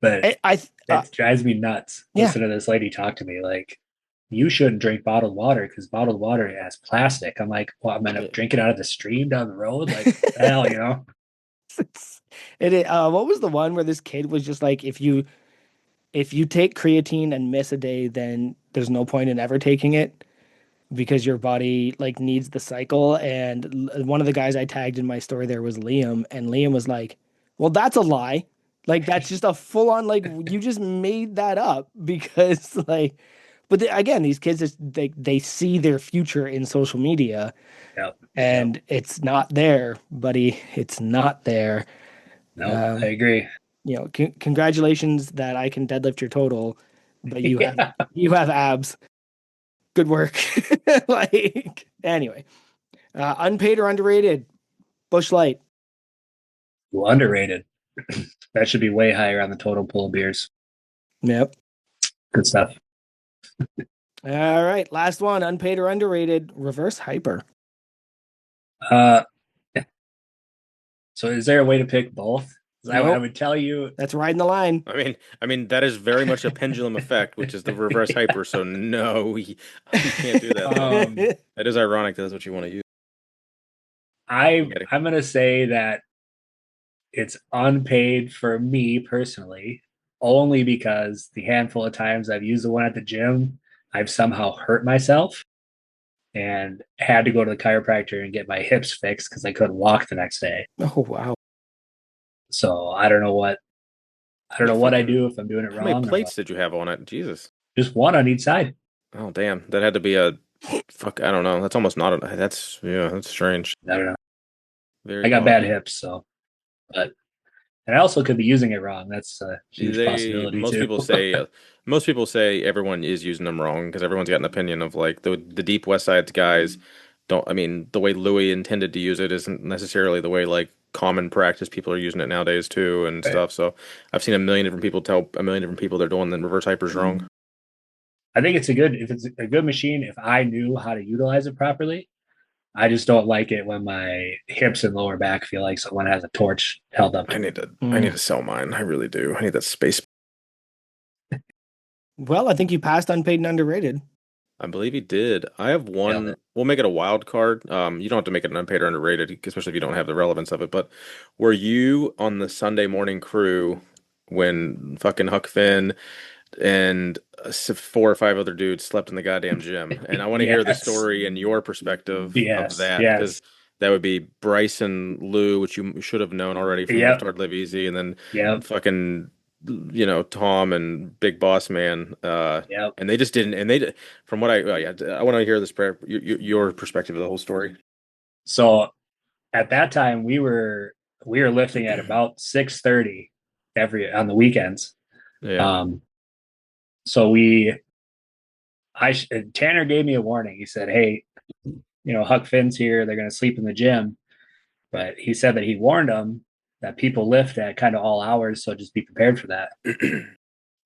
but I it drives me nuts. yeah. Listen to this lady talk to me like, you shouldn't drink bottled water because bottled water has plastic. I'm like, well, I'm gonna drink it out of the stream down the road. Like, what the hell, It's, what was the one where this kid was just like, if you take creatine and miss a day, then there's no point in ever taking it because your body like needs the cycle. And one of the guys I tagged in my story there was Liam, and Liam was like, "Well, that's a lie. Like that's just a full on like you just made that up because like." But again, these kids just they see their future in social media, Yep. Yep. and it's not there, buddy. It's not there. Nope. I Um, agree. congratulations that I can deadlift your total, but Yeah. you have abs. Good work. Like anyway, unpaid or underrated? Bush Light. Well, underrated. That should be way higher on the total pool of beers. Yep. Good stuff. All right, last one. Unpaid or underrated? Reverse hyper. Uh, so is there a way to pick both? 'Cause I Nope. would tell you, That's riding the line. I mean that is very much a pendulum effect, which is the reverse hyper. So no, we can't do that though. um, That is ironic that that's what you want to use. You I gotta, I'm gonna say that it's unpaid for me personally, only because the handful of times I've used the one at the gym, I've somehow hurt myself and had to go to the chiropractor and get my hips fixed because I couldn't walk the next day. Oh wow. So I how don't many know what I fucking do if I'm doing it how many wrong or what. plates did you have on it? Jesus. Just one on each side. Oh damn, that had to be a fuck. I don't know. That's almost not a. That's yeah. That's strange. I don't know. Very I got odd. bad hips, so but and I also could be using it wrong. That's a huge They possibility too. most people say everyone is using them wrong because everyone's got an opinion of like the deep West Side guys don't. I mean, the way Louis intended to use it isn't necessarily the way like common practice people are using it nowadays too and Right. stuff. So I've seen a million different people tell a million different people they're doing the reverse hypers wrong. I think if it's a good machine, if I knew how to utilize it properly. I just don't like it when my hips and lower back feel like someone has a torch held up to them. I need Mm. to sell mine. I really do. I need that space. Well, I think you passed unpaid and underrated. I believe he did. I have Nailed one. it. We'll make it a wild card. You don't have to make it an unpaid or underrated, especially if you don't have the relevance of it. But were you on the Sunday morning crew when fucking Huck Finn and 4 or 5 other dudes slept in the goddamn gym. And I want to hear the Yes. story and your perspective of Yes. that because Yes. that would be Bryce and Lou, which you should have known already from Lift Yep. Hard Live Easy, and then Yep. fucking Tom and Big Boss Man. Yep. And they just didn't. And they, from what I want to hear this your perspective of the whole story. So at that time we were lifting at about 6:30 every on the weekends. Yeah. Um, so we Tanner gave me a warning. He said, "Hey, Huck Finn's here. They're going to sleep in the gym." But he said that he warned them that people lift at kind of all hours, so just be prepared for that.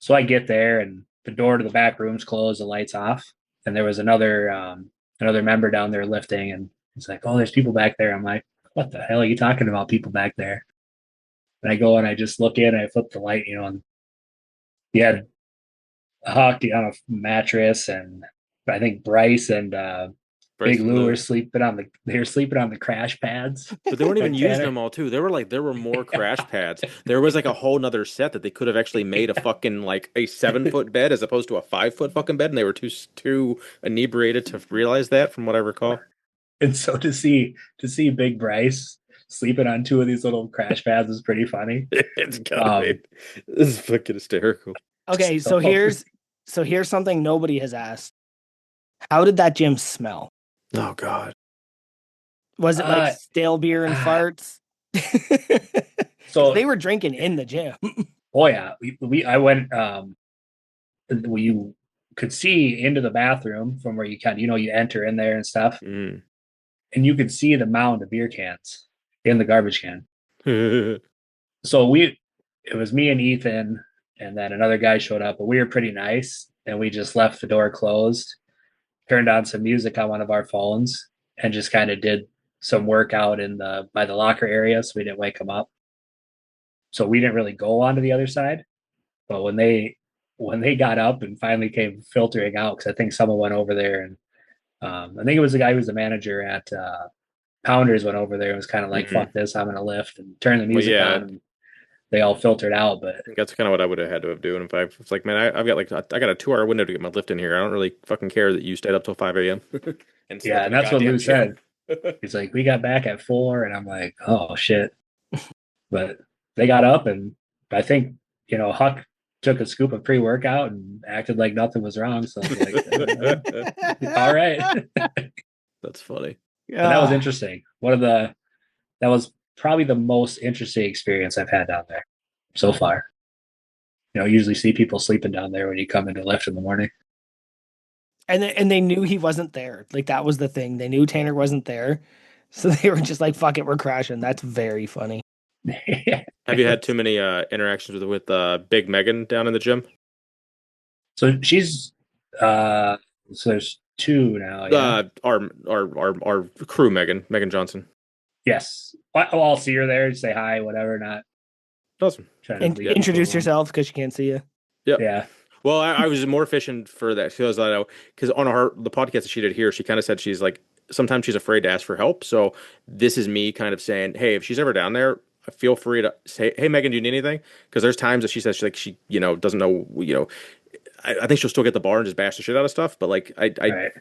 So I get there and the door to the back room's closed, the lights off, and there was another member down there lifting, and he's like, "Oh, there's people back there." I'm like, "What the hell are you talking about? People back there?" And I go and I just look in, and I flip the light, and he had Huck on a mattress, and I think Bryce and Bryce Big and Lou Lou. were sleeping on the crash pads. But they weren't even Like using Tanner. them all too. There were more crash pads. There was like a whole nother set that they could have actually made a fucking like a 7 foot bed as opposed to a 5 foot fucking bed, and they were too inebriated to realize that, from what I recall. And so to see Big Bryce sleeping on two of these little crash pads was pretty funny. It's gotta be. This is fucking hysterical. Okay, so here's something nobody has asked. How did that gym smell? Oh God. Was it like stale beer and farts? So they were drinking in the gym. oh yeah, I went. You could see into the bathroom from where you you enter in there and stuff, Mm. and you could see the mound of beer cans in the garbage can. Yeah. So it was me and Ethan, and then another guy showed up, but we were pretty nice, and we just left the door closed, turned on some music on one of our phones, and just kind of did some workout by the locker area, so we didn't wake them up. So we didn't really go on to the other side, but when they got up and finally came filtering out, because I think someone went over there, and I think it was the guy who was the manager at Pounders went over there and was kind of like, Mhm. "Fuck this, I'm gonna lift," and turn the Well, music yeah, on, and they all filtered out. But I think that's kind of what I would have had to have done if it's like, man, I've got I got a 2 hour window to get my lift in here. I don't really fucking care that you stayed up till 5 a.m. and yeah, slept in and a that's what goddamn Lou gym. said. He's like, "We got back at 4," and I'm like, "Oh shit!" But they got up, and I think Huck took a scoop of pre-workout and acted like nothing was wrong. So I was like, "All right." That's funny. But that was interesting. That was probably the most interesting experience I've had down there so far. Usually see people sleeping down there when you come into lift in the morning. And they knew he wasn't there. Like that was the thing. They knew Tanner wasn't there. So they were just like, fuck it, we're crashing. That's very funny. Have you had too many interactions with Big Megan down in the gym? So she's so there's two now, yeah. Our crew, Megan Johnson. Yes. I'll see her there, say hi, whatever, not Awesome. trying to And leave introduce people alone. yourself because she can't see you. Yep. Yeah. Well, I was more efficient for that because I know because on the podcast that she did here, she kind of said she's like sometimes she's afraid to ask for help. So this is me kind of saying, hey, if she's ever down there, feel free to say, hey, Megan, do you need anything? Because there's times that she says she doesn't know I think she'll still get the bar and just bash the shit out of stuff. But like Right.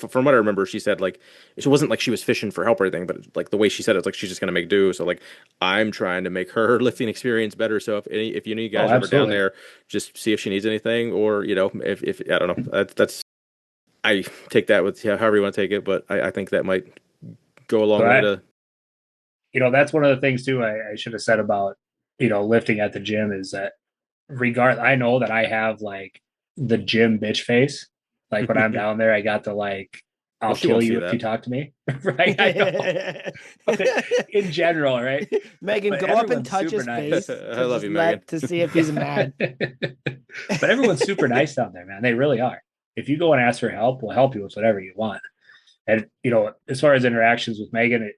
from what I remember, she said like it wasn't like she was fishing for help or anything, but like the way she said it's like she's just gonna make do. So like I'm trying to make her lifting experience better. So if you need guys ever down there, just see if she needs anything, or if I don't know, that's I take that with however you want to take it, but I think that might go a long way to. That's one of the things too I should have said about lifting at the gym is that I know that I have like the gym bitch face. Like when I'm down there, I got the like, I'll Well, she kill won't see you if you that. talk to me. Right. I know. In general, right? Megan, But go up and everyone's touch super his nice. face. I love you, Megan. To see if he's mad. But everyone's super nice down there, man. They really are. If you go and ask for help, we'll help you with whatever you want. And as far as interactions with Megan,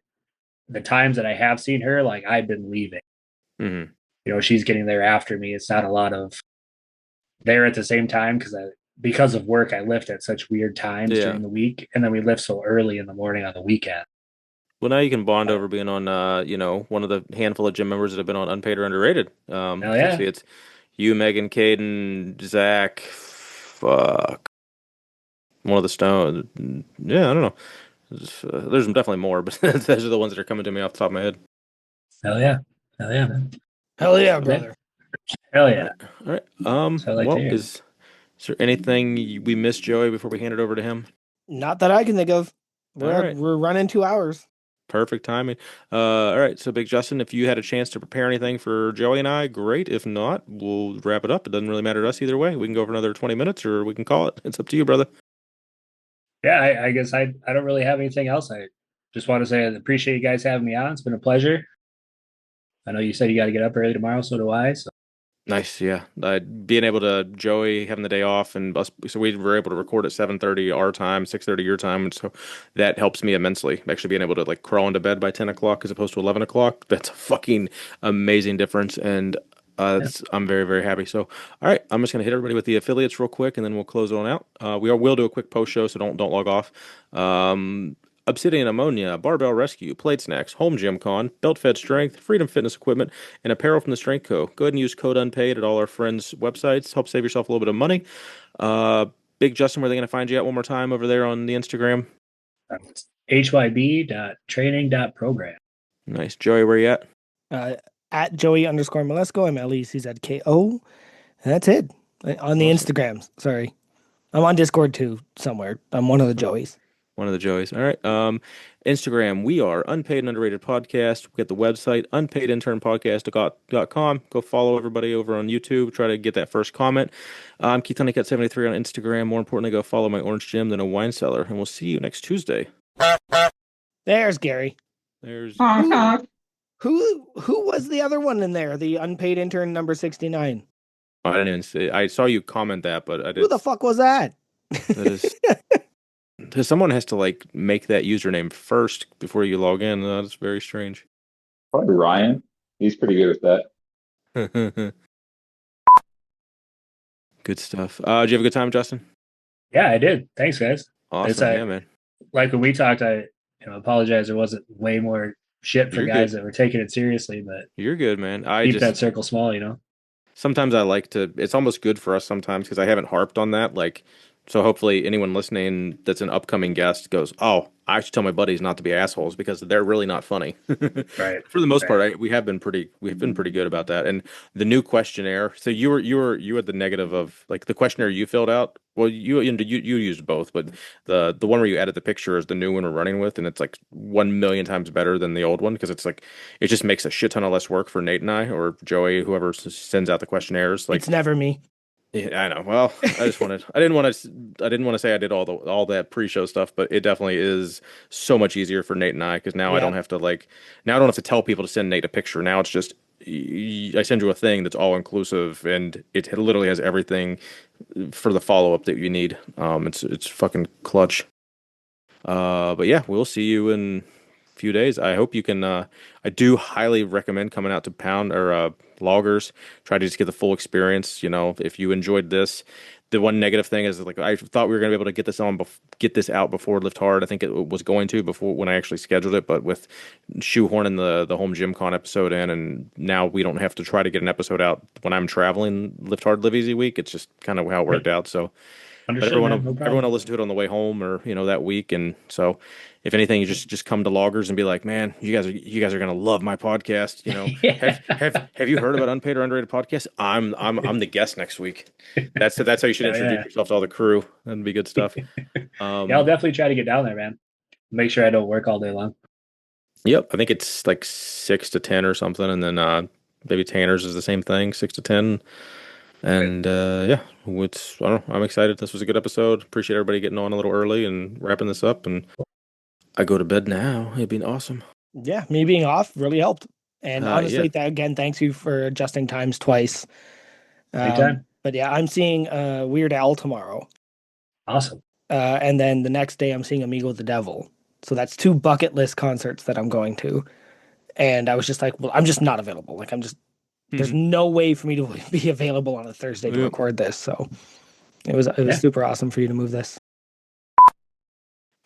the times that I have seen her, like I've been leaving. Mm-hmm. She's getting there after me. It's not a lot of there at the same time because of work, I lift at such weird times during the week, and then we lift so early in the morning on the weekend. Well, now you can bond over being on, one of the handful of gym members that have been on Unpaid or Underrated. Hell 'Cause I yeah. see it's you, Megan, Caden, Zach, fuck, one of the Stone. Yeah, I don't know. There's definitely more, but those are the ones that are coming to me off the top of my head. Hell yeah. Hell yeah, man. Hell yeah, Yeah. brother. Hell All yeah. right, all right. So I like to Well, hear. is there anything we missed, Joey, before we hand it over to him? Not that I can think of. All right. We're running 2 hours. Perfect timing. All right. So, Big Justin, if you had a chance to prepare anything for Joey and I, great. If not, we'll wrap it up. It doesn't really matter to us either way. We can go for another 20 minutes or we can call it. It's up to you, brother. Yeah, I guess I don't really have anything else. I just want to say I appreciate you guys having me on. It's been a pleasure. I know you said you got to get up early tomorrow, so do I. So Nice. Yeah. Being able to, Joey having the day off and us, so we were able to record at 7:30 our time, 6:30 your time. And so that helps me immensely. Actually being able to like crawl into bed by 10 o'clock as opposed to 11 o'clock. That's a fucking amazing difference. And yeah. I'm very, very happy. So, all right, I'm just gonna hit everybody with the affiliates real quick, and then we'll close it on out. Will do a quick post show, so don't log off. Um, Obsidian Ammonia, Barbell Rescue, Plate Snacks, Home Gym Con, Belt Fed Strength, Freedom Fitness Equipment, and apparel from the Strength Co. Go ahead and use code UNPAID at all our friends' websites. Help save yourself a little bit of money. Uh, Big Justin, where are they gonna find you at one more time over there on the Instagram? HYB.training.program. Nice, Joey, where you at? Uh, at Joey_Malesko, MLECZKO. And that's it. On the Awesome. Instagrams. Sorry. I'm on Discord too, somewhere. I'm one of the Joeys. One of the Joeys. All right. Instagram, we are Unpaid and Underrated Podcast. We got the website, unpaidinternpodcast.com. Go follow everybody over on YouTube. Try to get that first comment. I'm Keith Honeycutt73 on Instagram. More importantly, go follow my Orange Gym than a wine cellar. And we'll see you next Tuesday. There's Gary. There's Who was the other one in there? The unpaid intern number 69. I didn't even say. I saw you comment that, but I Who did. the fuck was that? That is. Someone has to like make that username first before you log in. That's very strange. Probably Ryan. He's pretty good at that. Good stuff. Did you have a good time, Justin? Yeah, I did. Thanks, guys. Awesome. Yeah, man. Like when we talked, I apologize. There wasn't way more shit for You're guys good. that were taking it seriously, but You're good, man. keep that circle small. Sometimes I like to, it's almost good for us sometimes because I haven't harped on that. Like, so hopefully anyone listening that's an upcoming guest goes, oh, I should tell my buddies not to be assholes because they're really not funny. Right. For the most Right. part, we've been pretty good about that. And the new questionnaire, so you had the negative of like the questionnaire you filled out. Well, you used both, but the one where you added the picture is the new one we're running with, and it's like 1 million times better than the old one because it's like it just makes a shit ton of less work for Nate and I or Joey, whoever sends out the questionnaires. Like, It's never me. yeah, I know. Well, I didn't want to say I did all that pre-show stuff, but it definitely is so much easier for Nate and I because now I don't Yeah. have to now I don't have to tell people to send Nate a picture. Now it's just I send you a thing that's all inclusive and it literally has everything for the follow-up that you need. It's fucking clutch. But yeah, we'll see you in a few days. I hope you can. I do highly recommend coming out to Pound or Loggers. Try to just get the full experience. If you enjoyed this, the one negative thing is like I thought we were gonna be able to get this out before Lift Hard. I think it was going to before when I actually scheduled it, but with shoehorning the home gym con episode in, and now we don't have to try to get an episode out when I'm traveling Lift Hard Live Easy week. It's just kind of how it worked out. So. But Understood, man. No everyone problem. will listen to it on the way home or that week, and so if anything, you just come to Loggers and be like, man, you guys are gonna love my podcast. Yeah. Have you heard about Unpaid or Underrated podcast? I'm the guest next week. That's how you should Oh, introduce yeah. yourself to all the crew. That'd be good stuff. Yeah, I'll definitely try to get down there, man. Make sure I don't work all day long. Yep, I think it's like 6 to 10 or something, and then maybe Tanner's is the same thing, 6 to 10. And yeah, I don't know. I'm excited. This was a good episode. Appreciate everybody getting on a little early and wrapping this up. And I go to bed now. It'd been awesome. Yeah, me being off really helped. And honestly, Yeah. again, thanks you for adjusting times twice. Anytime. But yeah, I'm seeing Weird Al tomorrow. Awesome. And then the next day I'm seeing Amigo the Devil. So that's 2 bucket list concerts that I'm going to. And I was just like, well, I'm just not available. Like there's no way for me to be available on a Thursday to record this. So it was super awesome for you to move this.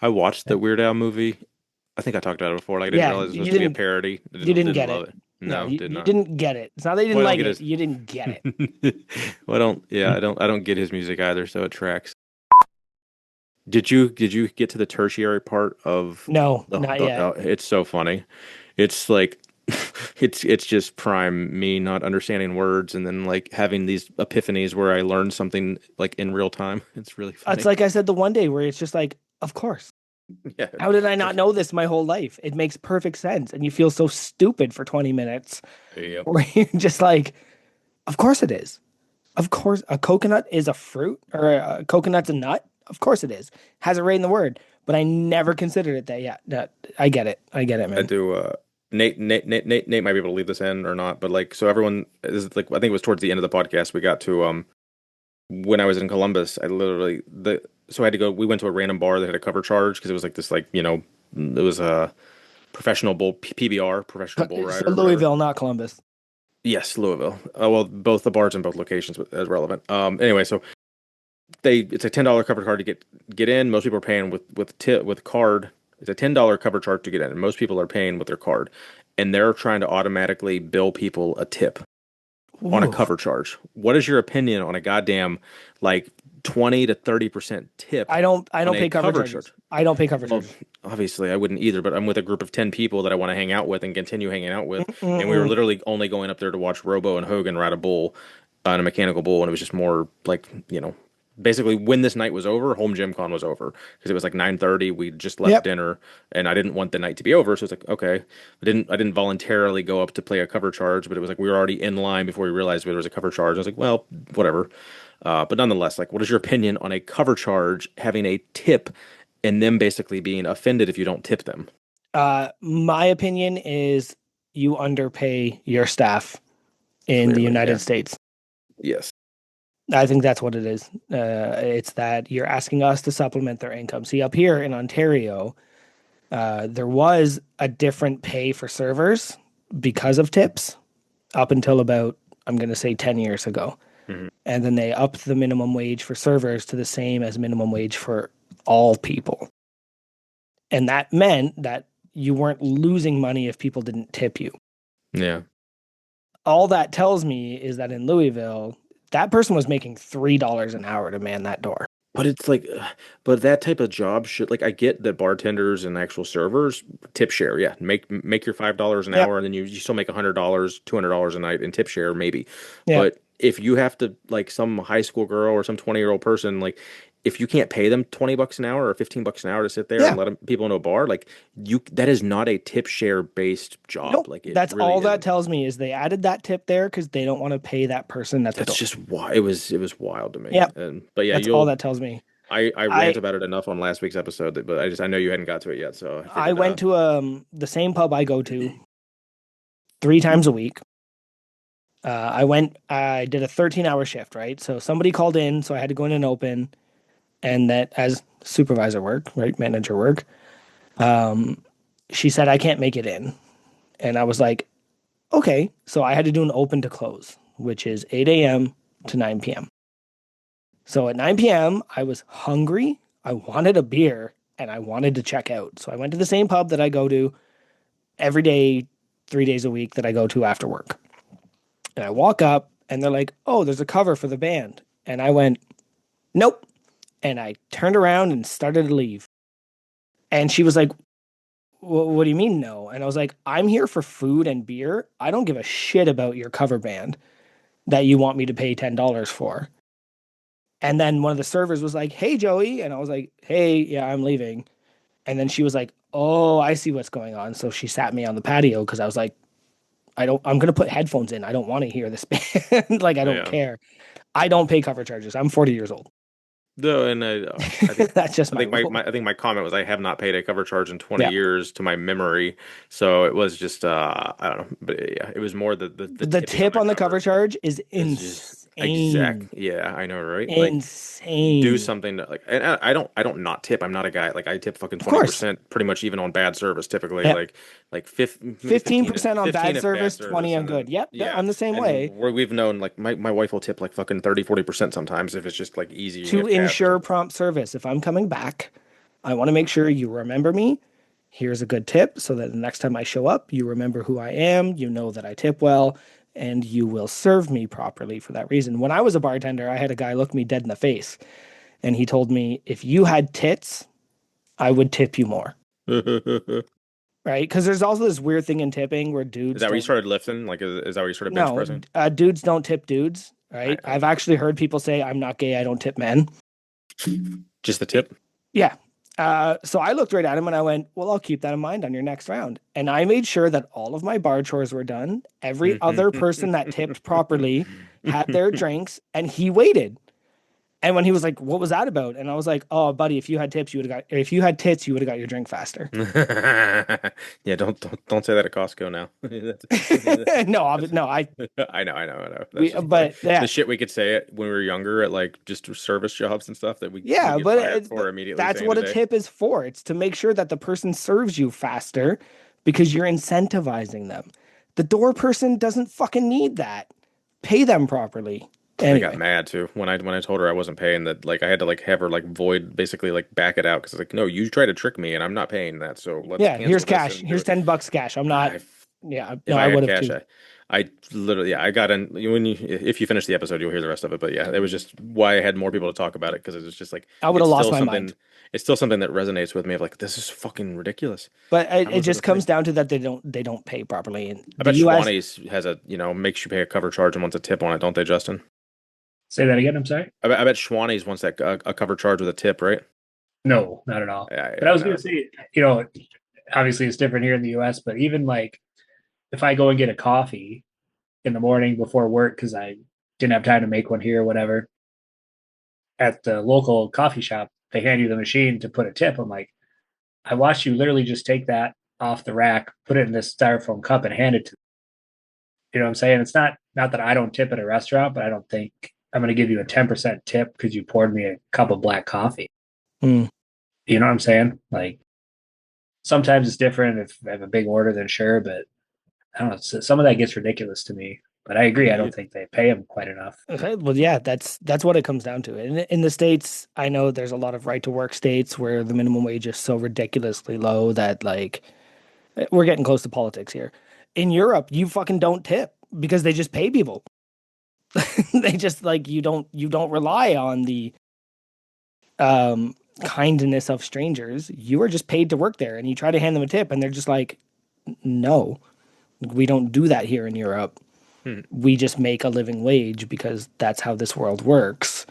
I watched the Weird Al movie I think I talked about it before. Like I didn't Yeah, realize it was you supposed to be a didn't parody. I you didn't didn't get love it. it. No, No, you, did you not. didn't get it. It's not that you Well, didn't I don't like get it. his. You didn't get it. Well, I don't. Yeah, I don't get his music either. So it tracks. Did you get to the tertiary part of No, not yet. it's so funny. It's like it's just prime me not understanding words and then like having these epiphanies where I learn something like in real time. It's really It's funny. like I said the one day where it's just like, of course. Yeah. How did I It's not like, know this my whole life? It makes perfect sense. And you feel so stupid for 20 minutes yeah. where you're just like, of course it is. Of course, a coconut is a fruit or a coconut's a nut. Of course it is. Has it right in the word. But I never considered it that. Yeah, that I get it. I get it, I man. do Nate might be able to leave this in or not, but like so everyone is like I think it was towards the end of the podcast we got to when I was in Columbus, I literally the so I had to go. We went to a random bar that had a cover charge because it was like this, like it was a professional bull PBR, professional bull So rider, or whatever. Louisville, not Columbus. Yes, Louisville. Well, both the bars in both locations as relevant. Anyway, so it's a $10 cover card to get in. Most people are paying with card. It's a $10 cover charge to get in, and most people are paying with their card, and they're trying to automatically bill people a tip on a Ooh. cover charge. What is your opinion on a goddamn like 20 to 30% tip I don't on a pay cover cover charges. charge? I don't pay cover Well, charges. obviously I wouldn't either, but I'm with a group of 10 people that I want to hang out with and continue hanging out with, and we were Mm-mm. literally only going up there to watch Robo and Hogan ride a bull on a mechanical bull, and it was just more like, basically when this night was over, home gym con was over because it was like 9:30. We just left Yep. dinner, and I didn't want the night to be over, so it's like okay. I didn't voluntarily go up to play a cover charge, but it was like we were already in line before we realized there was a cover charge. I was like, well, whatever. But nonetheless, like, what is your opinion on a cover charge having a tip and them basically being offended if you don't tip them? My opinion is you underpay your staff in the Clearly, United yeah. States. Yes. I think that's what it is. It's that you're asking us to supplement their income. See, up here in Ontario, there was a different pay for servers because of tips up until about, I'm going to say 10 years ago. Hmm. And then they upped the minimum wage for servers to the same as minimum wage for all people. And that meant that you weren't losing money if people didn't tip you. Yeah. All that tells me is that in Louisville, that person was making $3 an hour to man that door. But it's like, but that type of job should like I get that bartenders and actual servers tip share. Yeah, make your $5 an Yep. hour, and then you still make $100, $200 a night in tip share maybe. Yep. But if you have to like some high school girl or some 20-year-old person like if you can't pay them $20 an hour or $15 an hour to sit there Yeah. and people into a bar, like that is not a tip share based job. Nope. Like it That's really all that isn't. tells me is they added that tip there because they don't want to pay that person at the That's door. just why it was wild to me. Yep. And but yeah, That's all that tells me. I I rant about it enough on last week's episode, but I know you hadn't got to it yet, so I I figured. went to the same pub I go to 3 times a week. I did a 13-hour shift, right? So somebody called in, so I had to go in and open, and that as supervisor work, right, manager work. She said I can't make it in, and I was like, okay. So I had to do an open to close, which is 8 a.m. to 9 p.m. So at 9 p.m., I was hungry, I wanted a beer, and I wanted to check out. So I went to the same pub that I go to every day, 3 days a week that I go to after work. And I walk up and they're like, oh, there's a cover for the band. And I went, nope. And I turned around and started to leave. And she was like, what do you mean no? And I was like, I'm here for food and beer. I don't give a shit about your cover band that you want me to pay $10 for. And then one of the servers was like, hey, Joey. And I was like, hey, yeah, I'm leaving. And then she was like, oh, I see what's going on. So she sat me on the patio because I was like, I'm going to put headphones in. I don't want to hear this band. Like, I don't Yeah. care. I don't pay cover charges. I'm 40 years old. No, and I think That's just I my think rule. I think my comment was I have not paid a cover charge in 20 Yeah. years to my memory, so it was just I don't know, but yeah, it was more the The tipping tip on the cover charge is is just insane. yeah, I know, right? Like Insane. do something to, like, and I don't not tip. I'm not a guy like I tip fucking Of course. 20% pretty much even on bad service typically. Yep. Like 15% on 15 bad if service, 20 on and then- good. Yep. Yeah, I'm the same and way. we've known like my wife will tip like fucking 30-40% sometimes if it's just like easy To if cash or ensure something. prompt service. If I'm coming back, I want to make sure you remember me here's a good tip so that the next time I show up, you remember who I am, you know that I tip well, and you will serve me properly for that reason. When I was a bartender, I had a guy look me dead in the face and he told me, if you had tits, I would tip you more. Is Right? Because there's also this weird thing in tipping where dudes that where you don't. started lifting? Like, is that where you started bench No, pressing? dudes don't tip dudes. Right? I, I've actually heard people say, I'm not gay, I don't tip men. just the tip? Yeah. So I looked right at him and I went, well, I'll keep that in mind on your next round. And I made sure that all of my bar chores were done. Every other person that tipped properly had their drinks and he waited. And when he was like, what was that about? And I was like, oh, buddy, if you had tips, you would have got, if you had tits, you would have got your drink faster. Yeah, don't say that at Costco now. No, I know. That's we, just but the yeah, shit we could say it when we were younger at like just service jobs and stuff that we yeah, get but fired for immediately that's saying what a today. tip is for. It's to make sure that the person serves you faster because you're incentivizing them. The door person doesn't fucking need that. Pay them properly. I got Anyway, mad too when I told her I wasn't paying that. Like I had to like have her like void basically like back it out because like no, you tried to trick me and I'm not paying that. So let's yeah, here's cancel this cash. and do Here's it. $10 cash. I'm not. I Yeah, If no, I I would had have cash, too. I literally, yeah, I got in when you, if you finish the episode, you'll hear the rest of it. But yeah, it was just why I had more people to talk about it because it was just like, I would have it's lost still my something, mind. it's still something that resonates with me of like, this is fucking ridiculous. But How it much would just it pay? comes down to that they don't pay properly in I the bet U.S. Schwannies has a, makes you pay a cover charge and wants a tip on it, don't they, Justin? Say that again. I'm sorry. I bet Schwannies wants that a cover charge with a tip, right? No, not at all. But I I was going know. to say, obviously it's different here in the U.S., but even like if I go and get a coffee in the morning before work because I didn't have time to make one here or whatever, at the local coffee shop, they hand you the machine to put a tip. I'm like, I watched you literally just take that off the rack, put it in this styrofoam cup, and hand it to me. You know what I'm saying? It's not that I don't tip at a restaurant, but I don't think I'm going to give you a 10% tip because you poured me a cup of black coffee. Hmm. You know what I'm saying? Like sometimes it's different. If I have a big order, then sure, but I don't know. Some of that gets ridiculous to me. But I agree. I Yeah. don't think they pay them quite enough. Okay, well, yeah, that's what it comes down to. In the States, I know there's a lot of right to work states where the minimum wage is so ridiculously low that like we're getting close to politics here. In Europe, you fucking don't tip because they just pay people. They just like you don't rely on the kindness of strangers. You are just paid to work there and you try to hand them a tip and they're just like, no, we don't do that here in Europe. Hmm. We just make a living wage because that's how this world works.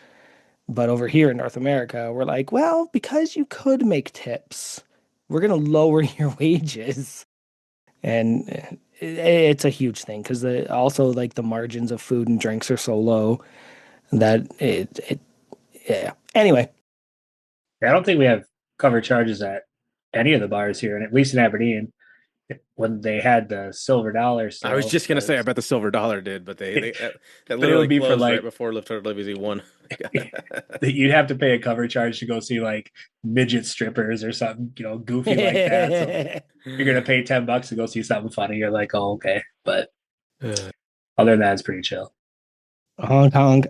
But over here in North America, we're like, well, because you could make tips, we're going to lower your wages. And it's a huge thing because also like the margins of food and drinks are so low that yeah. Anyway, I don't think we have cover charges at any of the bars here, and at least in Aberdeen, when they had the silver dollar I was still. just gonna say, I bet the Silver Dollar did, but that But it literally would be for closed right like before Lift WZ one. you'd have to pay a cover charge to go see like midget strippers or something, goofy like that. So you're gonna pay $10 to go see something funny. You're like, oh, okay. But other than that, it's pretty chill. Hong Kong.